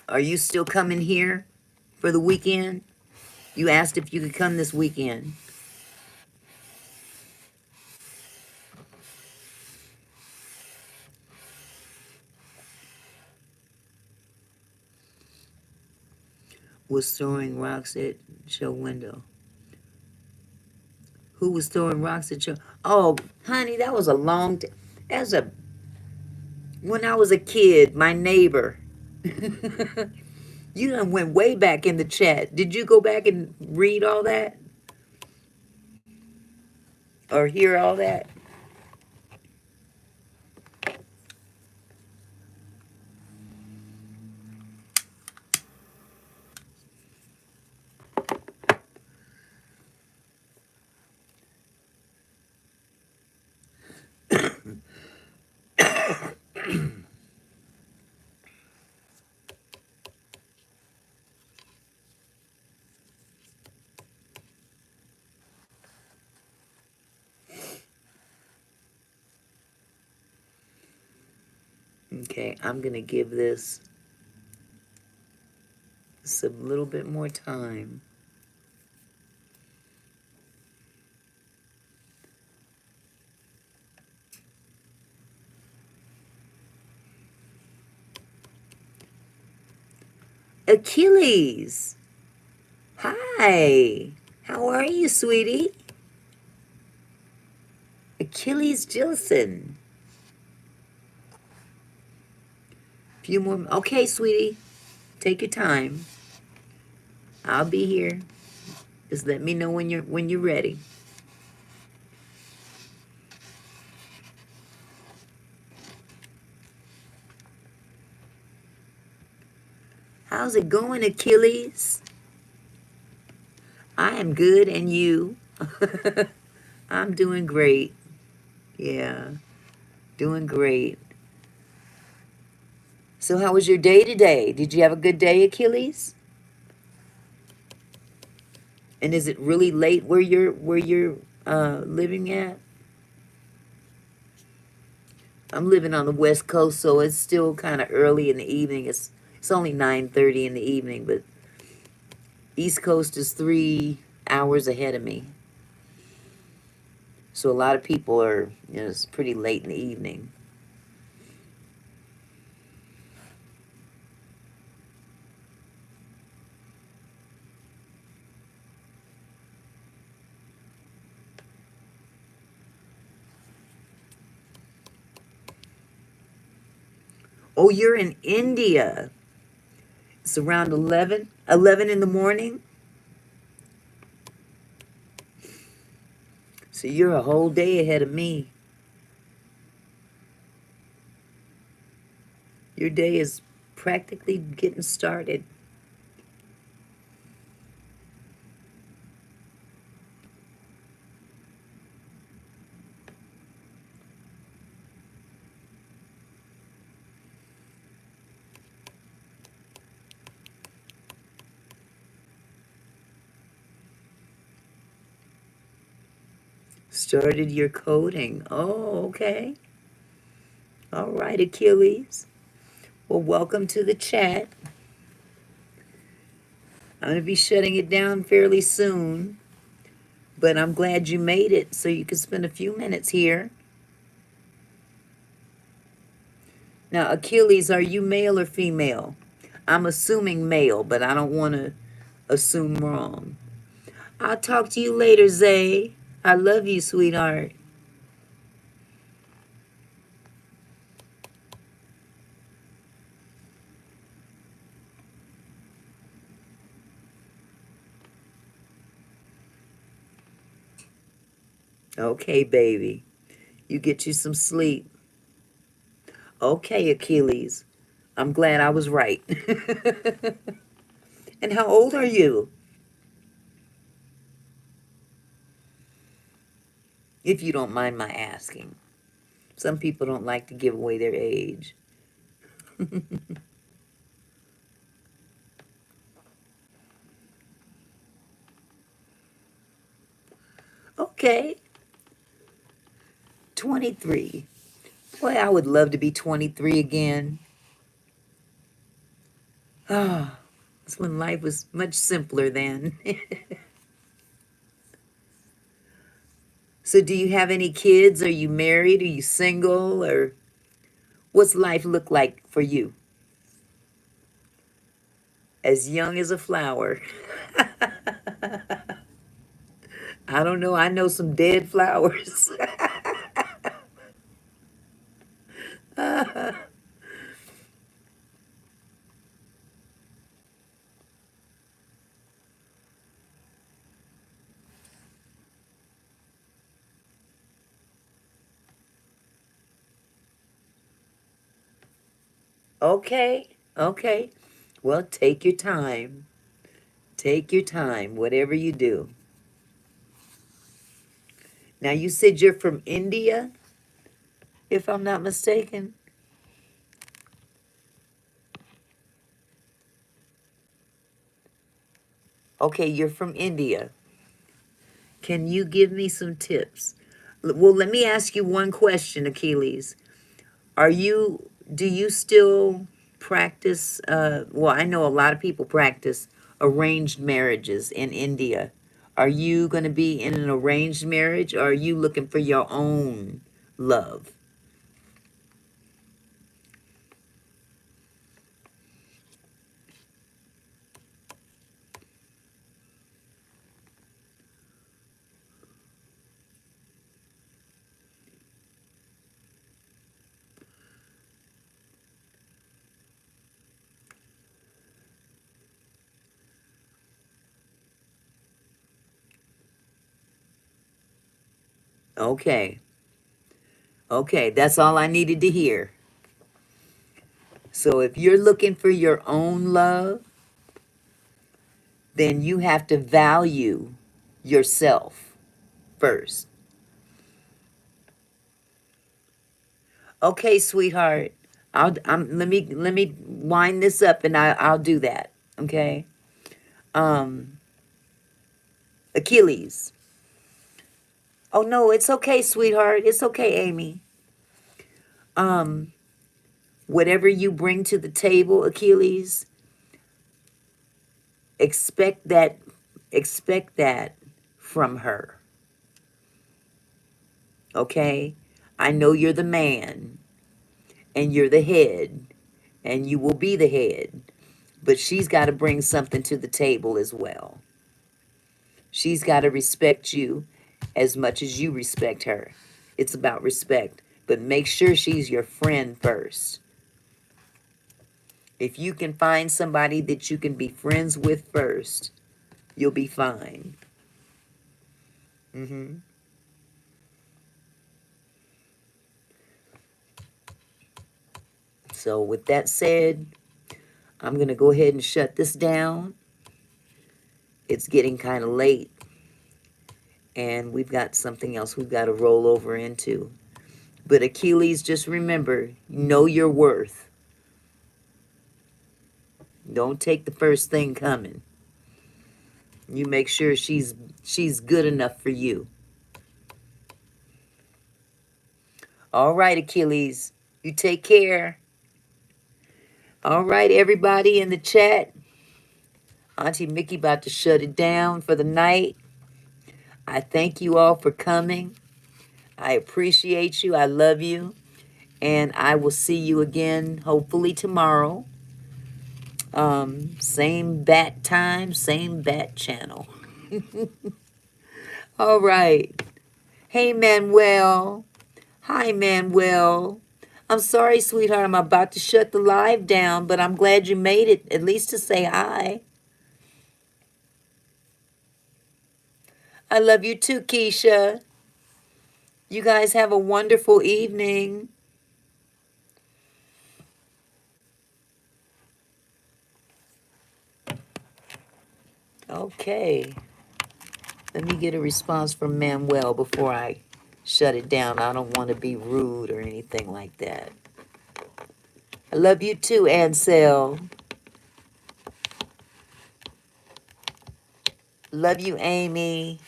Are you still coming here for the weekend? You asked if you could come this weekend. Was throwing rocks at your window. Who was throwing rocks at your... Oh, honey, that was a long... That's a... When I was a kid, my neighbor... You done went way back in the chat. Did you go back and read all that? Or hear all that? Okay, I'm going to give this a little bit more time. Achilles. Hi. How are you, sweetie? Achilles Gilson. Few more. Okay, sweetie. Take your time. I'll be here. Just let me know when you're ready. How's it going, Achilles? I am good, and you? I'm doing great. Yeah, doing great. So how was your day today? Did you have a good day, Achilles? And is it really late where you're living at? I'm living on the West Coast, so it's still kind of early in the evening. It's only 9:30 in the evening, but East Coast is 3 hours ahead of me. So a lot of people are, it's pretty late in the evening. Oh, you're in India. It's around 11 in the morning. So you're a whole day ahead of me. Your day is practically getting started. Started your coding. Oh, okay. All right, Achilles. Well, welcome to the chat. I'm going to be shutting it down fairly soon, but I'm glad you made it so you can spend a few minutes here. Now, Achilles, are you male or female? I'm assuming male, but I don't want to assume wrong. I'll talk to you later, Zay. I love you, sweetheart. Okay, baby. You get you some sleep. Okay, Achilles. I'm glad I was right. And how old are you? If you don't mind my asking. Some people don't like to give away their age. Okay, 23. Boy, I would love to be 23 again. Ah, that's when life was much simpler then. So do you have any kids? Are you married? Are you single? Or what's life look like for you? As young as a flower. I don't know. I know some dead flowers. Okay, okay. Well, take your time. Take your time, whatever you do. Now, you said you're from India, if I'm not mistaken. Okay, you're from India. Can you give me some tips? Well, let me ask you one question, Achilles. Do you still practice, well, I know a lot of people practice arranged marriages in India. Are you going to be in an arranged marriage, or are you looking for your own love? Okay. Okay, that's all I needed to hear. So if you're looking for your own love, then you have to value yourself first. Okay, sweetheart. Let me wind this up and I'll do that. Okay. Um, Achilles. Oh no, it's okay, sweetheart. It's okay, Amy. Um, Whatever you bring to the table, Achilles, expect that expect that from her. Okay? I know you're the man and you're the head and you will be the head, but she's got to bring something to the table as well. She's got to respect you as much as you respect her. It's about respect, but make sure she's your friend first. If you can find somebody that you can be friends with first, you'll be fine. Mm-hmm. So with that said, I'm going to go ahead and shut this down. It's getting kind of late, and we've got something else we've got to roll over into. But Achilles, just remember, know your worth. Don't take the first thing coming. You make sure she's good enough for you. All right, Achilles, you take care. All right, everybody in the chat. Auntie Mickey about to shut it down for the night. I thank you all for coming. I appreciate you. I love you. And I will see you again, hopefully tomorrow. Same bat time, same bat channel. All right. Hey, Manuel. Hi, Manuel. I'm sorry, sweetheart. I'm about to shut the live down, but I'm glad you made it, at least to say hi. I love you too, Keisha. You guys have a wonderful evening. Okay. Let me get a response from Manuel before I shut it down. I don't want to be rude or anything like that. I love you too, Ansel. Love you, Amy.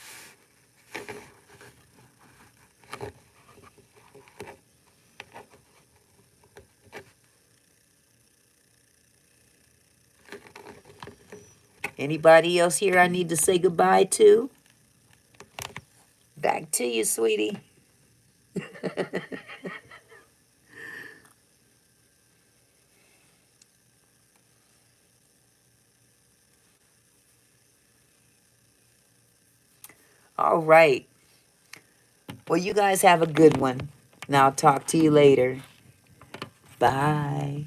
Anybody else here I need to say goodbye to? Back to you, sweetie. All right. Well, you guys have a good one. And I'll talk to you later. Bye.